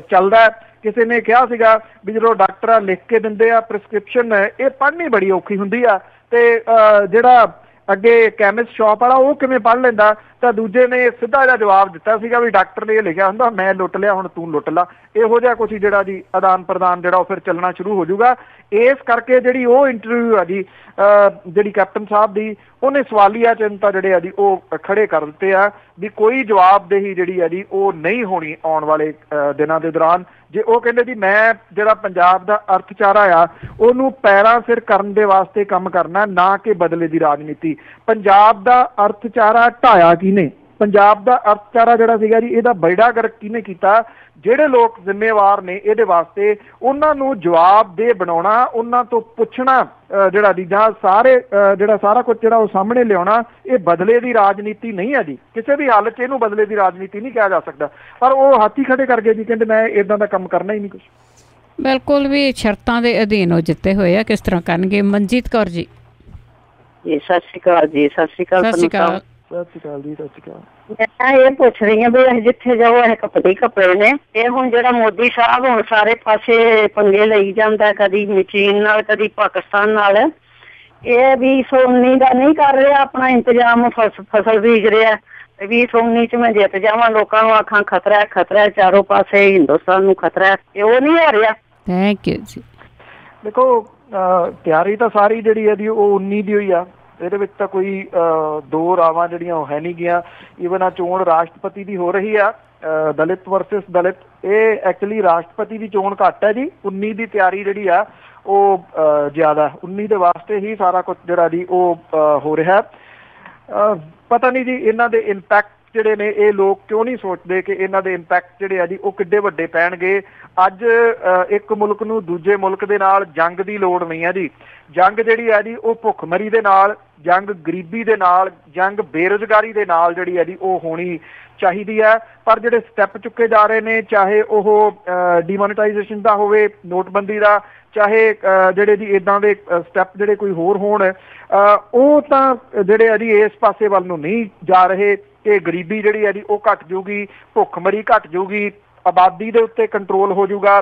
ਚੱਲਦਾ। ਕਿਸੇ ਨੇ ਕਿਹਾ ਸੀਗਾ ਵੀ ਜਦੋਂ ਡਾਕਟਰ ਲਿਖ ਕੇ ਦਿੰਦੇ ਆ ਪ੍ਰਿਸਕ੍ਰਿਪਸ਼ਨ, ਇਹ ਪੜ੍ਹਨੀ ਬੜੀ ਔਖੀ ਹੁੰਦੀ ਆ, ਤੇ ਜਿਹੜਾ ਅੱਗੇ ਕੈਮਿਸਟ ਸ਼ਾਪ ਵਾਲਾ ਉਹ ਕਿਵੇਂ ਪੜ੍ਹ ਲੈਂਦਾ? ਤਾਂ ਦੂਜੇ ਨੇ ਸਿੱਧਾ ਜਿਹਾ ਜਵਾਬ ਦਿੱਤਾ ਸੀਗਾ ਵੀ ਡਾਕਟਰ ਨੇ ਇਹ ਲਿਖਿਆ ਹੁੰਦਾ, ਮੈਂ ਲੁੱਟ ਲਿਆ, ਹੁਣ ਤੂੰ ਲੁੱਟ ਲਾ। ਇਹੋ ਜਿਹਾ ਕੁਛ ਜਿਹੜਾ ਜੀ ਆਦਾਨ ਪ੍ਰਦਾਨ ਜਿਹੜਾ ਉਹ ਫਿਰ ਚੱਲਣਾ ਸ਼ੁਰੂ ਹੋ ਜਾਊਗਾ। ਇਸ ਕਰਕੇ ਜਿਹੜੀ ਉਹ ਇੰਟਰਵਿਊ ਆ ਜੀ ਜਿਹੜੀ ਕੈਪਟਨ ਸਾਹਿਬ ਦੀ, ਉਹਨੇ ਸਵਾਲੀਆ ਚਿੰਨ੍ਹ ਤਾਂ ਜਿਹੜੇ ਆ ਜੀ ਉਹ ਖੜੇ ਕਰ ਦਿੱਤੇ ਆ ਵੀ ਕੋਈ ਜਵਾਬਦੇਹੀ ਜਿਹੜੀ ਆ ਜੀ ਉਹ ਨਹੀਂ ਹੋਣੀ ਆਉਣ ਵਾਲੇ ਦਿਨਾਂ ਦੇ ਦੌਰਾਨ। ਜੇ ਉਹ ਕਹਿੰਦੇ ਜੀ ਮੈਂ ਜਿਹੜਾ ਪੰਜਾਬ ਦਾ ਅਰਥਚਾਰਾ ਆ ਉਹਨੂੰ ਪੈਰਾਂ ਸਿਰ ਕਰਨ ਦੇ ਵਾਸਤੇ ਕੰਮ ਕਰਨਾ, ਨਾ ਕਿ ਬਦਲੇ ਦੀ ਰਾਜਨੀਤੀ। ਪੰਜਾਬ ਦਾ ਅਰਥਚਾਰਾ ਢਾਇਆ ਕਿਹਨੇ? ਪੰਜਾਬ ਦਾ ਅਰਥਚਾਰਾ ਜਿਹੜਾ ਸੀਗਾ ਜੀ ਇਹਦਾ ਬੇੜਾ ਗਰਕ ਕਿਹਨੇ ਕੀਤਾ? ਜਿਹੜੇ ਲੋਕ ਜ਼ਿੰਮੇਵਾਰ ਨੇ ਇਹਦੇ ਵਾਸਤੇ, ਉਹਨਾਂ ਨੂੰ ਜਵਾਬਦੇਹ ਬਣਾਉਣਾ, ਉਹਨਾਂ ਤੋਂ ਪੁੱਛਣਾ ਜਿਹੜਾ ਦੀ ਜਾਂ ਸਾਰੇ ਜਿਹੜਾ ਸਾਰਾ ਕੁਝ ਜਿਹੜਾ ਉਹ ਸਾਹਮਣੇ ਲਿਆਉਣਾ, ਇਹ ਬਦਲੇ ਦੀ ਰਾਜਨੀਤੀ ਨਹੀਂ ਹੈ ਜੀ। ਕਿਸੇ ਵੀ ਹਾਲਤ 'ਚ ਇਹਨੂੰ ਬਦਲੇ ਦੀ ਰਾਜਨੀਤੀ ਨਹੀਂ ਕਿਹਾ ਜਾ ਸਕਦਾ। ਪਰ ਉਹ ਹਾਥੀ ਖੜੇ ਕਰ ਗਏ ਜੀ, ਕਹਿੰਦੇ ਮੈਂ ਇਦਾਂ ਦਾ ਕੰਮ ਕਰਨਾ ਹੀ ਨਹੀਂ ਕੁਛ। ਬਿਲਕੁਲ ਵੀ ਸ਼ਰਤਾਂ ਦੇ ਅਧੀਨ ਉਹ ਜਿੱਤੇ ਹੋਏ ਆ, ਕਿਸ ਤਰ੍ਹਾਂ ਕਰਨਗੇ? ਮਨਜੀਤ ਕੌਰ ਜੀ। ਜੀ ਸਤਿ ਸ਼੍ਰੀ ਅਕਾਲ ਜੀ। ਸਤਿ ਸ਼੍ਰੀ ਅਕਾਲ। ਸਤਿ ਸ਼੍ਰੀ ਅਕਾਲ ਜੀ। ਸਤਿ ਸ਼੍ਰੀ ਅਕਾਲ। ਮੈਂ ਇਹ ਪੁੱਛ ਰਹੀ ਹਾਂ ਵੀ ਅਸੀਂ ਜਿੱਥੇ ਜਾਓ ਇਹ ਕੱਪੜੇ ਨੇ, ਇਹ ਹੁਣ ਜਿਹੜਾ ਮੋਦੀ ਸਾਹਿਬ ਹੁਣ ਸਾਰੇ ਪਾਸੇ ਪੰਗੇ ਲਈ ਜਾਂਦਾ, ਕਦੀ ਚੀਨ ਨਾਲ, ਕਦੀ ਪਾਕਿਸਤਾਨ ਨਾਲ, ਇਹ 2019 ਦਾ ਨਹੀਂ ਕਰ ਰਿਹਾ ਆਪਣਾ ਇੰਤਜ਼ਾਮ, ਫਸਲ ਬੀਜ ਰਿਹਾ। 2019 ਚ ਮੈਂ ਜਿੱਤ ਜਾਵਾਂ, ਲੋਕਾਂ ਨੂੰ ਆਖਾਂ ਖਤਰਾ, ਖਤਰਾ ਚਾਰੋਂ ਪਾਸੇ, ਹਿੰਦੁਸਤਾਨ ਨੂੰ ਖਤਰਾ, ਇਹ ਉਹ ਨਹੀਂ ਹੋ ਰਿਹਾ। ਥੈਂਕ ਯੂ ਜੀ। ਦੇਖੋ ਤਿਆਰੀ ਤਾਂ ਸਾਰੀ ਜਿਹੜੀ ਹੈ ਜੀ ਉਹ 19 ਦੀ ਹੋਈ ਆ, ਇਹਦੇ ਵਿੱਚ ਤਾਂ ਕੋਈ ਦੋ ਰਾਵਾਂ ਜਿਹੜੀਆਂ ਉਹ ਹੈ ਨਹੀਂ ਗੀਆਂ। ਈਵਨ ਆ ਚੋਣ ਰਾਸ਼ਟਰਪਤੀ ਦੀ ਹੋ ਰਹੀ ਆ, ਦਲਿਤ ਵਰਸਸ ਦਲਿਤ, ਇਹ ਐਕਚੁਅਲੀ ਰਾਸ਼ਟਰਪਤੀ ਦੀ ਚੋਣ ਘੱਟ ਹੈ ਜੀ। 19 ਦੀ ਤਿਆਰੀ ਜਿਹੜੀ ਆ ਉਹ ਜ਼ਿਆਦਾ, 19 ਦੇ ਵਾਸਤੇ ਹੀ ਸਾਰਾ ਕੁਝ ਜਿਹੜਾ ਜੀ ਉਹ ਹੋ ਰਿਹਾ। ਪਤਾ ਨਹੀਂ ਜੀ ਇਹਨਾਂ ਦੇ ਇੰਪੈਕਟ ਜਿਹੜੇ ਨੇ, ਇਹ ਲੋਕ ਕਿਉਂ ਨਹੀਂ ਸੋਚਦੇ ਕਿ ਇਹਨਾਂ ਦੇ ਇੰਪੈਕਟ ਜਿਹੜੇ ਆ ਜੀ ਉਹ ਕਿੱਡੇ ਵੱਡੇ ਪੈਣਗੇ। ਅੱਜ ਇੱਕ ਮੁਲਕ ਨੂੰ ਦੂਜੇ ਮੁਲਕ ਦੇ ਨਾਲ ਜੰਗ ਦੀ ਲੋੜ ਨਹੀਂ ਹੈ ਜੀ। ਜੰਗ ਜਿਹੜੀ ਹੈ ਜੀ ਉਹ ਭੁੱਖਮਰੀ ਦੇ ਨਾਲ, ਜੰਗ ਗਰੀਬੀ ਦੇ ਨਾਲ, ਜੰਗ ਬੇਰੁਜ਼ਗਾਰੀ ਦੇ ਨਾਲ ਜਿਹੜੀ ਹੈ ਜੀ ਉਹ ਹੋਣੀ ਚਾਹੀਦੀ ਹੈ। ਪਰ ਜਿਹੜੇ ਸਟੈਪ ਚੁੱਕੇ ਜਾ ਰਹੇ ਨੇ, ਚਾਹੇ ਉਹ ਡੀਮੋਨੇਟਾਈਜੇਸ਼ਨ ਦਾ ਹੋਵੇ, ਨੋਟਬੰਦੀ ਦਾ, ਚਾਹੇ ਜਿਹੜੇ ਜੀ ਇੱਦਾਂ ਦੇ ਸਟੈਪ ਜਿਹੜੇ ਕੋਈ ਹੋਰ ਹੋਣ, ਉਹ ਤਾਂ ਜਿਹੜੇ ਆ ਜੀ ਇਸ ਪਾਸੇ ਵੱਲ ਨੂੰ ਨਹੀਂ ਜਾ ਰਹੇ ਕਿ ਗਰੀਬੀ ਜਿਹੜੀ ਹੈ ਜੀ ਉਹ ਘੱਟ ਜੂਗੀ, ਭੁੱਖਮਰੀ ਘੱਟ ਜੂਗੀ, ਆਬਾਦੀ ਦੇ ਉੱਤੇ ਕੰਟਰੋਲ ਹੋ ਜਾਊਗਾ,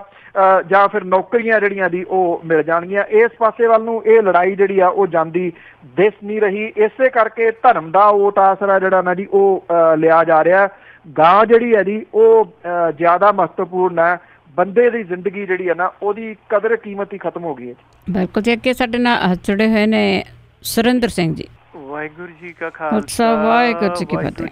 ਜਾਂ ਫਿਰ ਨੌਕਰੀਆਂ ਜਿਹੜੀਆਂ ਦੀ ਉਹ ਮਿਲ ਜਾਣਗੀਆਂ। ਇਸ ਪਾਸੇ ਵੱਲ ਨੂੰ ਇਹ ਲੜਾਈ ਜਿਹੜੀ ਆ ਉਹ ਜਾਂਦੀ ਦਿਸ ਨਹੀਂ ਰਹੀ। ਇਸੇ ਕਰਕੇ ਧਰਮ ਦਾ ਓਟ ਆਸਰਾ ਜਿਹੜਾ ਨਾ ਜੀ ਉਹ ਲਿਆ ਜਾ ਰਿਹਾ। ਗਾਂ ਜਿਹੜੀ ਹੈ ਜੀ ਉਹ ਜ਼ਿਆਦਾ ਮਹੱਤਵਪੂਰਨ ਹੈ। ਬੰਦੇ ਦੀ ਜ਼ਿੰਦਗੀ ਜਿਹੜੀ ਹੈ ਨਾ ਉਹਦੀ ਕਦਰ ਕੀਮਤ ਹੀ ਖਤਮ ਹੋ ਗਈ ਹੈ। ਬਿਲਕੁਲ ਜੀ। ਅੱਗੇ ਸਾਡੇ ਨਾਲ ਜੁੜੇ ਹੋਏ ਨੇ ਸੁਰਿੰਦਰ ਸਿੰਘ ਜੀ। ਵਾਹਿਗੁਰੂ ਜੀ ਕਾ ਖਾਲਸਾ, ਵਾਹਿਗੁਰੂ ਜੀ ਕੀ ਫਤਿਹ।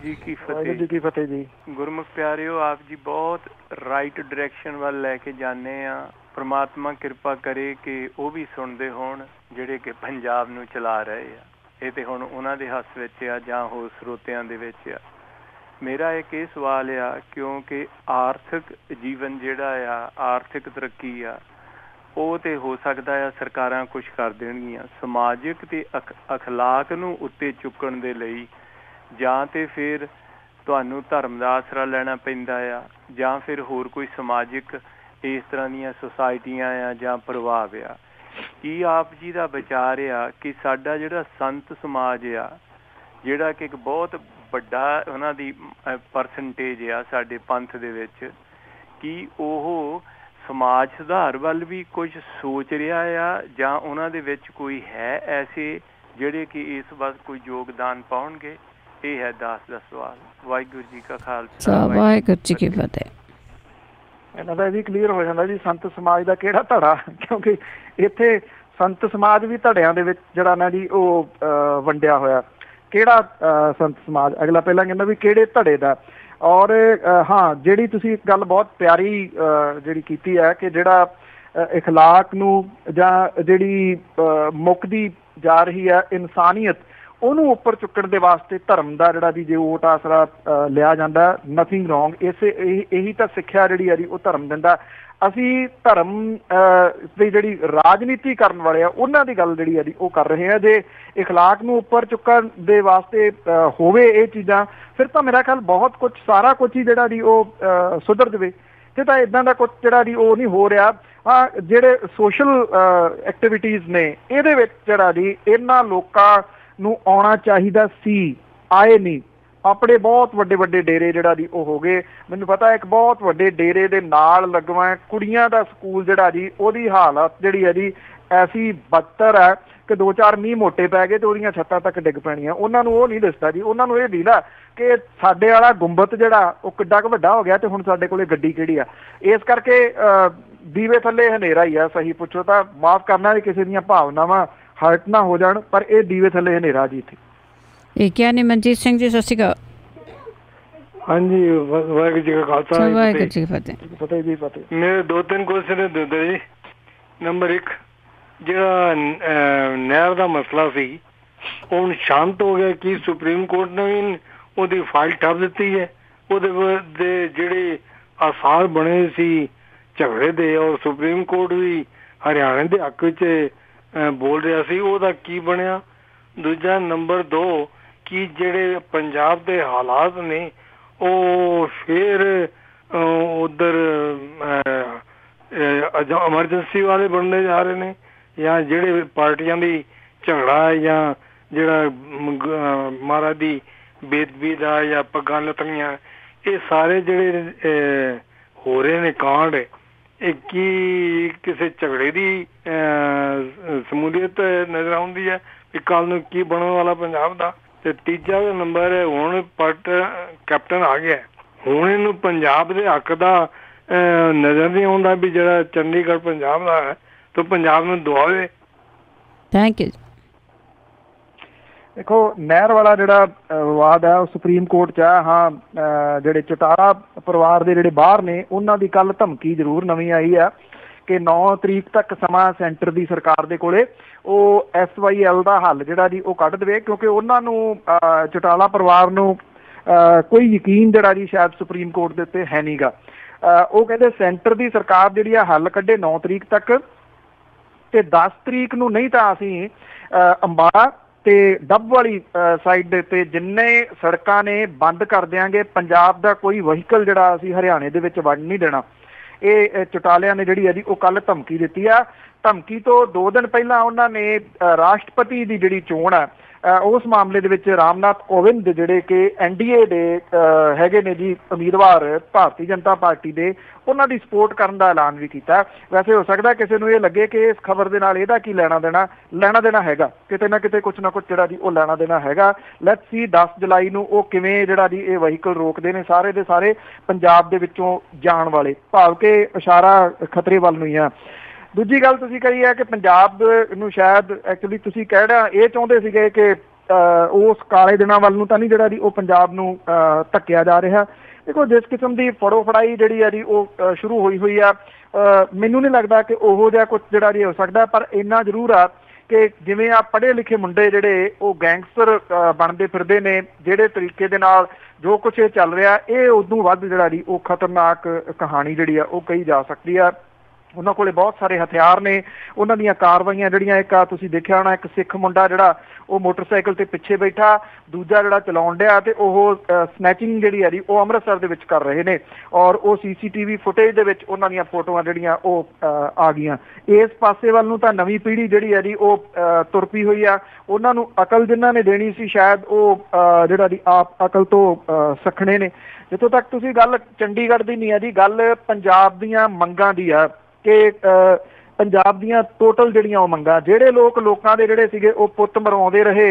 ਵਾਹਿਗੁਰੂ ਜੀ ਕੀ ਫਤਿਹ ਜੀ। ਗੁਰਮੁਖ ਪਿਆਰਿਓ, ਆਪ ਜੀ ਬਹੁਤ ਰਾਈਟ ਡਾਇਰੈਕਸ਼ਨ ਵੱਲ ਲੈ ਕੇ ਜਾਂਦੇ ਆ। ਪ੍ਰਮਾਤਮਾ ਕਿਰਪਾ ਕਰੇ ਕਿ ਉਹ ਵੀ ਸੁਣਦੇ ਹੋਣ ਜਿਹੜੇ ਕਿ ਪੰਜਾਬ ਨੂੰ ਚਲਾ ਰਹੇ ਆ। ਇਹ ਤੇ ਹੁਣ ਉਹਨਾਂ ਦੇ ਹੱਥ ਵਿੱਚ ਆ ਜਾਂ ਹੋਰ ਸਰੋਤਿਆਂ ਦੇ ਵਿੱਚ ਆ। ਮੇਰਾ ਇੱਕ ਇਹ ਸਵਾਲ ਆ, ਕਿਉਂਕਿ ਆਰਥਿਕ ਜੀਵਨ ਜਿਹੜਾ ਆ, ਆਰਥਿਕ ਤਰੱਕੀ ਆ, ਉਹ ਤੇ ਹੋ ਸਕਦਾ ਆ ਸਰਕਾਰਾਂ ਕੁਛ ਕਰ ਦੇਣਗੀਆਂ। ਸਮਾਜਿਕ ਤੇ ਅਖਲਾਕ ਨੂੰ ਉੱਤੇ ਚੁੱਕਣ ਦੇ ਲਈ ਜਾਂ ਤੇ ਫਿਰ ਤੁਹਾਨੂੰ ਧਰਮ ਦਾ ਆਸਰਾ ਲੈਣਾ ਪੈਂਦਾ ਆ, ਜਾਂ ਫਿਰ ਹੋਰ ਕੋਈ ਸਮਾਜਿਕ ਇਸ ਤਰ੍ਹਾਂ ਦੀਆਂ ਸੁਸਾਇਟੀਆਂ ਆ ਜਾਂ ਪ੍ਰਭਾਵ ਆ। ਕੀ ਆਪ ਜੀ ਦਾ ਵਿਚਾਰ ਆ ਕਿ ਸਾਡਾ ਜਿਹੜਾ ਸੰਤ ਸਮਾਜ ਆ, ਜਿਹੜਾ ਕਿ ਇੱਕ ਬਹੁਤ ਵੱਡਾ ਉਹਨਾਂ ਦੀ ਪਰਸੈਂਟੇਜ ਆ ਸਾਡੇ ਪੰਥ ਦੇ ਵਿੱਚ ਕਿ ਉਹ ਸਮਾਜ ਸੁਧਾਰ ਵੱਲ ਵੀ ਕੁਝ ਸੋਚ ਰਿਹਾ ਆ ਜਾਂ ਉਹਨਾਂ ਦੇ ਵਿੱਚ ਕੋਈ ਹੈ ਐਸੇ ਜਿਹੜੇ ਕਿ ਇਸ ਵੱਲ ਕੋਈ ਯੋਗਦਾਨ ਪਾਉਣਗੇ? ਇਹ ਹੈ ਦਾਸ ਦਾ ਸਵਾਲ। ਵਾਹਿਗੁਰੂ ਜੀ ਕਾ ਖਾਲਸਾ, ਵਾਹਿਗੁਰੂ ਜੀ ਕੀ ਫਤਿਹ। ਇਹਨਾਂ ਦਾ ਇਹ ਵੀ ਕਲੀਅਰ ਹੋ ਜਾਂਦਾ ਜੀ ਸੰਤ ਸਮਾਜ ਦਾ ਕਿਹੜਾ ਧੜਾ, ਕਿਉਂਕਿ ਇੱਥੇ ਸੰਤ ਸਮਾਜ ਵੀ ਧੜਿਆਂ ਦੇ ਵਿੱਚ ਜਿਹੜਾ ਨਾ ਜੀ ਉਹ ਵੰਡਿਆ ਹੋਇਆ। ਕਿਹੜਾ ਸੰਤ ਸਮਾਜ? ਅਗਲਾ ਪਹਿਲਾਂ ਕਹਿੰਦਾ ਵੀ ਕਿਹੜੇ ਧੜੇ ਦਾ। ਔਰ ਹਾਂ, ਜਿਹੜੀ ਤੁਸੀਂ ਇੱਕ ਗੱਲ ਬਹੁਤ ਪਿਆਰੀ ਜਿਹੜੀ ਕੀਤੀ ਹੈ ਕਿ ਜਿਹੜਾ ਇਖਲਾਕ ਨੂੰ ਜਾਂ ਜਿਹੜੀ ਮੁੱਕਦੀ ਜਾ ਰਹੀ ਹੈ ਇਨਸਾਨੀਅਤ, ਉਹਨੂੰ ਉੱਪਰ ਚੁੱਕਣ ਦੇ ਵਾਸਤੇ ਧਰਮ ਦਾ ਜਿਹੜਾ ਜੀ ਜੇ ਓਟ ਆਸਰਾ ਲਿਆ ਜਾਂਦਾ, ਨਥਿੰਗ ਰੋਂਗ। ਇਹੀ ਤਾਂ ਸਿੱਖਿਆ ਜਿਹੜੀ ਹੈ ਜੀ ਉਹ ਧਰਮ ਦਿੰਦਾ। ਅਸੀਂ ਧਰਮ ਦੀ ਜਿਹੜੀ ਰਾਜਨੀਤੀ ਕਰਨ ਵਾਲੇ ਆ ਉਹਨਾਂ ਦੀ ਗੱਲ ਜਿਹੜੀ ਹੈ ਜੀ ਉਹ ਕਰ ਰਹੇ ਆ। ਜੇ ਇਖਲਾਕ ਨੂੰ ਉੱਪਰ ਚੁੱਕਣ ਦੇ ਵਾਸਤੇ ਹੋਵੇ ਇਹ ਚੀਜ਼ਾਂ, ਫਿਰ ਤਾਂ ਮੇਰਾ ਖਿਆਲ ਬਹੁਤ ਕੁਝ, ਸਾਰਾ ਕੁਝ ਹੀ ਜਿਹੜਾ ਜੀ ਉਹ ਸੁਧਰ ਜਾਵੇ। ਤੇ ਤਾਂ ਇੱਦਾਂ ਦਾ ਕੁਝ ਜਿਹੜਾ ਜੀ ਉਹ ਨਹੀਂ ਹੋ ਰਿਹਾ। ਹਾਂ, ਜਿਹੜੇ ਸੋਸ਼ਲ ਐਕਟੀਵਿਟੀਜ਼ ਨੇ ਇਹਦੇ ਵਿੱਚ ਜਿਹੜਾ ਜੀ ਇਹਨਾਂ ਲੋਕਾਂ ਨੂੰ ਆਉਣਾ ਚਾਹੀਦਾ ਸੀ, ਆਏ ਨਹੀਂ। ਆਪਣੇ ਬਹੁਤ ਵੱਡੇ ਵੱਡੇ ਡੇਰੇ ਜਿਹੜਾ ਜੀ ਉਹ ਹੋ ਗਏ। ਮੈਨੂੰ ਪਤਾ ਇੱਕ ਬਹੁਤ ਵੱਡੇ ਡੇਰੇ ਦੇ ਨਾਲ ਲੱਗਵਾ ਕੁੜੀਆਂ ਦਾ ਸਕੂਲ ਜਿਹੜਾ ਜੀ ਉਹਦੀ ਹਾਲਤ ਜਿਹੜੀ ਹੈ ਜੀ ਐਸੀ ਬਦਤਰ ਹੈ ਕਿ 2-4 ਮੀਂਹ ਮੋਟੇ ਪੈ ਗਏ ਤੇ ਉਹਦੀਆਂ ਛੱਤਾਂ ਤੱਕ ਡਿੱਗ ਪੈਣੀਆਂ। ਉਹਨਾਂ ਨੂੰ ਉਹ ਨਹੀਂ ਦਿਸਦਾ ਜੀ, ਉਹਨਾਂ ਨੂੰ ਇਹ ਦੀਦਾ ਕਿ ਸਾਡੇ ਵਾਲਾ ਗੁੰਬਦ ਜਿਹੜਾ ਉਹ ਕਿੱਡਾ ਕੁ ਵੱਡਾ ਹੋ ਗਿਆ ਤੇ ਹੁਣ ਸਾਡੇ ਕੋਲੇ ਗੱਡੀ ਕਿਹੜੀ ਆ। ਇਸ ਕਰਕੇ ਦੀਵੇ ਥੱਲੇ ਹਨੇਰਾ ਹੀ ਆ। ਸਹੀ ਪੁੱਛੋ ਤਾਂ ਮਾਫ਼ ਕਰਨਾ ਜੀ, ਕਿਸੇ ਦੀਆਂ ਭਾਵਨਾਵਾਂ ਹਰਟ ਨਾ ਹੋ ਜਾਣ, ਪਰ ਇਹ ਦੀਵੇ ਥੱਲੇ ਹਨੇਰਾ ਜੀ ਇੱਥੇ। ਇਹ ਕਿਆ ਨੇ ਮਨਜੀਤ ਸਿੰਘ ਜੀ, ਸਤਿ ਸ਼੍ਰੀ ਅਕਾਲ। ਹਾਂਜੀ, ਵਾਹਿਗੁਰੂ ਜੀ ਕਾ ਖਾਲਸਾ, ਵਾਹਿਗੁਰੂ ਜੀ ਕੀ ਫਤਿਹ। ਫਤਿਹ ਜੀ ਫਤਿਹ। ਮੇਰੇ 2-3 ਕੁਐਸਚਨ ਦਿੰਦੇ ਜੀ। ਨੰਬਰ 1, ਜਿਹੜਾ ਨਹਿਰ ਦਾ ਮਸਲਾ ਸੀ ਉਹ ਹੁਣ ਸ਼ਾਂਤ ਹੋ ਗਿਆ ਕਿ ਸੁਪਰੀਮ ਕੋਰਟ ਨੇ ਵੀ ਉਹਦੀ ਫਾਈਲ ਠੱਪ ਦਿੱਤੀ ਹੈ? ਉਹਦੇ ਜਿਹੜੇ ਆਸਾਰ ਬਣੇ ਸੀ ਝਗੜੇ ਦੇ, ਔਰ ਸੁਪਰੀਮ ਕੋਰਟ ਵੀ ਹਰਿਆਣੇ ਦੇ ਹੱਕ ਵਿੱਚ ਬੋਲ ਰਿਹਾ ਸੀ, ਉਹਦਾ ਕੀ ਬਣਿਆ? ਦੂਜਾ ਨੰਬਰ 2, ਕਿ ਜਿਹੜੇ ਪੰਜਾਬ ਦੇ ਹਾਲਾਤ ਨੇ ਉਹ ਫਿਰ ਉਧਰ ਐਮਰਜੈਂਸੀ ਵਾਲੇ ਬਣਦੇ ਜਾ ਰਹੇ ਨੇ, ਜਾਂ ਜਿਹੜੇ ਪਾਰਟੀਆਂ ਦੀ ਝਗੜਾ ਜਾਂ ਜਿਹੜਾ ਮਹਾਰਾਜ ਦੀ ਬੇਦਬੀ ਦਾ ਜਾਂ ਪੱਗਾਂ ਲੱਥਣੀਆਂ, ਇਹ ਸਾਰੇ ਜਿਹੜੇ ਹੋ ਰਹੇ ਨੇ ਕਾਂਡ, ਇਹ ਕੀ ਕਿਸੇ ਝਗੜੇ ਦੀ ਸਮੂਲੀਅਤ ਨਜ਼ਰ ਆਉਂਦੀ ਹੈ ਵੀ ਕੱਲ ਨੂੰ ਕੀ ਬਣਨ ਵਾਲਾ ਪੰਜਾਬ ਦਾ? ਤੇ ਤੀਜਾ ਨੰਬਰ, ਹੁਣ ਕੈਪਟਨ ਆ ਗਿਆ, ਹੁਣ ਇਹਨੂੰ ਪੰਜਾਬ ਦੇ ਹੱਕ ਦਾ ਨਜ਼ਰ ਨਹੀਂ ਆਉਂਦਾ ਵੀ ਜਿਹੜਾ ਚੰਡੀਗੜ੍ਹ ਪੰਜਾਬ ਦਾ ਹੈ ਤਾਂ ਪੰਜਾਬ ਨੂੰ ਦਵਾਵੇ। Thank you. ਦੇਖੋ, ਨਹਿਰ ਵਾਲਾ ਜਿਹੜਾ ਵਿਵਾਦ ਹੈ ਉਹ ਸੁਪਰੀਮ ਕੋਰਟ 'ਚ ਹੈ। ਹਾਂ, ਜਿਹੜੇ ਚੌਟਾਲਾ ਪਰਿਵਾਰ ਦੇ ਜਿਹੜੇ ਬਾਹਰ ਨੇ ਉਹਨਾਂ ਦੀ ਕੱਲ ਧਮਕੀ ਜ਼ਰੂਰ ਨਵੀਂ ਆਈ ਆ ਕਿ 9 ਤਰੀਕ ਤੱਕ ਸਮਾਂ ਸੈਂਟਰ ਦੀ ਸਰਕਾਰ ਦੇ ਕੋਲੇ ਉਹ SYL ਦਾ ਹੱਲ ਜਿਹੜਾ ਜੀ ਉਹ ਕੱਢ ਦੇਵੇ, ਕਿਉਂਕਿ ਉਹਨਾਂ ਨੂੰ ਚੌਟਾਲਾ ਪਰਿਵਾਰ ਨੂੰ ਕੋਈ ਯਕੀਨ ਜਿਹੜਾ ਜੀ ਸ਼ਾਇਦ ਸੁਪਰੀਮ ਕੋਰਟ ਦੇ ਉੱਤੇ ਹੈ ਨੀਗਾ। ਉਹ ਕਹਿੰਦੇ ਸੈਂਟਰ ਦੀ ਸਰਕਾਰ ਜਿਹੜੀ ਆ ਹੱਲ ਕੱਢੇ 9 ਤਰੀਕ ਤੱਕ, ਤੇ 10 ਤਰੀਕ ਨੂੰ ਨਹੀਂ ਤਾਂ ਅਸੀਂ ਅੰਬਾਲਾ ਤੇ ਡੱਬ ਵਾਲੀ ਸਾਈਡ ਦੇ ਉੱਤੇ ਜਿੰਨੇ ਸੜਕਾਂ ਨੇ ਬੰਦ ਕਰ ਦਿਆਂਗੇ। ਪੰਜਾਬ ਦਾ ਕੋਈ ਵਹੀਕਲ ਜਿਹੜਾ ਅਸੀਂ ਹਰਿਆਣੇ ਦੇ ਵਿੱਚ ਵੜ ਨਹੀਂ ਦੇਣਾ। ਇਹ ਚੌਟਾਲਿਆਂ ਨੇ ਜਿਹੜੀ ਹੈ ਜੀ ਉਹ ਕੱਲ ਧਮਕੀ ਦਿੱਤੀ ਆ। ਧਮਕੀ ਤੋਂ 2 ਦਿਨ ਪਹਿਲਾਂ ਉਹਨਾਂ ਨੇ ਰਾਸ਼ਟਰਪਤੀ ਦੀ ਜਿਹੜੀ ਚੋਣ ਹੈ ਉਸ ਮਾਮਲੇ ਦੇ ਵਿੱਚ ਰਾਮਨਾਥ ਕੋਵਿੰਦ ਜਿਹੜੇ ਕਿ NDA ਦੇ ਹੈਗੇ ਨੇ ਜੀ ਉਮੀਦਵਾਰ ਭਾਰਤੀ ਜਨਤਾ ਪਾਰਟੀ ਦੇ, ਉਹਨਾਂ ਦੀ ਸਪੋਰਟ ਕਰਨ ਦਾ ਐਲਾਨ ਵੀ ਕੀਤਾ। ਵੈਸੇ ਹੋ ਸਕਦਾ ਕਿਸੇ ਨੂੰ ਇਹ ਲੱਗੇ ਕਿ ਇਸ ਖਬਰ ਦੇ ਨਾਲ ਇਹਦਾ ਕੀ ਲੈਣਾ ਦੇਣਾ ਹੈਗਾ, ਕਿਤੇ ਨਾ ਕਿਤੇ ਕੁਛ ਨਾ ਕੁਛ ਜਿਹੜਾ ਜੀ ਉਹ ਲੈਣਾ ਦੇਣਾ ਹੈਗਾ। ਲੈਟਸ ਸੀ 10 ਜੁਲਾਈ ਨੂੰ ਉਹ ਕਿਵੇਂ ਜਿਹੜਾ ਜੀ ਇਹ ਵਹੀਕਲ ਰੋਕਦੇ ਨੇ ਸਾਰੇ ਦੇ ਸਾਰੇ ਪੰਜਾਬ ਦੇ ਵਿੱਚੋਂ ਜਾਣ ਵਾਲੇ, ਭਾਵ ਕਿ ਇਸ਼ਾਰਾ ਖਤਰੇ ਵੱਲ ਨੂੰ ਹੀ ਆ। ਦੂਜੀ ਗੱਲ ਤੁਸੀਂ ਕਹੀ ਹੈ ਕਿ ਪੰਜਾਬ ਨੂੰ ਸ਼ਾਇਦ ਐਕਚੁਅਲੀ ਤੁਸੀਂ ਕਹਿਣਾ ਇਹ ਚਾਹੁੰਦੇ ਸੀਗੇ ਕਿ ਉਸ ਕਾਲੇ ਦਿਨਾਂ ਵੱਲ ਨੂੰ ਤਾਂ ਨਹੀਂ ਜਿਹੜਾ ਜੀ ਉਹ ਪੰਜਾਬ ਨੂੰ ਧੱਕਿਆ ਜਾ ਰਿਹਾ। ਦੇਖੋ, ਜਿਸ ਕਿਸਮ ਦੀ ਫੜੋ ਫੜਾਈ ਜਿਹੜੀ ਹੈ ਜੀ ਉਹ ਸ਼ੁਰੂ ਹੋਈ ਆ, ਮੈਨੂੰ ਨਹੀਂ ਲੱਗਦਾ ਕਿ ਉਹੋ ਜਿਹਾ ਕੁਛ ਜਿਹੜਾ ਜੀ ਹੋ ਸਕਦਾ। ਪਰ ਇੰਨਾ ਜ਼ਰੂਰ ਆ ਕਿ ਜਿਵੇਂ ਆ ਪੜ੍ਹੇ ਲਿਖੇ ਮੁੰਡੇ ਜਿਹੜੇ ਉਹ ਗੈਂਗਸਟਰ ਬਣਦੇ ਫਿਰਦੇ ਨੇ, ਜਿਹੜੇ ਤਰੀਕੇ ਦੇ ਨਾਲ ਜੋ ਕੁਛ ਇਹ ਚੱਲ ਰਿਹਾ, ਇਹ ਉਦੋਂ ਵੱਧ ਜਿਹੜਾ ਜੀ ਉਹ ਖਤਰਨਾਕ ਕਹਾਣੀ ਜਿਹੜੀ ਆ ਉਹ ਕਹੀ ਜਾ ਸਕਦੀ ਆ। ਉਹਨਾਂ ਕੋਲੇ ਬਹੁਤ ਸਾਰੇ ਹਥਿਆਰ ਨੇ। ਉਹਨਾਂ ਦੀਆਂ ਕਾਰਵਾਈਆਂ ਜਿਹੜੀਆਂ, ਇੱਕ ਆ ਤੁਸੀਂ ਦੇਖਿਆ ਹੋਣਾ, ਇੱਕ ਸਿੱਖ ਮੁੰਡਾ ਜਿਹੜਾ ਉਹ ਮੋਟਰਸਾਈਕਲ ਤੇ ਪਿੱਛੇ ਬੈਠਾ, ਦੂਜਾ ਜਿਹੜਾ ਚਲਾਉਣ ਡਿਆ, ਤੇ ਉਹ ਸਨੈਚਿੰਗ ਜਿਹੜੀ ਹੈ ਜੀ ਉਹ ਅੰਮ੍ਰਿਤਸਰ ਦੇ ਵਿੱਚ ਕਰ ਰਹੇ ਨੇ, ਔਰ ਉਹ CCTV ਫੁਟੇਜ ਦੇ ਵਿੱਚ ਉਹਨਾਂ ਦੀਆਂ ਫੋਟੋਆਂ ਜਿਹੜੀਆਂ ਉਹ ਆ ਗਈਆਂ। ਇਸ ਪਾਸੇ ਵੱਲ ਨੂੰ ਤਾਂ ਨਵੀਂ ਪੀੜ੍ਹੀ ਜਿਹੜੀ ਹੈ ਜੀ ਉਹ ਤੁਰ ਪਈ ਹੋਈ ਆ। ਉਹਨਾਂ ਨੂੰ ਅਕਲ ਜਿਨ੍ਹਾਂ ਨੇ ਦੇਣੀ ਸੀ ਸ਼ਾਇਦ ਉਹ ਜਿਹੜਾ ਦੀ ਆਪ ਅਕਲ ਤੋਂ ਸਖਣੇ ਨੇ। ਜਿੱਥੋਂ ਤੱਕ ਤੁਸੀਂ ਗੱਲ ਚੰਡੀਗੜ੍ਹ ਦੀ ਨਹੀਂ ਹੈ ਜੀ, ਗੱਲ ਪੰਜਾਬ ਦੀਆਂ ਮੰਗਾਂ ਦੀ ਆ ਕਿ ਪੰਜਾਬ ਦੀਆਂ ਟੋਟਲ ਜਿਹੜੀਆਂ ਉਹ ਮੰਗਾਂ, ਜਿਹੜੇ ਲੋਕਾਂ ਦੇ ਜਿਹੜੇ ਸੀਗੇ ਉਹ ਪੁੱਤ ਮਰਾਉਂਦੇ ਰਹੇ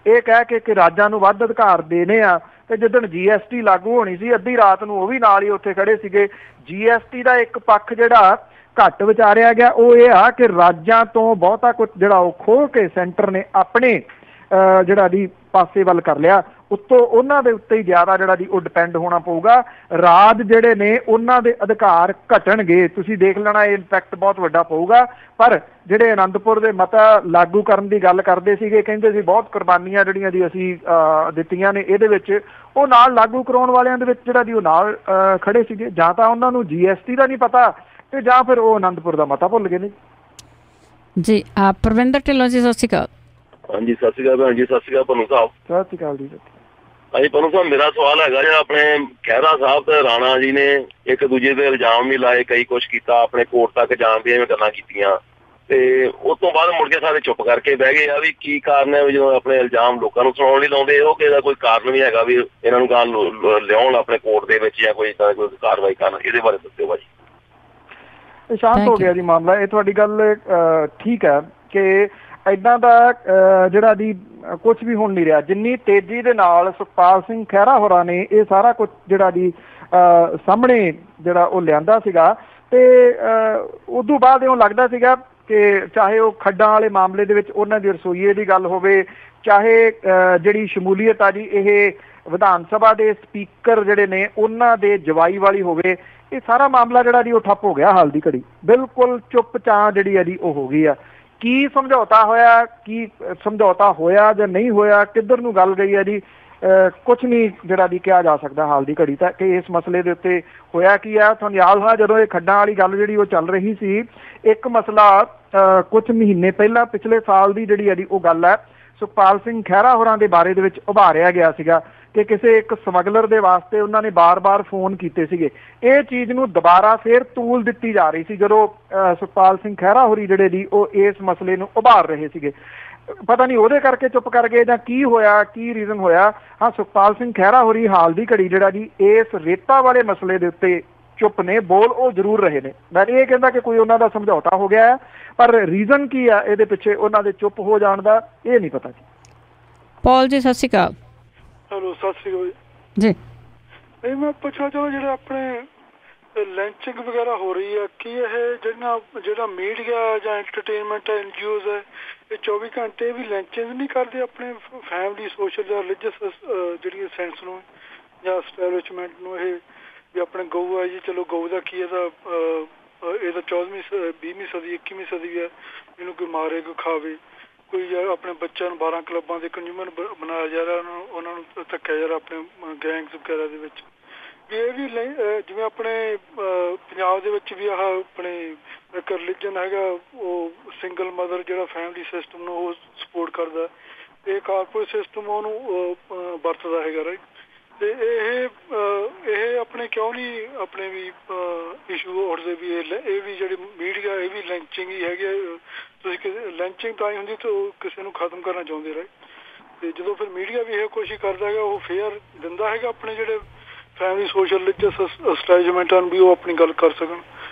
ਇਹ ਕਹਿ ਕੇ ਕਿ ਰਾਜਾਂ ਨੂੰ ਵੱਧ ਅਧਿਕਾਰ ਦੇਣੇ ਆ, ਤੇ ਜਿੱਦਣ GST ਲਾਗੂ ਹੋਣੀ ਸੀ ਅੱਧੀ ਰਾਤ ਨੂੰ ਉਹ ਵੀ ਨਾਲ ਹੀ ਉੱਥੇ ਖੜੇ ਸੀਗੇ। GST ਦਾ ਇੱਕ ਪੱਖ ਜਿਹੜਾ ਘੱਟ ਵਿਚਾਰਿਆ ਗਿਆ ਉਹ ਇਹ ਆ ਕਿ ਰਾਜਾਂ ਤੋਂ ਬਹੁਤਾ ਕੁਝ ਜਿਹੜਾ ਉਹ ਖੋਹ ਕੇ ਸੈਂਟਰ ਨੇ ਆਪਣੇ ਜਿਹੜਾ ਦੀ ਪਾਸੇ ਵੱਲ ਕਰ ਲਿਆ, ਉੱਤੋਂ ਉਹਨਾਂ ਦੇ ਉੱਤੇ ਹੀ ਜ਼ਿਆਦਾ ਜਿਹੜਾ ਦੀ ਉਹ ਡਿਪੈਂਡ ਹੋਣਾ ਪਊਗਾ। ਰਾਜ ਜਿਹੜੇ ਨੇ ਉਹਨਾਂ ਦੇ ਅਧਿਕਾਰ ਘਟਣਗੇ, ਤੁਸੀਂ ਦੇਖ ਲੈਣਾ, ਇਹ ਇੰਪੈਕਟ ਬਹੁਤ ਵੱਡਾ ਪਊਗਾ। ਪਰ ਜਿਹੜੇ ਅਨੰਦਪੁਰ ਦੇ ਮਤਾ ਲਾਗੂ ਕਰਨ ਦੀ ਗੱਲ ਕਰਦੇ ਸੀਗੇ, ਕਹਿੰਦੇ ਸੀ ਬਹੁਤ ਕੁਰਬਾਨੀਆਂ ਜਿਹੜੀਆਂ ਦੀ ਅਸੀਂ ਦਿੱਤੀਆਂ ਨੇ ਇਹਦੇ ਵਿੱਚ, ਉਹ ਨਾਲ ਲਾਗੂ ਕਰਾਉਣ ਵਾਲਿਆਂ ਦੇ ਵਿੱਚ ਜਿਹੜਾ ਦੀ ਉਹ ਨਾਲ ਖੜੇ ਸੀਗੇ। ਜਾਂ ਤਾਂ ਉਹਨਾਂ ਨੂੰ GST ਦਾ ਨਹੀਂ ਪਤਾ ਤੇ ਜਾਂ ਫਿਰ ਉਹ ਅਨੰਦਪੁਰ ਦਾ ਮਤਾ ਭੁੱਲ ਗਏ ਨੇ ਜੀ। ਪਰਵਿੰਦਰ ਢਿੱਲੋਂ ਜੀ, ਸਤਿ ਸ਼੍ਰੀ ਅਕਾਲ। ਹਾਂਜੀ, ਸਤਿ ਸ਼੍ਰੀ ਅਕਾਲ ਭੈਣ ਜੀ। ਸਤਿ ਸ਼੍ਰੀ ਅਕਾਲ ਪਨੂ ਸਾਹਿਬ। ਸਤਿ ਸ਼੍ਰੀ ਅਕਾਲ ਜੀ। ਹਾਂਜੀ ਪਨੂ ਸਾਹਿਬ, ਮੇਰਾ ਸਵਾਲ ਹੈਗਾ ਜਿਹੜਾ ਆਪਣੇ ਖਹਿਰਾ ਸਾਹਿਬ ਤੇ ਰਾਣਾ ਜੀ ਨੇ ਇੱਕ ਦੂਜੇ ਤੇ ਇਲਜ਼ਾਮ ਵੀ ਲਾਏ, ਕਈ ਕੁਛ ਕੀਤਾ, ਆਪਣੇ ਕੋਰਟ ਤੱਕ ਜਾਣ ਦੀਆਂ ਗੱਲਾਂ ਕੀਤੀਆਂ, ਤੇ ਉਸ ਤੋਂ ਬਾਅਦ ਮੁੜ ਕੇ ਸਾਰੇ ਚੁੱਪ ਕਰਕੇ ਬਹਿ ਗਏ ਆ। ਵੀ ਕੀ ਕਾਰਨ ਹੈ ਵੀ ਜਦੋਂ ਆਪਣੇ ਇਲਜ਼ਾਮ ਲੋਕਾਂ ਨੂੰ ਸੁਣਾਉਣ ਲਈ ਲਾਉਂਦੇ, ਉਹ ਕਿਸੇ ਦਾ ਕੋਈ ਕਾਰਨ ਵੀ ਹੈਗਾ ਵੀ ਇਹਨਾਂ ਨੂੰ ਗੱਲ ਲਿਆਉਣ ਆਪਣੇ ਕੋਰਟ ਦੇ ਵਿੱਚ ਜਾਂ ਕੋਈ ਇੱਦਾਂ ਕੋਈ ਕਾਰਵਾਈ ਕਰਨ? ਇਹਦੇ ਬਾਰੇ ਦੱਸਿਓ ਭਾਜੀ। ਸ਼ਾਂਤ ਹੋ ਗਿਆ ਜੀ ਮਾਮਲਾ। ਇਹ ਤੁਹਾਡੀ ਗੱਲ ਠੀਕ ਹੈ ਕਿ ਏਦਾਂ ਦਾ ਜਿਹੜਾ ਦੀ ਕੁਝ ਵੀ ਹੁਣ ਨਹੀਂ ਰਿਹਾ। ਜਿੰਨੀ ਤੇਜ਼ੀ ਦੇ ਨਾਲ ਸੁਖਪਾਲ ਸਿੰਘ ਖਹਿਰਾ ਹੋਰਾਂ ਨੇ ਇਹ ਸਾਰਾ ਕੁਝ ਜਿਹੜਾ ਦੀ ਸਾਹਮਣੇ ਜਿਹੜਾ ਉਹ ਲਿਆਂਦਾ ਸੀਗਾ, ਤੇ ਉਦੋਂ ਬਾਅਦ ਇਉਂ ਲੱਗਦਾ ਸੀਗਾ ਕਿ ਚਾਹੇ ਉਹ ਖੱਡਾਂ ਵਾਲੇ ਮਾਮਲੇ ਦੇ ਵਿੱਚ ਉਹਨਾਂ ਦੀ ਰਸੋਈਏ ਦੀ ਗੱਲ ਹੋਵੇ, ਚਾਹੇ ਜਿਹੜੀ ਸ਼ਮੂਲੀਅਤ ਆ ਜੀ ਇਹ ਵਿਧਾਨ ਸਭਾ ਦੇ ਸਪੀਕਰ ਜਿਹੜੇ ਨੇ ਉਹਨਾਂ ਦੇ ਜਵਾਈ ਵਾਲੀ ਹੋਵੇ, ਇਹ ਸਾਰਾ ਮਾਮਲਾ ਜਿਹੜਾ ਜੀ ਉਹ ਠੱਪ ਹੋ ਗਿਆ। ਹਾਲ ਦੀ ਘੜੀ ਬਿਲਕੁਲ ਚੁੱਪ ਚਾਂ ਜਿਹੜੀ ਆ ਜੀ ਉਹ ਹੋ ਗਈ ਆ। ਕੀ ਸਮਝੌਤਾ ਹੋਇਆ, ਕੀ ਸਮਝੌਤਾ ਹੋਇਆ ਜਾਂ ਨਹੀਂ ਹੋਇਆ, ਕਿੱਧਰ ਨੂੰ ਗੱਲ ਗਈ ਹੈ ਜੀ, ਕੁਛ ਨਹੀਂ ਜਿਹੜਾ ਦੀ ਕਿਹਾ ਜਾ ਸਕਦਾ ਹਾਲ ਦੀ ਘੜੀ ਤਾਂ ਕਿ ਇਸ ਮਸਲੇ ਦੇ ਉੱਤੇ ਹੋਇਆ ਕੀ ਆ। ਤੁਹਾਨੂੰ ਯਾਦ ਹੋਣਾ ਜਦੋਂ ਇਹ ਖੱਡਾਂ ਵਾਲੀ ਗੱਲ ਜਿਹੜੀ ਉਹ ਚੱਲ ਰਹੀ ਸੀ, ਇੱਕ ਮਸਲਾ ਕੁਝ ਮਹੀਨੇ ਪਹਿਲਾਂ ਪਿਛਲੇ ਸਾਲ ਦੀ ਜਿਹੜੀ ਹੈ ਜੀ ਉਹ ਗੱਲ ਹੈ, ਸੁਖਪਾਲ ਸਿੰਘ ਖਹਿਰਾ ਹੋਰਾਂ ਦੇ ਬਾਰੇ ਦੇ ਵਿੱਚ ਉਭਾਰਿਆ ਗਿਆ ਸੀਗਾ ਕਿ ਕਿਸੇ ਇੱਕ ਸਮਗਲਰ ਦੇ ਵਾਸਤੇ ਉਹਨਾਂ ਨੇ ਬਾਰ-ਬਾਰ ਫੋਨ ਕੀਤੇ ਸੀਗੇ। ਇਹ ਚੀਜ਼ ਨੂੰ ਦੁਬਾਰਾ ਫੇਰ ਤੂਲ ਦਿੱਤੀ ਜਾ ਰਹੀ ਸੀ ਜਦੋਂ ਸੁਖਪਾਲ ਸਿੰਘ ਖਹਿਰਾ ਹੋਰੀ ਜਿਹੜੇ ਦੀ ਉਹ ਇਸ ਮਸਲੇ ਨੂੰ ਉਭਾਰ ਰਹੇ ਸੀਗੇ। ਪਤਾ ਨਹੀਂ ਉਹਦੇ ਕਰਕੇ ਚੁੱਪ ਕਰ ਗਏ ਜਾਂ ਕੀ ਹੋਇਆ, ਕੀ ਰੀਜ਼ਨ ਹੋਇਆ। ਹਾਂ, ਸੁਖਪਾਲ ਸਿੰਘ ਖਹਿਰਾ ਹੋਰੀ ਹਾਲ ਦੀ ਘੜੀ ਜਿਹੜਾ ਜੀ ਇਸ ਰੇਤਾ ਵਾਲੇ ਮਸਲੇ ਦੇ ਉੱਤੇ ਚੁੱਪ ਨੇ, ਬੋਲ ਉਹ ਜ਼ਰੂਰ ਰਹੇ ਨੇ। ਮੈਂ ਇਹ ਕਹਿੰਦਾ ਕਿ ਕੋਈ ਉਹਨਾਂ ਦਾ ਸਮਝੌਤਾ ਹੋ ਗਿਆ ਹੈ, ਪਰ ਰੀਜ਼ਨ ਕੀ ਆ ਇਹਦੇ ਪਿੱਛੇ ਉਹਨਾਂ ਦੇ ਚੁੱਪ ਹੋ ਜਾਣ ਦਾ ਇਹ ਨਹੀਂ ਪਤਾ ਜੀ। ਪੌਲ ਜੀ, ਸਤਿ ਸ਼੍ਰੀ ਅਕਾਲ। ਹੈਲੋ, ਸਤਿ ਸ਼੍ਰੀ ਅਕਾਲ ਜੀ। ਇਹ ਮੈਂ ਪੁੱਛਣਾ ਚਾਹੁੰਦਾ ਜਿਹੜੇ ਆਪਣੇ ਲੈਂਚਿੰਗ ਵਗੈਰਾ ਹੋ ਰਹੀ ਹੈ, ਕੀ ਇਹ ਜਿਹੜਾ ਮੀਡੀਆ ਜਾਂ ਐਂਟਰਟੇਨਮੈਂਟ NGOs ਹੈ ਇਹ 24 ਘੰਟੇ ਵੀ ਲੈਂਚਿੰਗ ਨਹੀਂ ਕਰਦੇ ਆਪਣੇ ਫੈਮਿਲੀ, ਸੋਸ਼ਲ ਜਾਂ ਰਿਲੀਜੀਅਸ ਜਿਹੜੀਆਂ ਸੈਂਸ ਨੂੰ ਜਾਂ ਐਸਟੈਬਲਿਸ਼ਮੈਂਟ ਨੂੰ? ਇਹ ਵੀ ਆਪਣੇ ਗਊ ਹੈ ਜੀ, ਚਲੋ ਗਊ ਦਾ ਕੀ ਇਹਦਾ 14ਵੀਂ 20ਵੀਂ ਸਦੀ 21ਵੀਂ ਸਦੀ ਹੈ, ਇਹਨੂੰ ਕੋਈ ਮਾਰੇ ਕੋਈ ਖਾਵੇ, ਕੋਈ ਆਪਣੇ ਬੱਚਿਆਂ ਨੂੰ 12 ਕਲੱਬਾਂ ਦੇ ਕੰਜ਼ਿਊਮਰ ਬਣਾਇਆ ਜਾ ਰਿਹਾ, ਉਹਨਾਂ ਨੂੰ ਧੱਕਿਆ ਜਾ ਰਿਹਾ ਆਪਣੇ ਗੈਂਗਸ ਵਗੈਰਾ ਦੇ ਵਿੱਚ। ਵੀ ਇਹ ਵੀ ਜਿਵੇਂ ਆਪਣੇ ਪੰਜਾਬ ਦੇ ਵਿੱਚ ਵੀ ਆਹ ਆਪਣੇ ਇੱਕ ਰਿਲੀਜਨ ਹੈਗਾ ਉਹ ਸਿੰਗਲ ਮਦਰ ਜਿਹੜਾ ਫੈਮਿਲੀ ਸਿਸਟਮ ਨੂੰ ਉਹ ਸਪੋਰਟ ਕਰਦਾ, ਇਹ ਕਾਰਪੋਰੇਟ ਸਿਸਟਮ ਉਹਨੂੰ ਵਰਤਦਾ ਹੈਗਾ, ਰਾਈਟ? ਤੇ ਇਹ ਆਪਣੇ ਕਿਉਂ ਨਹੀਂ ਆਪਣੇ ਵੀ ਇਸ਼ੂ ਉੱਠਦੇ ਵੀ ਇਹ ਵੀ ਜਿਹੜੀ ਮੀਡੀਆ ਇਹ ਵੀ ਲੈਂਚਿੰਗ ਹੀ ਹੈਗੀ। ਤੁਸੀਂ ਲੈਂਚਿੰਗ ਤਾਂ ਹੀ ਹੁੰਦੀ ਤਾਂ ਕਿਸੇ ਨੂੰ ਖਤਮ ਕਰਨਾ ਚਾਹੁੰਦੇ, ਰਾਈਟ? ਤੇ ਜਦੋਂ ਫਿਰ ਮੀਡੀਆ ਵੀ ਇਹ ਕੋਸ਼ਿਸ਼ ਕਰਦਾ ਹੈਗਾ, ਉਹ ਫੇਅਰ ਦਿੰਦਾ ਹੈਗਾ ਆਪਣੇ ਜਿਹੜੇ ਫੈਮਿਲੀ ਸੋਸ਼ਲ ਰਿਲੀਜੀਅਸ ਐਸਟੈਬਲਿਸ਼ਮੈਂਟਾਂ ਨੂੰ ਵੀ ਉਹ ਆਪਣੀ ਗੱਲ ਕਰ ਸਕਣ।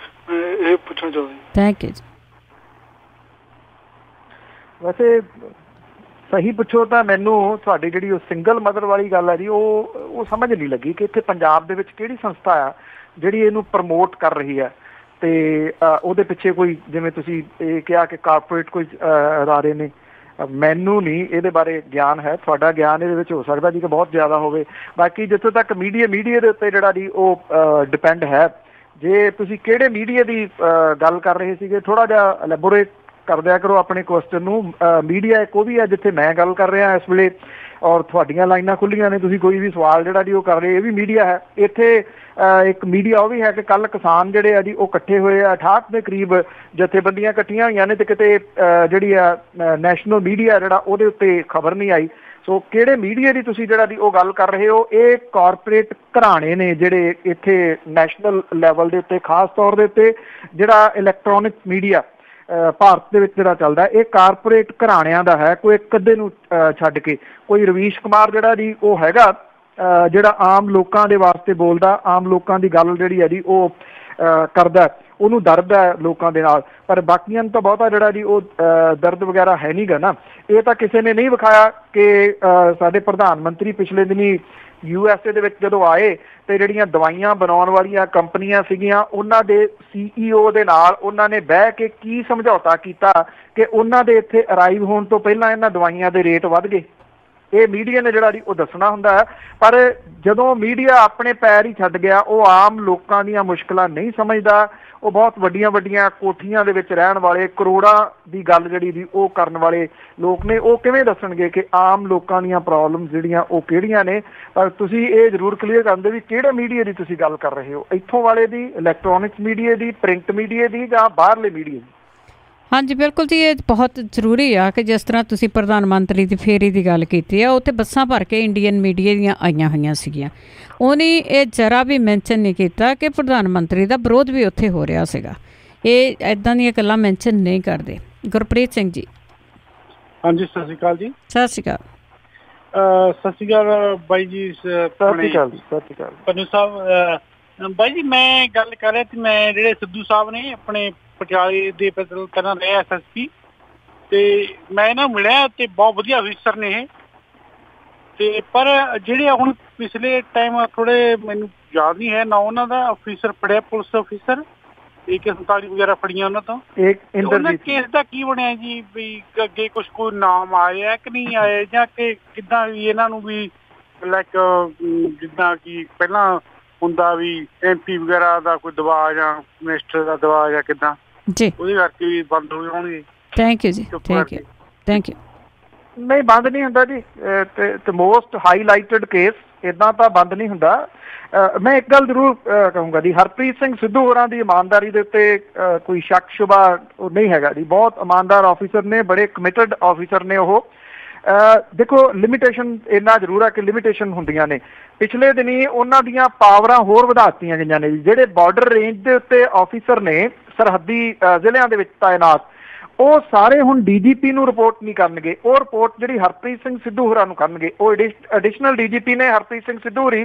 ਇਹ ਪੁੱਛਣਾ ਚਾਹੁੰਦਾ ਜੀ। ਥੈਂਕ ਯੂ ਜੀ। ਵੈਸੇ ਸਹੀ ਪੁੱਛੋ ਤਾਂ ਮੈਨੂੰ ਤੁਹਾਡੀ ਜਿਹੜੀ ਉਹ ਸਿੰਗਲ ਮਦਰ ਵਾਲੀ ਗੱਲ ਹੈ ਜੀ ਉਹ ਸਮਝ ਨਹੀਂ ਲੱਗੀ ਕਿ ਇੱਥੇ ਪੰਜਾਬ ਦੇ ਵਿੱਚ ਕਿਹੜੀ ਸੰਸਥਾ ਆ ਜਿਹੜੀ ਇਹਨੂੰ ਪ੍ਰਮੋਟ ਕਰ ਰਹੀ ਹੈ, ਤੇ ਉਹਦੇ ਪਿੱਛੇ ਕੋਈ ਜਿਵੇਂ ਤੁਸੀਂ ਇਹ ਕਿਹਾ ਕਿ ਕਾਰਪੋਰੇਟ ਕੋਈ ਅਦਾਰੇ ਨੇ। ਮੈਨੂੰ ਨਹੀਂ ਇਹਦੇ ਬਾਰੇ ਗਿਆਨ ਹੈ, ਤੁਹਾਡਾ ਗਿਆਨ ਇਹਦੇ ਵਿੱਚ ਹੋ ਸਕਦਾ ਜੀ ਕਿ ਬਹੁਤ ਜ਼ਿਆਦਾ ਹੋਵੇ। ਬਾਕੀ ਜਿੱਥੋਂ ਤੱਕ ਮੀਡੀਆ ਦੇ ਉੱਤੇ ਜਿਹੜਾ ਜੀ ਉਹ ਡਿਪੈਂਡ ਹੈ, ਜੇ ਤੁਸੀਂ ਕਿਹੜੇ ਮੀਡੀਆ ਦੀ ਗੱਲ ਕਰ ਰਹੇ ਸੀਗੇ ਥੋੜ੍ਹਾ ਜਿਹਾ ਐਲੈਬੋਰੇਟ ਕਰ ਦਿਆ ਕਰੋ ਆਪਣੇ ਕੁਐਸਚਨ ਨੂੰ। ਮੀਡੀਆ ਇੱਕ ਉਹ ਵੀ ਹੈ ਜਿੱਥੇ ਮੈਂ ਗੱਲ ਕਰ ਰਿਹਾ ਇਸ ਵੇਲੇ, ਔਰ ਤੁਹਾਡੀਆਂ ਲਾਈਨਾਂ ਖੁੱਲੀਆਂ ਨੇ, ਤੁਸੀਂ ਕੋਈ ਵੀ ਸਵਾਲ ਜਿਹੜਾ ਜੀ ਉਹ ਕਰ ਰਹੇ, ਇਹ ਵੀ ਮੀਡੀਆ ਹੈ। ਇੱਥੇ ਇੱਕ ਮੀਡੀਆ ਉਹ ਵੀ ਹੈ ਕਿ ਕੱਲ ਕਿਸਾਨ ਜਿਹੜੇ ਆ ਜੀ ਉਹ ਇਕੱਠੇ ਹੋਏ ਆ, 68 ਦੇ ਕਰੀਬ ਜਥੇਬੰਦੀਆਂ ਇਕੱਠੀਆਂ ਹੋਈਆਂ ਨੇ, ਤੇ ਕਿਤੇ ਜਿਹੜੀ ਆ ਨੈਸ਼ਨਲ ਮੀਡੀਆ ਜਿਹੜਾ ਉਹਦੇ ਉੱਤੇ ਖਬਰ ਨਹੀਂ ਆਈ। ਸੋ ਕਿਹੜੇ ਮੀਡੀਆ ਦੀ ਤੁਸੀਂ ਜਿਹੜਾ ਦੀ ਉਹ ਗੱਲ ਕਰ ਰਹੇ ਹੋ? ਇਹ ਕਾਰਪੋਰੇਟ ਘਰਾਣੇ ਨੇ ਜਿਹੜੇ ਇੱਥੇ ਨੈਸ਼ਨਲ ਲੈਵਲ ਦੇ ਉੱਤੇ, ਖਾਸ ਤੌਰ ਦੇ ਉੱਤੇ ਜਿਹੜਾ ਇਲੈਕਟ੍ਰੋਨਿਕ ਮੀਡੀਆ ਭਾਰਤ ਦੇ ਵਿੱਚ ਜਿਹੜਾ ਚੱਲਦਾ, ਇਹ ਕਾਰਪੋਰੇਟ ਘਰਾਣਿਆਂ ਦਾ ਹੈ, ਕੋਈ ਇੱਕ ਅੱਧੇ ਨੂੰ ਛੱਡ ਕੇ। ਕੋਈ ਰਵੀਸ਼ ਕੁਮਾਰ ਜਿਹੜਾ ਜੀ ਉਹ ਹੈਗਾ ਜਿਹੜਾ ਆਮ ਲੋਕਾਂ ਦੇ ਵਾਸਤੇ ਬੋਲਦਾ, ਆਮ ਲੋਕਾਂ ਦੀ ਗੱਲ ਜਿਹੜੀ ਹੈ ਜੀ ਉਹ ਕਰਦਾ, ਉਹਨੂੰ ਦਰਦ ਹੈ ਲੋਕਾਂ ਦੇ ਨਾਲ, ਪਰ ਬਾਕੀਆਂ ਨੂੰ ਤਾਂ ਬਹੁਤਾ ਜਿਹੜਾ ਜੀ ਉਹ ਦਰਦ ਵਗੈਰਾ ਹੈ ਨਹੀਂ ਗਾ ਨਾ। ਇਹ ਤਾਂ ਕਿਸੇ ਨੇ ਨਹੀਂ ਵਿਖਾਇਆ ਕਿ ਸਾਡੇ ਪ੍ਰਧਾਨ ਮੰਤਰੀ ਪਿਛਲੇ ਦਿਨੀ USA ਦੇ ਵਿੱਚ ਜਦੋਂ ਆਏ ਤੇ ਜਿਹੜੀਆਂ ਦਵਾਈਆਂ ਬਣਾਉਣ ਵਾਲੀਆਂ ਕੰਪਨੀਆਂ ਸੀਗੀਆਂ ਉਹਨਾਂ ਦੇ CEO ਦੇ ਨਾਲ ਉਹਨਾਂ ਨੇ ਬਹਿ ਕੇ ਕੀ ਸਮਝੌਤਾ ਕੀਤਾ ਕਿ ਉਹਨਾਂ ਦੇ ਇੱਥੇ ਅਰਾਈਵ ਹੋਣ ਤੋਂ ਪਹਿਲਾਂ ਇਹਨਾਂ ਦਵਾਈਆਂ ਦੇ ਰੇਟ ਵੱਧ ਗਏ। ਇਹ ਮੀਡੀਆ ਨੇ ਜਿਹੜਾ ਜੀ ਉਹ ਦੱਸਣਾ ਹੁੰਦਾ ਹੈ, ਪਰ ਜਦੋਂ ਮੀਡੀਆ ਆਪਣੇ ਪੈਰ ਹੀ ਛੱਡ ਗਿਆ, ਉਹ ਆਮ ਲੋਕਾਂ ਦੀਆਂ ਮੁਸ਼ਕਲਾਂ ਨਹੀਂ ਸਮਝਦਾ। ਉਹ ਬਹੁਤ ਵੱਡੀਆਂ ਵੱਡੀਆਂ ਕੋਠੀਆਂ ਦੇ ਵਿੱਚ ਰਹਿਣ ਵਾਲੇ, ਕਰੋੜਾਂ ਦੀ ਗੱਲ ਜਿਹੜੀ ਦੀ ਉਹ ਕਰਨ ਵਾਲੇ ਲੋਕ ਨੇ, ਉਹ ਕਿਵੇਂ ਦੱਸਣਗੇ ਕਿ ਆਮ ਲੋਕਾਂ ਦੀਆਂ ਪ੍ਰੋਬਲਮ ਜਿਹੜੀਆਂ ਉਹ ਕਿਹੜੀਆਂ ਨੇ? ਪਰ ਤੁਸੀਂ ਇਹ ਜ਼ਰੂਰ ਕਲੀਅਰ ਕਰਦੇ ਵੀ ਕਿਹੜੇ ਮੀਡੀਆ ਦੀ ਤੁਸੀਂ ਗੱਲ ਕਰ ਰਹੇ ਹੋ, ਇੱਥੋਂ ਵਾਲੇ ਦੀ, ਇਲੈਕਟ੍ਰੋਨਿਕਸ ਮੀਡੀਆ ਦੀ, ਪ੍ਰਿੰਟ ਮੀਡੀਆ ਦੀ, ਜਾਂ ਬਾਹਰਲੇ ਮੀਡੀਆ ਦੀ? ਹਾਂਜੀ ਬਿਲਕੁਲ ਜੀ, ਇਹ ਬਹੁਤ ਜ਼ਰੂਰੀ ਆ ਕਿ ਜਿਸ ਤਰ੍ਹਾਂ ਤੁਸੀਂ ਪ੍ਰਧਾਨ ਮੰਤਰੀ ਦੀ ਫੇਰੀ ਦੀ ਗੱਲ ਕੀਤੀ ਆ, ਉੱਥੇ ਬੱਸਾਂ ਭਰ ਕੇ ਇੰਡੀਅਨ ਮੀਡੀਆ ਦੀਆਂ ਆਈਆਂ ਹੋਈਆਂ ਸੀਗੀਆਂ। ਉਹਨੇ ਇਹ ਜ਼ਰਾ ਵੀ ਮੈਂਸ਼ਨ ਨਹੀਂ ਕੀਤਾ ਕਿ ਪ੍ਰਧਾਨ ਮੰਤਰੀ ਦਾ ਵਿਰੋਧ ਵੀ ਉੱਥੇ ਹੋ ਰਿਹਾ ਸੀਗਾ। ਇਹ ਇੱਦਾਂ ਦੀਆਂ ਗੱਲਾਂ ਮੈਂਸ਼ਨ ਨਹੀਂ ਕਰਦੇ। ਗੁਰਪ੍ਰੀਤ ਸਿੰਘ ਜੀ। ਹਾਂਜੀ ਸਤਿ ਸ਼੍ਰੀ ਅਕਾਲ ਜੀ। ਸਤਿ ਸ਼੍ਰੀ ਅਕਾਲ। ਸਤਿ ਸ਼੍ਰੀ ਅਕਾਲ ਬਾਈ ਜੀ। ਸਤਿ ਸ਼੍ਰੀ ਅਕਾਲ ਜੀ। ਸਤਿ ਸ਼੍ਰੀ ਅਕਾਲ ਪੰਨੂ ਸਾਹਿਬ। ਬਾਈ ਜੀ ਮੈਂ ਗੱਲ ਕਰ ਰਿਹਾ ਸੀ, ਮੈਂ ਜਿਹੜੇ ਸਿੱਧੂ ਸਾਹਿਬ ਨੇ ਆਪਣੇ ਪਟਿਆਲੇ ਦੇ ਪਹਿਲਾਂ ਰਹੇ SSP, ਤੇ ਮੈਂ ਇਹਨਾਂ ਨੂੰ ਮਿਲਿਆ ਤੇ ਬਹੁਤ ਵਧੀਆ ਅਫੀਸਰ ਨੇ ਇਹ। ਤੇ ਪਰ ਜਿਹੜੇ ਹੁਣ ਪਿਛਲੇ ਟਾਈਮ ਥੋੜੇ ਮੈਨੂੰ ਯਾਦ ਨਹੀਂ ਹੈ ਨਾ ਉਹਨਾਂ ਦਾ ਅਫੀਸਰ ਫੜਿਆ, ਪੁਲਿਸ ਅਫੀਸਰ AK-47 ਵਗੈਰਾ ਫੜੀਆਂ ਉਹਨਾਂ ਤੋਂ। ਉਹਨਾਂ ਕੇਸ ਦਾ ਕੀ ਬਣਿਆ ਜੀ? ਵੀ ਅੱਗੇ ਕੁਛ ਕੋਈ ਨਾਮ ਆਇਆ ਕਿ ਨਹੀਂ ਆਏ, ਜਾਂ ਕਿ ਕਿੱਦਾਂ ਵੀ ਇਹਨਾਂ ਨੂੰ ਵੀ ਲਾਈਕ ਜਿੱਦਾਂ ਕਿ ਪਹਿਲਾਂ ਹੁੰਦਾ ਵੀ MP ਵਗੈਰਾ ਦਾ ਕੋਈ ਦਬਾਅ ਜਾਂ ਮਿਨਿਸਟਰ ਦਾ ਦਬਾਅ ਜਾਂ ਕਿੱਦਾਂ ਜੀ, ਉਹਦੇ ਕਰਕੇ ਵੀ ਬੰਦ ਹੋ ਜਾਣਗੇ? ਥੈਂਕ ਯੂ ਜੀ। Thank you. ਨਹੀਂ, ਬੰਦ ਨਹੀਂ ਹੁੰਦਾ ਜੀ। ਤੇ ਮੋਸਟ ਹਾਈਲਾਈਟਡ ਕੇਸ ਇੱਦਾਂ ਤਾਂ ਬੰਦ ਨਹੀਂ ਹੁੰਦਾ। ਮੈਂ ਇੱਕ ਗੱਲ ਜ਼ਰੂਰ ਕਹੂੰਗਾ ਜੀ, ਹਰਪ੍ਰੀਤ ਸਿੰਘ ਸਿੱਧੂ ਹੋਰਾਂ ਦੀ ਇਮਾਨਦਾਰੀ ਦੇ ਉੱਤੇ ਕੋਈ ਸ਼ੱਕ ਸ਼ੁਬਾ ਨਹੀਂ ਹੈਗਾ ਜੀ। ਬਹੁਤ ਇਮਾਨਦਾਰ ਆਫੀਸਰ ਨੇ, ਬੜੇ ਕਮਿਟਡ ਆਫੀਸਰ ਨੇ ਉਹ। ਦੇਖੋ ਲਿਮਿਟੇਸ਼ਨ ਇੰਨਾ ਜ਼ਰੂਰ ਹੈ ਕਿ ਲਿਮਿਟੇਸ਼ਨ ਹੁੰਦੀਆਂ ਨੇ। ਪਿਛਲੇ ਦਿਨੀ ਉਹਨਾਂ ਦੀਆਂ ਪਾਵਰਾਂ ਹੋਰ ਵਧਾ ਦਿੱਤੀਆਂ ਗਈਆਂ ਨੇ ਜੀ। ਜਿਹੜੇ ਬਾਰਡਰ ਰੇਂਜ ਦੇ ਉੱਤੇ ਆਫੀਸਰ ਨੇ ਸਰਹੱਦੀ ਜ਼ਿਲ੍ਹਿਆਂ ਦੇ ਵਿੱਚ ਤਾਇਨਾਤ, ਉਹ ਸਾਰੇ ਹੁਣ DGP ਨੂੰ ਰਿਪੋਰਟ ਨਹੀਂ ਕਰਨਗੇ। ਉਹ ਰਿਪੋਰਟ ਜਿਹੜੀ ਹਰਪ੍ਰੀਤ ਸਿੰਘ ਸਿੱਧੂ ਹੋਰਾਂ ਨੂੰ ਕਰਨਗੇ। ਉਹ ਐਡੀਸ਼ਨਲ DGP ਨੇ ਹਰਪ੍ਰੀਤ ਸਿੰਘ ਸਿੱਧੂ ਹੋਰੀ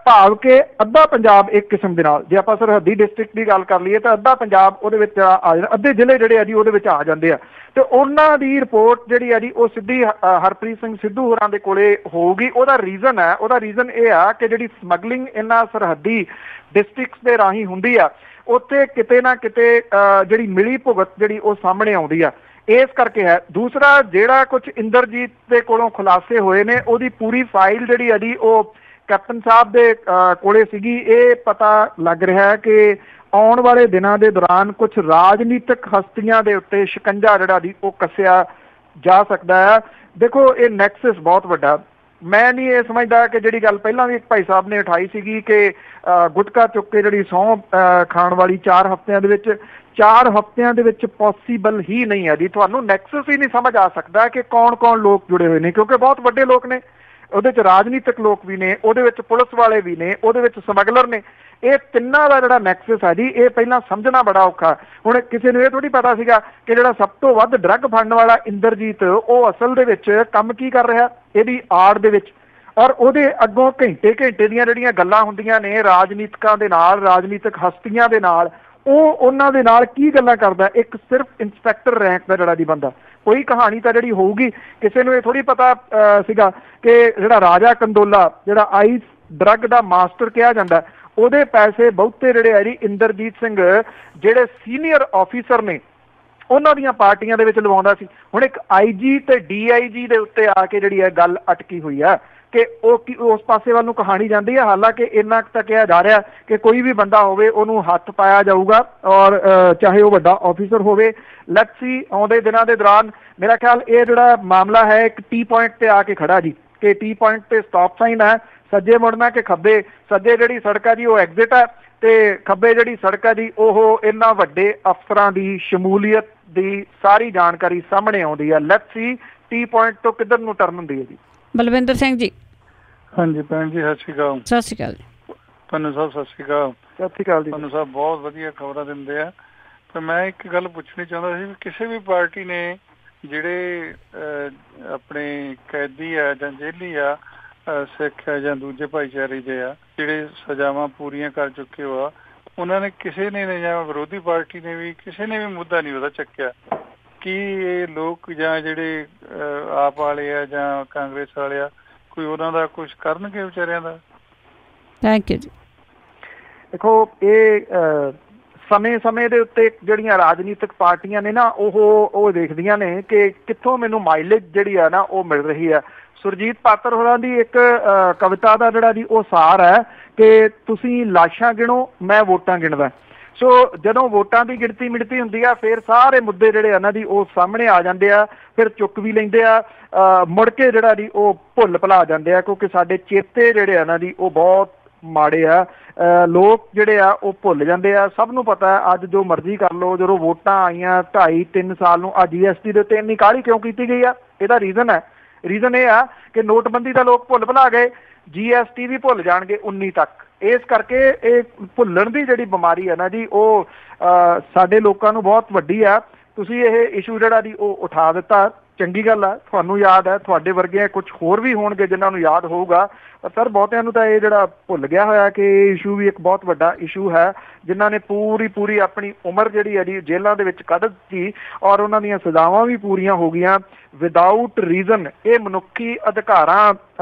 ਭਾਵ ਕਿ ਅੱਧਾ ਪੰਜਾਬ ਇੱਕ ਕਿਸਮ ਦੇ ਨਾਲ, ਜੇ ਆਪਾਂ ਸਰਹੱਦੀ ਡਿਸਟ੍ਰਿਕਟ ਦੀ ਗੱਲ ਕਰ ਲਈਏ ਤਾਂ ਅੱਧਾ ਪੰਜਾਬ ਉਹਦੇ ਵਿੱਚ ਆ ਜਾਂਦਾ, ਅੱਧੇ ਜ਼ਿਲ੍ਹੇ ਜਿਹੜੇ ਆ ਜੀ ਉਹਦੇ ਵਿੱਚ ਆ ਜਾਂਦੇ ਆ। ਤੇ ਉਹਨਾਂ ਦੀ ਰਿਪੋਰਟ ਜਿਹੜੀ ਆ ਜੀ ਉਹ ਸਿੱਧੀ ਹਰਪ੍ਰੀਤ ਸਿੰਘ ਸਿੱਧੂ ਹੋਰਾਂ ਦੇ ਕੋਲੇ ਹੋਊਗੀ। ਉਹਦਾ ਰੀਜ਼ਨ ਇਹ ਆ ਕਿ ਜਿਹੜੀ ਸਮਗਲਿੰਗ ਇਹਨਾਂ ਸਰਹੱਦੀ ਡਿਸਟ੍ਰਿਕਟਸ ਦੇ ਰਾਹੀਂ ਹੁੰਦੀ ਆ, ਉੱਥੇ ਕਿਤੇ ਨਾ ਕਿਤੇ ਜਿਹੜੀ ਮਿਲੀ ਭੁਗਤ ਜਿਹੜੀ ਉਹ ਸਾਹਮਣੇ ਆਉਂਦੀ ਆ, ਇਸ ਕਰਕੇ ਹੈ। ਦੂਸਰਾ, ਜਿਹੜਾ ਕੁਝ ਇੰਦਰਜੀਤ ਦੇ ਕੋਲੋਂ ਖੁਲਾਸੇ ਹੋਏ ਨੇ, ਉਹਦੀ ਪੂਰੀ ਫਾਈਲ ਜਿਹੜੀ ਆ ਜੀ ਉਹ ਕੈਪਟਨ ਸਾਹਿਬ ਦੇ ਕੋਲੇ ਸੀਗੀ। ਇਹ ਪਤਾ ਲੱਗ ਰਿਹਾ ਹੈ ਕਿ ਆਉਣ ਵਾਲੇ ਦਿਨਾਂ ਦੇ ਦੌਰਾਨ ਕੁਝ ਰਾਜਨੀਤਿਕ ਹਸਤੀਆਂ ਦੇ ਉੱਤੇ ਸ਼ਿਕੰਜਾ ਜਿਹੜਾ ਜੀ ਉਹ ਕੱਸਿਆ ਜਾ ਸਕਦਾ ਹੈ। ਦੇਖੋ ਇਹ ਨੈਕਸਸ ਬਹੁਤ ਵੱਡਾ। ਮੈਂ ਨਹੀਂ ਇਹ ਸਮਝਦਾ ਕਿ ਜਿਹੜੀ ਗੱਲ ਪਹਿਲਾਂ ਵੀ ਇੱਕ ਭਾਈ ਸਾਹਿਬ ਨੇ ਉਠਾਈ ਸੀਗੀ ਕਿ ਗੁਟਕਾ ਚੁੱਕ ਕੇ ਜਿਹੜੀ ਸਹੁੰ ਖਾਣ ਵਾਲੀ 4 ਹਫ਼ਤਿਆਂ ਦੇ ਵਿੱਚ ਪੋਸੀਬਲ ਹੀ ਨਹੀਂ ਹੈ ਜੀ। ਤੁਹਾਨੂੰ ਨੈਕਸਸ ਹੀ ਨਹੀਂ ਸਮਝ ਆ ਸਕਦਾ ਕਿ ਕੌਣ ਲੋਕ ਜੁੜੇ ਹੋਏ ਨੇ, ਕਿਉਂਕਿ ਬਹੁਤ ਵੱਡੇ ਲੋਕ ਨੇ ਉਹਦੇ ਚ, ਰਾਜਨੀਤਿਕ ਲੋਕ ਵੀ ਨੇ ਉਹਦੇ ਵਿੱਚ, ਪੁਲਿਸ ਵਾਲੇ ਵੀ ਨੇ ਉਹਦੇ ਵਿੱਚ, ਸਮਗਲਰ ਨੇ। ਇਹ ਤਿੰਨਾਂ ਦਾ ਜਿਹੜਾ ਨੈਕਸਸ ਹੈ ਜੀ, ਇਹ ਪਹਿਲਾਂ ਸਮਝਣਾ ਬੜਾ ਔਖਾ। ਹੁਣ ਕਿਸੇ ਨੂੰ ਇਹ ਥੋੜੀ ਪਤਾ ਸੀਗਾ ਕਿ ਜਿਹੜਾ ਸਭ ਤੋਂ ਵੱਧ ਡਰੱਗ ਫੜਨ ਵਾਲਾ ਇੰਦਰਜੀਤ, ਉਹ ਅਸਲ ਦੇ ਵਿੱਚ ਕੰਮ ਕੀ ਕਰ ਰਿਹਾ ਇਹਦੀ ਆੜ ਦੇ ਵਿੱਚ, ਔਰ ਉਹਦੇ ਅੱਗੋਂ ਘੰਟੇ ਦੀਆਂ ਜਿਹੜੀਆਂ ਗੱਲਾਂ ਹੁੰਦੀਆਂ ਨੇ ਰਾਜਨੀਤਿਕਾਂ ਦੇ ਨਾਲ, ਰਾਜਨੀਤਿਕ ਹਸਤੀਆਂ ਦੇ ਨਾਲ, ਉਹ ਉਹਨਾਂ ਦੇ ਨਾਲ ਕੀ ਗੱਲਾਂ ਕਰਦਾ ਇੱਕ ਸਿਰਫ ਇੰਸਪੈਕਟਰ ਰੈਂਕ ਦਾ ਜਿਹੜਾ ਜੀ ਬੰਦਾ। ਕੋਈ ਕਹਾਣੀ ਤਾਂ ਜਿਹੜੀ ਹੋਊਗੀ, ਕਿਸੇ ਨੂੰ ਇਹ ਥੋੜੀ ਪਤਾ ਸੀਗਾ ਕਿ ਜਿਹੜਾ ਰਾਜਾ ਕੰਦੋਲਾ, ਜਿਹੜਾ ਆਈਸ ਡਰੱਗ ਦਾ ਮਾਸਟਰ ਕਿਹਾ ਜਾਂਦਾ, ਉਹਦੇ ਪੈਸੇ ਬਹੁਤੇ ਜਿਹੜੇ ਆ ਜੀ ਇੰਦਰਜੀਤ ਸਿੰਘ ਜਿਹੜੇ ਸੀਨੀਅਰ ਆਫੀਸਰ ਨੇ ਉਹਨਾਂ ਦੀਆਂ ਪਾਰਟੀਆਂ ਦੇ ਵਿੱਚ ਲਵਾਉਂਦਾ ਸੀ। ਹੁਣ ਇੱਕ IG ਤੇ DIG ਦੇ ਉੱਤੇ ਆ ਕੇ ਜਿਹੜੀ ਇਹ ਗੱਲ ਅਟਕੀ ਹੋਈ ਆ ਕਿ ਉਹ ਉਸ ਪਾਸੇ ਵੱਲ ਨੂੰ ਕਹਾਣੀ ਜਾਂਦੀ ਹੈ। ਹਾਲਾਂਕਿ ਇੰਨਾ ਤਾਂ ਕਿਹਾ ਜਾ ਰਿਹਾ ਕਿ ਕੋਈ ਵੀ ਬੰਦਾ ਹੋਵੇ ਉਹਨੂੰ ਹੱਥ ਪਾਇਆ ਜਾਊਗਾ, ਔਰ ਚਾਹੇ ਉਹ ਵੱਡਾ ਆਫੀਸਰ ਹੋਵੇ। ਲੈਟਸ ਸੀ ਆਉਂਦੇ ਦਿਨਾਂ ਦੇ ਦੌਰਾਨ ਮੇਰਾ ਖਿਆਲ ਇਹ ਜਿਹੜਾ ਮਾਮਲਾ ਹੈ ਇੱਕ ਟੀ ਪੁਆਇੰਟ ਤੇ ਆ ਕੇ ਖੜਾ ਜੀ। ਕਿ ਟੀ ਪੁਆਇੰਟ ਤੇ ਸਟਾਪ ਸਾਈਨ ਹੈ, ਸੱਜੇ ਮੁੜਨਾ ਕਿ ਖੱਬੇ, ਸੱਜੇ ਜਿਹੜੀ ਸੜਕ ਹੈ ਜੀ ਉਹ ਐਗਜ਼ਿਟ ਹੈ ਤੇ ਖੱਬੇ ਜਿਹੜੀ ਸੜਕ ਹੈ ਜੀ ਉਹ ਇਹਨਾਂ ਵੱਡੇ ਅਫਸਰਾਂ ਦੀ ਸ਼ਮੂਲੀਅਤ ਦੀ ਸਾਰੀ ਜਾਣਕਾਰੀ ਸਾਹਮਣੇ ਆਉਂਦੀ ਹੈ। ਲੈਟਸ ਸੀ ਟੀ ਪੁਆਇੰਟ ਤੋਂ ਕਿੱਧਰ ਨੂੰ ਟਰਨ ਹੁੰਦੀ ਹੈ ਜੀ। ਬਲਵਿੰਦਰ ਸਿੰਘ ਜੀ। ਹਾਂਜੀ ਭੈਣ ਜੀ ਸਤਿ ਸ਼੍ਰੀ ਅਕਾਲ। ਸਤਿ ਸ਼੍ਰੀ ਅਕਾਲ ਜੀ। ਪੰਨੂ ਸਾਹਿਬ ਸਤਿ ਸ਼੍ਰੀ ਅਕਾਲ। ਸਤਿ ਸ਼੍ਰੀ ਅਕਾਲ ਜੀ। ਪੰਨੂ ਸਾਹਿਬ ਬਹੁਤ ਵਧੀਆ ਖਬਰਾਂ ਦਿੰਦੇ ਆ। ਤੇ ਮੈਂ ਇੱਕ ਗੱਲ ਪੁੱਛਣੀ ਚਾਹੁੰਦਾ ਸੀ ਵੀ ਕਿਸੇ ਵੀ ਪਾਰਟੀ ਨੇ ਜਿਹੜੇ ਆਪਣੇ ਕੈਦੀ ਆ ਜਾਂ ਜੇਲੀ ਆ ਸਿੱਖ ਆ ਜਾਂ ਦੂਜੇ ਭਾਈਚਾਰੇ ਦੇ ਆ ਜਿਹੜੇ ਸਜ਼ਾਵਾਂ ਪੂਰੀਆਂ ਕਰ ਚੁੱਕੇ ਹੋ ਆ, ਉਹਨਾਂ ਨੇ ਕਿਸੇ ਨੇ ਜਾਂ ਵਿਰੋਧੀ ਪਾਰਟੀ ਨੇ ਵੀ ਕਿਸੇ ਨੇ ਵੀ ਮੁੱਦਾ ਨਹੀਂ ਉਹਦਾ ਚੱਕਿਆ। ਕੀ ਇਹ ਲੋਕ ਜਾਂ ਜਿਹੜੇ ਆਪ ਵਾਲੇ ਆ ਜਾਂ ਕਾਂਗਰਸ ਵਾਲੇ ਆ ਕੋਈ ਉਹਨਾਂ ਦਾ ਕੁਛ ਕਰਨਗੇ ਵਿਚਾਰਿਆਂ ਦਾ? ਥੈਂਕ ਯੂ ਜੀ। ਦੇਖੋ ਇਹ ਸਮੇਂ ਦੇ ਉੱਤੇ ਜਿਹੜੀਆਂ ਰਾਜਨੀਤਿਕ ਪਾਰਟੀਆਂ ਨੇ ਨਾ ਉਹ ਦੇਖਦੀਆਂ ਨੇ ਕਿ ਕਿੱਥੋਂ ਮੈਨੂੰ ਮਾਈਲੇਜ ਜਿਹੜੀ ਆ ਨਾ ਉਹ ਮਿਲ ਰਹੀ ਹੈ। ਸੁਰਜੀਤ ਪਾਤਰ ਹੋਰਾਂ ਦੀ ਇੱਕ ਕਵਿਤਾ ਦਾ ਜਿਹੜਾ ਜੀ ਉਹ ਸਾਰ ਹੈ ਕਿ ਤੁਸੀਂ ਲਾਸ਼ਾਂ ਗਿਣੋ ਮੈਂ ਵੋਟਾਂ ਗਿਣਦਾ। ਸੋ ਜਦੋਂ ਵੋਟਾਂ ਦੀ ਗਿਣਤੀ ਮਿਣਤੀ ਹੁੰਦੀ ਆ ਫਿਰ ਸਾਰੇ ਮੁੱਦੇ ਜਿਹੜੇ ਇਹਨਾਂ ਦੀ ਉਹ ਸਾਹਮਣੇ ਆ ਜਾਂਦੇ ਆ, ਫਿਰ ਚੁੱਕ ਵੀ ਲੈਂਦੇ ਆ, ਮੁੜ ਕੇ ਜਿਹੜਾ ਜੀ ਉਹ ਭੁੱਲ ਭੁਲਾ ਜਾਂਦੇ ਆ ਕਿਉਂਕਿ ਸਾਡੇ ਚੇਤੇ ਜਿਹੜੇ ਇਹਨਾਂ ਦੀ ਉਹ ਬਹੁਤ ਮਾੜੇ ਆ। ਲੋਕ ਜਿਹੜੇ ਆ ਉਹ ਭੁੱਲ ਜਾਂਦੇ ਆ। ਸਭ ਨੂੰ ਪਤਾ ਅੱਜ ਜੋ ਮਰਜ਼ੀ ਕਰ ਲਓ, ਜਦੋਂ ਵੋਟਾਂ ਆਈਆਂ 2.5-3 ਸਾਲ ਨੂੰ ਆ GST ਦੇ ਉੱਤੇ ਇੰਨੀ ਕਾਹਲੀ ਕਿਉਂ ਕੀਤੀ ਗਈ ਆ? ਇਹਦਾ ਰੀਜ਼ਨ ਇਹ ਆ ਕਿ ਨੋਟਬੰਦੀ ਦਾ ਲੋਕ ਭੁੱਲ ਭੁਲਾ ਗਏ, GST ਵੀ ਭੁੱਲ ਜਾਣਗੇ 19 ਤੱਕ। ਇਸ ਕਰਕੇ ਇਹ ਭੁੱਲਣ ਦੀ ਜਿਹੜੀ ਬਿਮਾਰੀ ਹੈ ਨਾ ਜੀ ਉਹ ਸਾਡੇ ਲੋਕਾਂ ਨੂੰ ਬਹੁਤ ਵੱਡੀ ਆ। ਤੁਸੀਂ ਇਹ ਇਸ਼ੂ ਜਿਹੜਾ ਜੀ ਉਹ ਉਠਾ ਦਿੱਤਾ, ਚੰਗੀ ਗੱਲ ਆ। ਤੁਹਾਨੂੰ ਯਾਦ ਹੈ, ਤੁਹਾਡੇ ਵਰਗੇ ਕੁਝ ਹੋਰ ਵੀ ਹੋਣਗੇ ਜਿਨ੍ਹਾਂ ਨੂੰ ਯਾਦ ਹੋਊਗਾ, ਪਰ ਸਰ ਬਹੁਤਿਆਂ ਨੂੰ ਤਾਂ ਇਹ ਜਿਹੜਾ ਭੁੱਲ ਗਿਆ ਹੋਇਆ ਕਿ ਇਹ ਇਸ਼ੂ ਵੀ ਇੱਕ ਬਹੁਤ ਵੱਡਾ ਇਸ਼ੂ ਹੈ। ਜਿਨ੍ਹਾਂ ਨੇ ਪੂਰੀ ਆਪਣੀ ਉਮਰ ਜਿਹੜੀ ਹੈ ਜੀ ਜੇਲ੍ਹਾਂ ਦੇ ਵਿੱਚ ਕੱਢ ਦਿੱਤੀ ਔਰ ਉਹਨਾਂ ਦੀਆਂ ਸਜ਼ਾਵਾਂ ਵੀ ਪੂਰੀਆਂ ਹੋ ਗਈਆਂ ਵਿਦਾਊਟ ਰੀਜ਼ਨ। ਇਹ ਮਨੁੱਖੀ ਅਧਿਕਾਰਾਂ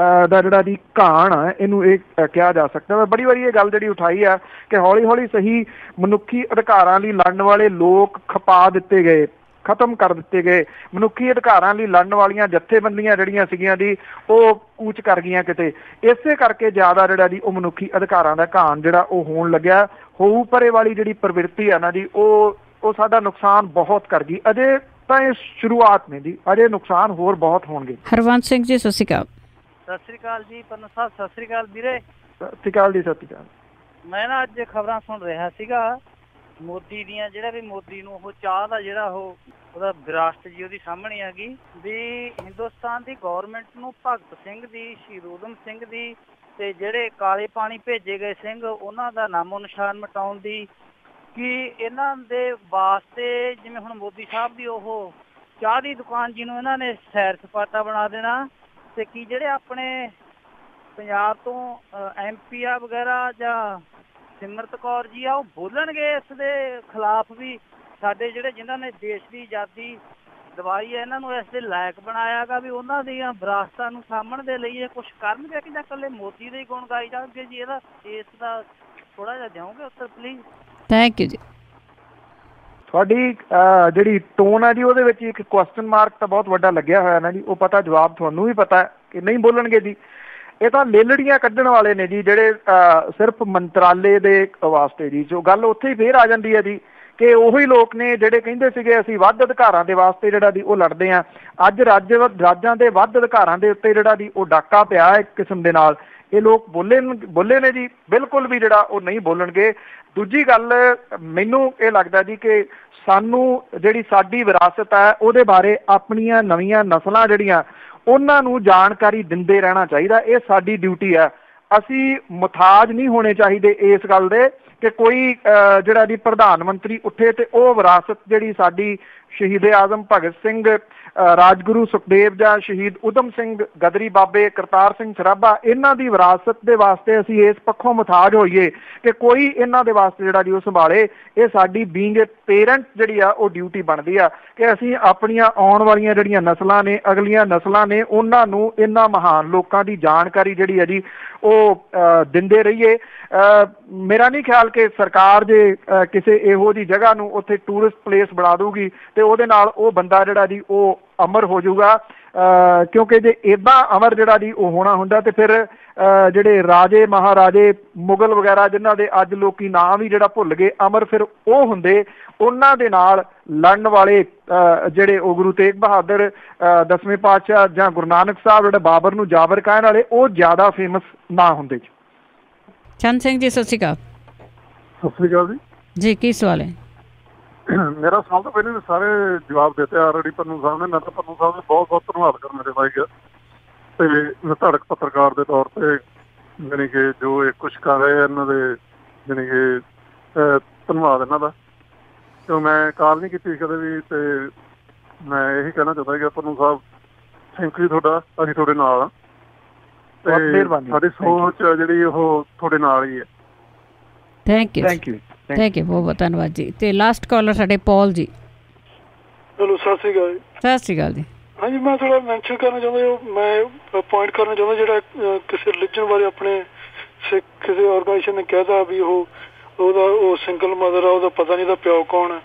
ਦਾ ਜਿਹੜਾ ਜੀ ਘਾਣ ਹੈ ਇਹਨੂੰ ਇਹ ਕਿਹਾ ਜਾ ਸਕਦਾ। ਮੈਂ ਬੜੀ ਵਾਰੀ ਇਹ ਗੱਲ ਜਿਹੜੀ ਉਠਾਈ ਆ ਕਿ ਹੌਲੀ ਸਹੀ ਮਨੁੱਖੀ ਅਧਿਕਾਰਾਂ ਲਈ ਲੜਨ ਵਾਲੇ ਲੋਕ ਖਪਾ ਦਿੱਤੇ ਗਏ, ਖਤਮ ਕਰ ਦਿੱਤੇ ਗਏ। ਮਨੁੱਖੀ ਅਧਿਕਾਰਾਂ ਲਈ ਲੜਨ ਵਾਲੀਆਂ ਜਥੇਬੰਦੀਆਂ ਜਿਹੜੀਆਂ ਸੀਗੀਆਂ ਜੀ ਉਹ ਕੂਚ ਕਰ ਗਈਆਂ ਕਿਤੇ। ਇਸੇ ਕਰਕੇ ਜ਼ਿਆਦਾ ਜਿਹੜਾ ਜੀ ਉਹ ਮਨੁੱਖੀ ਅਧਿਕਾਰਾਂ ਦਾ ਘਾਣ ਜਿਹੜਾ ਉਹ ਹੋਣ ਲੱਗਿਆ। ਹੋਊ ਪਰੇ ਵਾਲੀ ਜਿਹੜੀ ਪ੍ਰਵਿਰਤੀ ਆ ਨਾ ਜੀ ਉਹ ਸਾਡਾ ਨੁਕਸਾਨ ਬਹੁਤ ਕਰ ਗਈ। ਅਜੇ ਤਾਂ ਇਹ ਸ਼ੁਰੂਆਤ ਨੇ ਜੀ, ਅਜੇ ਨੁਕਸਾਨ ਹੋਰ ਬਹੁਤ ਹੋਣਗੇ। ਹਰਵੰਤ ਸਿੰਘ ਜੀ ਸਤਿ ਸ਼੍ਰੀ ਅਕਾਲ। ਸਤਿ ਸ਼੍ਰੀ ਅਕਾਲ ਜੀ ਪੰਨੂ ਸਾਹਿਬ। ਸਤਿ ਸ਼੍ਰੀ ਅਕਾਲ ਵੀਰੇ। ਸਤਿ ਸ਼੍ਰੀ ਅਕਾਲ ਜੀ। ਸਤਿ ਸ਼੍ਰੀ ਅਕਾਲ। ਮੈਂ ਨਾ ਅੱਜ ਖਬਰਾਂ ਸੁਣ ਰਿਹਾ ਸੀਗਾ ਮੋਦੀ ਦੀਆਂ, ਜਿਹੜਾ ਵੀ ਮੋਦੀ ਨੂੰ ਉਹ ਚਾਹ ਦਾ ਜਿਹੜਾ ਉਹਦਾ ਵਿਰਾਸਤ ਜੀ ਉਹਦੀ ਸਾਹਮਣੇ ਆ ਗਈ ਵੀ ਹਿੰਦੁਸਤਾਨ ਦੀ ਗੌਰਮੈਂਟ ਨੂੰ ਭਗਤ ਸਿੰਘ ਦੀ, ਸ਼ਹੀਦ ਊਧਮ ਸਿੰਘ ਦੀ ਤੇ ਜਿਹੜੇ ਕਾਲੇ ਪਾਣੀ ਭੇਜੇ ਗਏ ਸਿੰਘ ਉਹਨਾਂ ਦਾ ਨਾਮੋ ਨਿਸ਼ਾਨ ਮਿਟਾਉਣ ਦੀ, ਕਿ ਇਹਨਾਂ ਦੇ ਵਾਸਤੇ ਜਿਵੇਂ ਹੁਣ ਮੋਦੀ ਸਾਹਿਬ ਦੀ ਉਹ ਚਾਹ ਦੀ ਦੁਕਾਨ ਜਿਹਨੂੰ ਇਹਨਾਂ ਨੇ ਸੈਰ ਸਪਾਟਾ ਬਣਾ ਦੇਣਾ, ਤੇ ਕੀ ਜਿਹੜੇ ਆਪਣੇ ਪੰਜਾਬ ਤੋਂ MP ਆ ਵਗੈਰਾ ਜਾਂ ਸਿਮਰਤ ਕੌਰ ਜੀ ਆ ਉਹ ਬੋਲਣਗੇ ਇਸ ਦੇ ਖਿਲਾਫ ਵੀ ਸਾਡੇ ਜਿਹੜੇ ਜਿਨ੍ਹਾਂ ਨੇ ਦੇਸ਼ ਦੀ ਆਜ਼ਾਦੀ ਦਵਾਈ ਹੈ ਇਹਨਾਂ ਨੂੰ ਇਸ ਦੇ ਲਾਇਕ ਬਣਾਇਆ ਗਾ, ਵੀ ਉਹਨਾਂ ਦੀਆਂ ਵਿਰਾਸਤਾਂ ਨੂੰ ਸਾਂਭਣ ਦੇ ਲਈ ਇਹ ਕੁਛ ਕਰਨਗੇ ਕਿ ਜਾਂ ਇਕੱਲੇ ਮੋਦੀ ਦੇ ਹੀ ਗੁਣ ਗਾਈ ਜਾਣਗੇ ਜੀ? ਇਸ ਦਾ ਥੋੜਾ ਜਿਹਾ ਦਿਓਗੇ ਉੱਤਰ ਪਲੀਜ਼। ਥੈਂਕ ਯੂ ਜੀ। ਤੁਹਾਡੀ ਜਿਹੜੀ ਟੋਨ ਹੈ ਜੀ ਉਹਦੇ ਵਿੱਚ ਇੱਕ ਕੁਐਸਚਨ ਮਾਰਕ ਤਾਂ ਬਹੁਤ ਵੱਡਾ ਲੱਗਿਆ ਹੋਇਆ ਨਾ ਜੀ। ਉਹ ਪਤਾ ਜਵਾਬ ਤੁਹਾਨੂੰ ਵੀ ਪਤਾ ਕਿ ਨਹੀਂ ਬੋਲਣਗੇ ਜੀ। ਇਹ ਤਾਂ ਲੇਲੜੀਆਂ ਕੱਢਣ ਵਾਲੇ ਨੇ ਜੀ ਜਿਹੜੇ ਸਿਰਫ ਮੰਤਰਾਲੇ ਦੇ ਵਾਸਤੇ ਜੀ। ਜੋ ਗੱਲ ਉੱਥੇ ਹੀ ਫੇਰ ਆ ਜਾਂਦੀ ਹੈ ਜੀ ਕਿ ਉਹੀ ਲੋਕ ਨੇ ਜਿਹੜੇ ਕਹਿੰਦੇ ਸੀਗੇ ਅਸੀਂ ਵੱਧ ਅਧਿਕਾਰਾਂ ਦੇ ਵਾਸਤੇ ਜਿਹੜਾ ਦੀ ਉਹ ਲੜਦੇ ਆ। ਅੱਜ ਰਾਜਾਂ ਦੇ ਵੱਧ ਅਧਿਕਾਰਾਂ ਦੇ ਉੱਤੇ ਜਿਹੜਾ ਦੀ ਉਹ ਡਾਕਾ ਪਿਆ ਇੱਕ ਕਿਸਮ ਦੇ ਨਾਲ। ਇਹ ਲੋਕ ਬੋਲੇ ਨੇ ਜੀ, ਬਿਲਕੁਲ ਵੀ ਜਿਹੜਾ ਉਹ ਨਹੀਂ ਬੋਲਣਗੇ। ਦੂਜੀ ਗੱਲ ਮੈਨੂੰ ਇਹ ਲੱਗਦਾ ਜੀ ਕਿ ਸਾਨੂੰ ਜਿਹੜੀ ਸਾਡੀ ਵਿਰਾਸਤ ਹੈ ਉਹਦੇ ਬਾਰੇ ਆਪਣੀਆਂ ਨਵੀਆਂ ਨਸਲਾਂ ਜਿਹੜੀਆਂ ਉਹਨਾਂ ਨੂੰ ਜਾਣਕਾਰੀ ਦਿੰਦੇ ਰਹਿਣਾ ਚਾਹੀਦਾ। ਇਹ ਸਾਡੀ ਡਿਊਟੀ ਹੈ। ਅਸੀਂ ਮੁਤਾਜ ਨਹੀਂ ਹੋਣੇ ਚਾਹੀਦੇ ਇਸ ਗੱਲ ਦੇ ਕਿ ਕੋਈ ਜਿਹੜਾ ਜੀ ਪ੍ਰਧਾਨ ਮੰਤਰੀ ਉੱਠੇ ਤੇ ਉਹ ਵਿਰਾਸਤ ਜਿਹੜੀ ਸਾਡੀ ਸ਼ਹੀਦ ਆਜ਼ਮ ਭਗਤ ਸਿੰਘ, ਰਾਜਗੁਰੂ ਸੁਖਦੇਵ ਜਾਂ ਸ਼ਹੀਦ ਊਧਮ ਸਿੰਘ, ਗਦਰੀ ਬਾਬੇ ਕਰਤਾਰ ਸਿੰਘ ਸਰਾਭਾ, ਇਹਨਾਂ ਦੀ ਵਿਰਾਸਤ ਦੇ ਵਾਸਤੇ ਅਸੀਂ ਇਸ ਪੱਖੋਂ ਮੁਤਾਜ ਹੋਈਏ ਕਿ ਕੋਈ ਇਹਨਾਂ ਦੇ ਵਾਸਤੇ ਜਿਹੜਾ ਜੀ ਉਹ ਸੰਭਾਲੇ। ਇਹ ਸਾਡੀ ਬੀਇੰਗ ਏ ਪੇਰੈਂਟ ਜਿਹੜੀ ਆ ਉਹ ਡਿਊਟੀ ਬਣਦੀ ਆ ਕਿ ਅਸੀਂ ਆਪਣੀਆਂ ਆਉਣ ਵਾਲੀਆਂ ਜਿਹੜੀਆਂ ਨਸਲਾਂ ਨੇ, ਅਗਲੀਆਂ ਨਸਲਾਂ ਨੇ, ਉਹਨਾਂ ਨੂੰ ਇਹਨਾਂ ਮਹਾਨ ਲੋਕਾਂ ਦੀ ਜਾਣਕਾਰੀ ਜਿਹੜੀ ਹੈ ਜੀ ਉਹ ਦਿੰਦੇ ਰਹੀਏ। ਮੇਰਾ ਨਹੀਂ ਖਿਆਲ ਕਿ ਸਰਕਾਰ ਜੇ ਕਿਸੇ ਇਹੋ ਜਿਹੀ ਜਗ੍ਹਾ ਨੂੰ ਉੱਥੇ ਟੂਰਿਸਟ ਪਲੇਸ ਬਣਾ ਦੂਗੀ ਤੇ ਉਹਦੇ ਨਾਲ ਉਹ ਬੰਦਾ ਜਿਹੜਾ ਜੀ ਉਹ ਅਮਰ ਹੋ ਜਾਊਗਾ। ਕਿਉਂਕਿ ਜੇ ਇੱਦਾਂ ਅਮਰ ਜਿਹੜਾ ਜੀ ਉਹ ਹੋਣਾ ਹੁੰਦਾ ਤੇ ਫਿਰ ਜਿਹੜੇ ਰਾਜੇ ਮਹਾਰਾਜੇ ਮੁਗਲ ਵਗੈਰਾ ਜਿਨ੍ਹਾਂ ਦੇ ਅੱਜ ਲੋਕੀ ਨਾਂ ਵੀ ਜਿਹੜਾ ਭੁੱਲ ਗਏ, ਅਮਰ ਫਿਰ ਉਹ ਹੁੰਦੇ ਉਹਨਾਂ ਦੇ ਨਾਲ ਲੜਨ ਵਾਲੇ ਜਿਹੜੇ ਉਹ ਗੁਰੂ ਤੇਗ ਬਹਾਦਰ 10ਵੇਂ ਪਾਤਸ਼ਾਹ ਜਾਂ ਗੁਰੂ ਨਾਨਕ ਸਾਹਿਬ ਜਿਹੜੇ ਬਾਬਰ ਨੂੰ ਜਾਬਰ ਕਹਿਣ ਵਾਲੇ, ਉਹ ਜ਼ਿਆਦਾ ਫੇਮਸ ਨਾ ਹੁੰਦੇ। ਚੰਦ ਸਿੰਘ ਜੀ ਸਤਿ ਸ਼੍ਰੀ ਅਕਾਲ। ਸਤਿ ਸ਼੍ਰੀ ਅਕਾਲ ਜੀ, ਕੀ ਸਵਾਲ ਹੈ? ਮੇਰਾ ਸਵਾਲ ਤਾਂ ਪਹਿਲੇ ਸਾਰੇ ਜਵਾਬ ਦਿੱਤੇ ਆਲਰੇਡੀ ਪੰਨੂ ਸਾਹਿਬ ਨੇ। ਮੈਂ ਤਾਂ ਪੰਨੂ ਸਾਹਿਬ ਨੇ ਬਹੁਤ ਬਹੁਤ ਧੰਨਵਾਦ ਕਰਨਾ ਚਾਹਾਂਗਾ ਤੇ ਧੜਕ ਪੱਤਰਕਾਰ ਦੇ ਤੌਰ ਤੇ, ਜਾਣੀ ਕਿ ਜੋ ਇਹ ਕੁਛ ਕਰ ਰਹੇ ਇਹਨਾਂ ਦੇ, ਜਾਣੀ ਕਿ ਧੰਨਵਾਦ ਇਹਨਾਂ ਦਾ। ਕਿਉਂ ਮੈਂ ਕਾਲ ਨਹੀਂ ਕੀਤੀ ਕਦੇ ਵੀ, ਤੇ ਮੈਂ ਇਹੀ ਕਹਿਣਾ ਚਾਹੁੰਦਾ ਕਿ ਪੰਨੂ ਸਾਹਿਬ ਥੈਂਕ ਯੂ ਤੁਹਾਡਾ, ਅਸੀਂ ਤੁਹਾਡੇ ਨਾਲ ਹਾਂ ਤੇ ਸਾਡੀ ਸੋਚ ਜਿਹੜੀ ਉਹ ਤੁਹਾਡੇ ਨਾਲ ਹੀ ਹੈ। ਥੈਂਕ ਯੂ ਬਹੁਤ ਬਹੁਤ ਧੰਨਵਾਦ ਜੀ। ਤੇ ਲਾਸਟ ਕਾਲਰ ਸਾਡੇ ਪੌਲ ਜੀ। ਹੈਲੋ, ਸਤਿ ਸ਼੍ਰੀ ਅਕਾਲ। ਸਤਿ ਸ਼੍ਰੀ ਅਕਾਲ ਜੀ। ਹਾਂਜੀ, ਮੈਂ ਥੋੜਾ ਮੈਂਸ਼ਨ ਕਰਨਾ ਚਾਹੁੰਦਾ, ਮੈਂ ਪੁਆਇੰਟ ਕਰਨਾ ਚਾਹੁੰਦਾ ਜਿਹੜਾ ਕਿਸੇ ਰਿਲੀਜਨ ਬਾਰੇ ਆਪਣੇ ਸਿੱਖ ਕਿਸੇ ਆਰਗੇਨਾਈਜੇਸ਼ਨ ਨੇ ਕਹਿਤਾ ਵੀ ਉਹ ਸਿੰਗਲ ਮਦਰ ਆ, ਉਹਦਾ ਪਤਾ ਨਹੀਂ ਉਹਦਾ ਪਿਓ ਕੌਣ ਹੈ।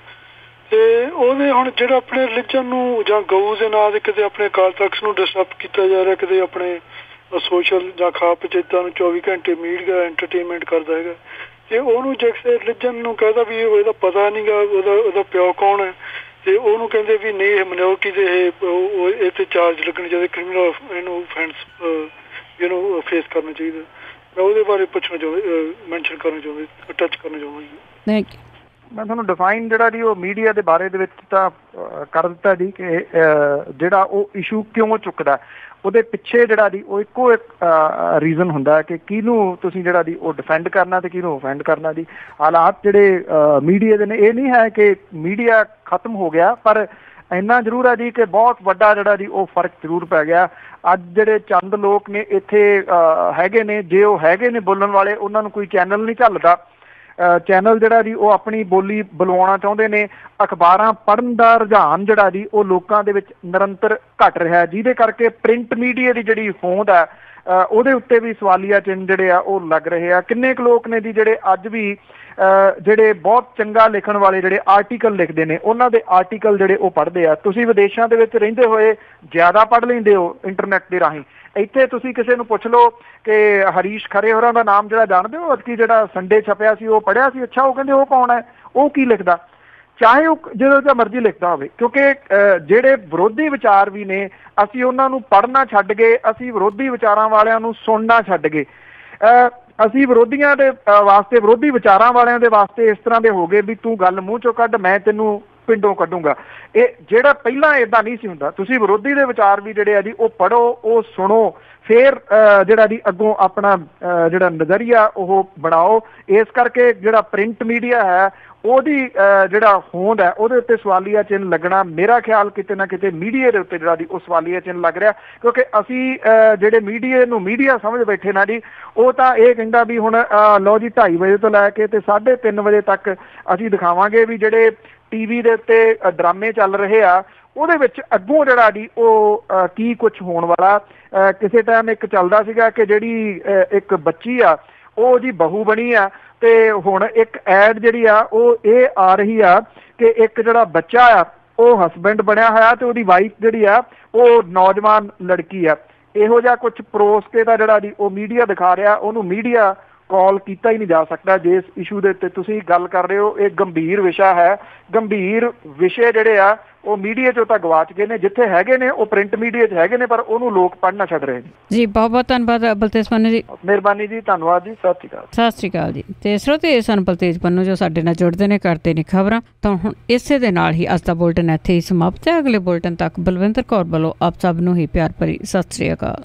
ਤੇ ਉਹਦੇ ਹੁਣ ਜਿਹੜਾ ਆਪਣੇ ਰਿਲੀਜਨ ਨੂੰ ਜਾਂ ਗਊ ਦੇ ਨਾਂ ਦੇ ਕਿਤੇ ਆਪਣੇ ਅਕਾਲ ਤਖਤ ਨੂੰ ਡਿਸਟਰਬ ਕੀਤਾ ਜਾ ਰਿਹਾ, ਕਿਤੇ ਆਪਣੇ ਸੋਸ਼ਲ ਜਾਂ ਖਾ ਪਚੇਤਾਂ ਨੂੰ 24 ਘੰਟੇ ਮੀਡੀਆ ਐਂਟਰਟੇਨਮੈਂਟ ਕਰਦਾ ਹੈਗਾ, ਤੇ ਉਹਨੂੰ ਜੇ ਕਿਸੇ ਰਿਲੀਜਨ ਨੂੰ ਕਹਿੰਦਾ ਵੀ ਇਹਦਾ ਪਤਾ ਨਹੀਂ ਗਾ ਉਹਦਾ ਪਿਓ ਕੌਣ ਹੈ, ਤੇ ਉਹਨੂੰ ਕਹਿੰਦੇ ਵੀ ਨਹੀਂ ਇਹ ਮਿਨੋਰਟੀ ਦੇ ਇਹ ਤੇ ਚਾਰਜ ਲੱਗਣੇ ਚਾਹੀਦੇ, ਕ੍ਰਿਮੀਨਲ ਇਹਨੂੰ ਅਫੈਂਸ ਇਹਨੂੰ ਫੇਸ ਕਰਨਾ ਚਾਹੀਦਾ। ਮੈਂ ਉਹਦੇ ਬਾਰੇ ਪੁੱਛਣਾ ਚਾਹੁੰਦਾ, ਮੈਂਸ਼ਨ ਕਰਨਾ ਚਾਹੁੰਦਾ, ਟੱਚ ਕਰਨਾ ਚਾਹੁੰਦਾ ਜੀ। Thank you. ਮੈਂ ਤੁਹਾਨੂੰ ਡਿਫਾਈਨ ਜਿਹੜਾ ਜੀ ਉਹ ਮੀਡੀਆ ਦੇ ਬਾਰੇ ਦੇ ਵਿੱਚ ਤਾਂ ਕਰ ਦਿੱਤਾ ਜੀ ਕਿ ਜਿਹੜਾ ਉਹ ਇਸ਼ੂ ਕਿਉਂ ਚੁੱਕਦਾ, ਉਹਦੇ ਪਿੱਛੇ ਜਿਹੜਾ ਜੀ ਉਹ ਇੱਕੋ ਇੱਕ ਰੀਜ਼ਨ ਹੁੰਦਾ ਕਿ ਕਿਹਨੂੰ ਤੁਸੀਂ ਜਿਹੜਾ ਜੀ ਉਹ ਡਿਫੈਂਡ ਕਰਨਾ ਤੇ ਕਿਹਨੂੰ ਓਫੈਂਡ ਕਰਨਾ ਜੀ। ਹਾਲਾਤ ਜਿਹੜੇ ਮੀਡੀਆ ਦੇ ਨੇ, ਇਹ ਨਹੀਂ ਹੈ ਕਿ ਮੀਡੀਆ ਖਤਮ ਹੋ ਗਿਆ, ਪਰ ਇੰਨਾ ਜ਼ਰੂਰ ਹੈ ਜੀ ਕਿ ਬਹੁਤ ਵੱਡਾ ਜਿਹੜਾ ਜੀ ਉਹ ਫਰਕ ਜ਼ਰੂਰ ਪੈ ਗਿਆ। ਅੱਜ ਜਿਹੜੇ ਚੰਦ ਲੋਕ ਨੇ ਇੱਥੇ ਹੈਗੇ ਨੇ, ਜੇ ਉਹ ਹੈਗੇ ਨੇ ਬੋਲਣ ਵਾਲੇ, ਉਹਨਾਂ ਨੂੰ ਕੋਈ ਚੈਨਲ ਨਹੀਂ ਚੱਲਦਾ। ਚੈਨਲ ਜਿਹੜਾ ਜੀ ਉਹ ਆਪਣੀ ਬੋਲੀ ਬੁਲਵਾਉਣਾ ਚਾਹੁੰਦੇ ਨੇ। ਅਖਬਾਰਾਂ ਪੜ੍ਹਨ ਦਾ ਰੁਝਾਨ ਜਿਹੜਾ ਜੀ ਉਹ ਲੋਕਾਂ ਦੇ ਵਿੱਚ ਨਿਰੰਤਰ ਘਟ ਰਿਹਾ, ਜਿਹਦੇ ਕਰਕੇ ਪ੍ਰਿੰਟ ਮੀਡੀਆ ਦੀ ਜਿਹੜੀ ਹੋਂਦ ਹੈ ਉਹਦੇ ਉੱਤੇ ਵੀ ਸਵਾਲੀਆ ਚਿੰਨ੍ਹ ਜਿਹੜੇ ਆ ਉਹ ਲੱਗ ਰਹੇ ਆ। ਕਿੰਨੇ ਕੁ ਲੋਕ ਨੇ ਜੀ ਜਿਹੜੇ ਅੱਜ ਵੀ ਜਿਹੜੇ ਬਹੁਤ ਚੰਗਾ ਲਿਖਣ ਵਾਲੇ ਜਿਹੜੇ ਆਰਟੀਕਲ ਲਿਖਦੇ ਨੇ, ਉਹਨਾਂ ਦੇ ਆਰਟੀਕਲ ਜਿਹੜੇ ਉਹ ਪੜ੍ਹਦੇ ਆ। ਤੁਸੀਂ ਵਿਦੇਸ਼ਾਂ ਦੇ ਵਿੱਚ ਰਹਿੰਦੇ ਹੋਏ ਜ਼ਿਆਦਾ ਪੜ੍ਹ ਲੈਂਦੇ ਹੋ ਇੰਟਰਨੈਟ ਦੇ ਰਾਹੀਂ। ਇੱਥੇ ਤੁਸੀਂ ਕਿਸੇ ਨੂੰ ਪੁੱਛ ਲਓ ਕਿ ਹਰੀਸ਼ ਖਰੇ ਹੋਰਾਂ ਦਾ ਨਾਮ ਜਿਹੜਾ ਜਾਣਦੇ ਹੋ, ਅਤਕੀ ਜਿਹੜਾ ਸੰਡੇ ਛਪਿਆ ਸੀ ਉਹ ਪੜ੍ਹਿਆ ਸੀ? ਅੱਛਾ, ਉਹ ਕਹਿੰਦੇ ਉਹ ਕੌਣ ਹੈ, ਉਹ ਕੀ ਲਿਖਦਾ, ਚਾਹੇ ਉਹ ਜਦੋਂ ਦਾ ਮਰਜ਼ੀ ਲਿਖਦਾ ਹੋਵੇ। ਕਿਉਂਕਿ ਜਿਹੜੇ ਵਿਰੋਧੀ ਵਿਚਾਰ ਵੀ ਨੇ, ਅਸੀਂ ਉਹਨਾਂ ਨੂੰ ਪੜ੍ਹਨਾ ਛੱਡ ਗਏ, ਅਸੀਂ ਵਿਰੋਧੀ ਵਿਚਾਰਾਂ ਵਾਲਿਆਂ ਨੂੰ ਸੁਣਨਾ ਛੱਡ ਗਏ। ਅਸੀਂ ਵਿਰੋਧੀਆਂ ਦੇ ਵਾਸਤੇ, ਵਿਰੋਧੀ ਵਿਚਾਰਾਂ ਵਾਲਿਆਂ ਦੇ ਵਾਸਤੇ ਇਸ ਤਰ੍ਹਾਂ ਦੇ ਹੋ ਗਏ ਵੀ ਤੂੰ ਗੱਲ ਮੂੰਹ ਚੋਂ ਕੱਢ, ਮੈਂ ਤੈਨੂੰ ਪਿੰਡੋਂ ਕੱਢੂੰਗਾ। ਇਹ ਜਿਹੜਾ ਪਹਿਲਾਂ ਏਦਾਂ ਨਹੀਂ ਸੀ ਹੁੰਦਾ। ਤੁਸੀਂ ਵਿਰੋਧੀ ਦੇ ਵਿਚਾਰ ਵੀ ਜਿਹੜੇ ਆ ਜੀ ਉਹ ਪੜ੍ਹੋ, ਉਹ ਸੁਣੋ, ਫਿਰ ਜਿਹੜਾ ਜੀ ਅੱਗੋਂ ਆਪਣਾ ਜਿਹੜਾ ਨਜ਼ਰੀਆ ਉਹ ਬਣਾਓ। ਇਸ ਕਰਕੇ ਜਿਹੜਾ ਪ੍ਰਿੰਟ ਮੀਡੀਆ ਹੈ ਉਹਦੀ ਜਿਹੜਾ ਹੋਂਦ ਹੈ ਉਹਦੇ ਉੱਤੇ ਸਵਾਲੀਆ ਚਿੰਨ੍ਹ ਲੱਗਣਾ, ਮੇਰਾ ਖਿਆਲ ਕਿਤੇ ਨਾ ਕਿਤੇ ਮੀਡੀਆ ਦੇ ਉੱਤੇ ਜਿਹੜਾ ਜੀ ਉਹ ਸਵਾਲੀਆ ਚਿੰਨ੍ਹ ਲੱਗ ਰਿਹਾ। ਕਿਉਂਕਿ ਅਸੀਂ ਜਿਹੜੇ ਮੀਡੀਆ ਨੂੰ ਮੀਡੀਆ ਸਮਝ ਬੈਠੇ ਨਾ ਜੀ, ਉਹ ਤਾਂ ਇਹ ਕਹਿੰਦਾ ਵੀ ਹੁਣ ਲਓ ਜੀ 2:30 ਵਜੇ ਤੋਂ ਲੈ ਕੇ ਤੇ 3:30 ਵਜੇ ਤੱਕ ਅਸੀਂ ਦਿਖਾਵਾਂਗੇ ਵੀ ਜਿਹੜੇ ਟੀਵੀ ਦੇ ਉੱਤੇ ਡਰਾਮੇ ਚੱਲ ਰਹੇ ਆ ਉਹਦੇ ਵਿੱਚ ਅੱਗੋਂ ਜਿਹੜਾ ਜੀ ਉਹ ਕੀ ਕੁਛ ਹੋਣ ਵਾਲਾ। ਕਿਸੇ ਟਾਈਮ ਇੱਕ ਚੱਲਦਾ ਸੀਗਾ ਕਿ ਜਿਹੜੀ ਇੱਕ ਬੱਚੀ ਆ ਉਹ ਜੀ ਬਹੂ ਬਣੀ ਆ, ਤੇ ਹੁਣ ਇੱਕ ਐਡ ਜਿਹੜੀ ਆ ਉਹ ਇਹ ਆ ਰਹੀ ਆ ਕਿ ਇੱਕ ਜਿਹੜਾ ਬੱਚਾ ਆ ਉਹ ਹਸਬੈਂਡ ਬਣਿਆ ਹੋਇਆ ਤੇ ਉਹਦੀ ਵਾਈਫ ਜਿਹੜੀ ਆ ਉਹ ਨੌਜਵਾਨ ਲੜਕੀ ਆ। ਇਹੋ ਜਿਹਾ ਕੁਛ ਪਰੋਸ ਕੇ ਤਾਂ ਜਿਹੜਾ ਜੀ ਉਹ ਮੀਡੀਆ ਦਿਖਾ ਰਿਹਾ, ਉਹਨੂੰ ਮੀਡੀਆ ਕਾਲ ਕੀਤਾ ਹੀ ਨਹੀਂ ਜਾ ਸਕਦਾ। ਜਿਸ ਇਸ਼ੂ ਦੇ ਉੱਤੇ ਤੁਸੀਂ ਗੱਲ ਕਰ ਰਹੇ ਹੋ, ਇਹ ਗੰਭੀਰ ਵਿਸ਼ਾ ਹੈ। ਗੰਭੀਰ ਵਿਸ਼ੇ ਜਿਹੜੇ ਆ ਉਹ ਮੀਡੀਆ 'ਚੋਂ ਤਾਂ ਗਵਾਚ ਗਏ ਨੇ, ਜਿੱਥੇ ਹੈਗੇ ਨੇ ਉਹ ਪ੍ਰਿੰਟ ਮੀਡੀਆ 'ਚ ਹੈਗੇ ਨੇ, ਪਰ ਉਹਨੂੰ ਲੋਕ ਪੜ੍ਹਨਾ ਛੱਡ ਰਹੇ ਨੇ ਜੀ। ਬਹੁਤ ਬਹੁਤ ਧੰਨਵਾਦ ਬਲਤੇਜ ਪੰਨੂ ਜੀ। ਮਿਹਰਬਾਨੀ ਜੀ, ਧੰਨਵਾਦ ਜੀ, ਸਤਿ ਸ਼੍ਰੀ ਅਕਾਲ। ਸਤਿ ਸ਼੍ਰੀ ਅਕਾਲ ਜੀ। ਤੇ ਸਰੋਤੇ ਸਨ ਬਲਤੇਜ ਪੰਨੂ ਜੋ ਸਾਡੇ ਨਾਲ ਜੁੜਦੇ ਨੇ, ਕਰਦੇ ਨੇ ਖਬਰਾਂ। ਤਾਂ ਹੁਣ ਇਸੇ ਦੇ ਨਾਲ ਹੀ ਅੱਜ ਦਾ ਬੁਲਟਨ ਇੱਥੇ ਹੀ ਸਮਾਪਤ ਹੈ। ਅਗਲੇ ਬੁਲਟਨ ਤੱਕ ਬਲਵਿੰਦਰ ਕੌਰ ਵੱਲੋਂ ਆਪ ਸਭ ਨੂੰ ਹੀ ਪਿਆਰ ਭਰੀ ਸਤਿ ਸ਼੍ਰੀ ਅਕਾਲ।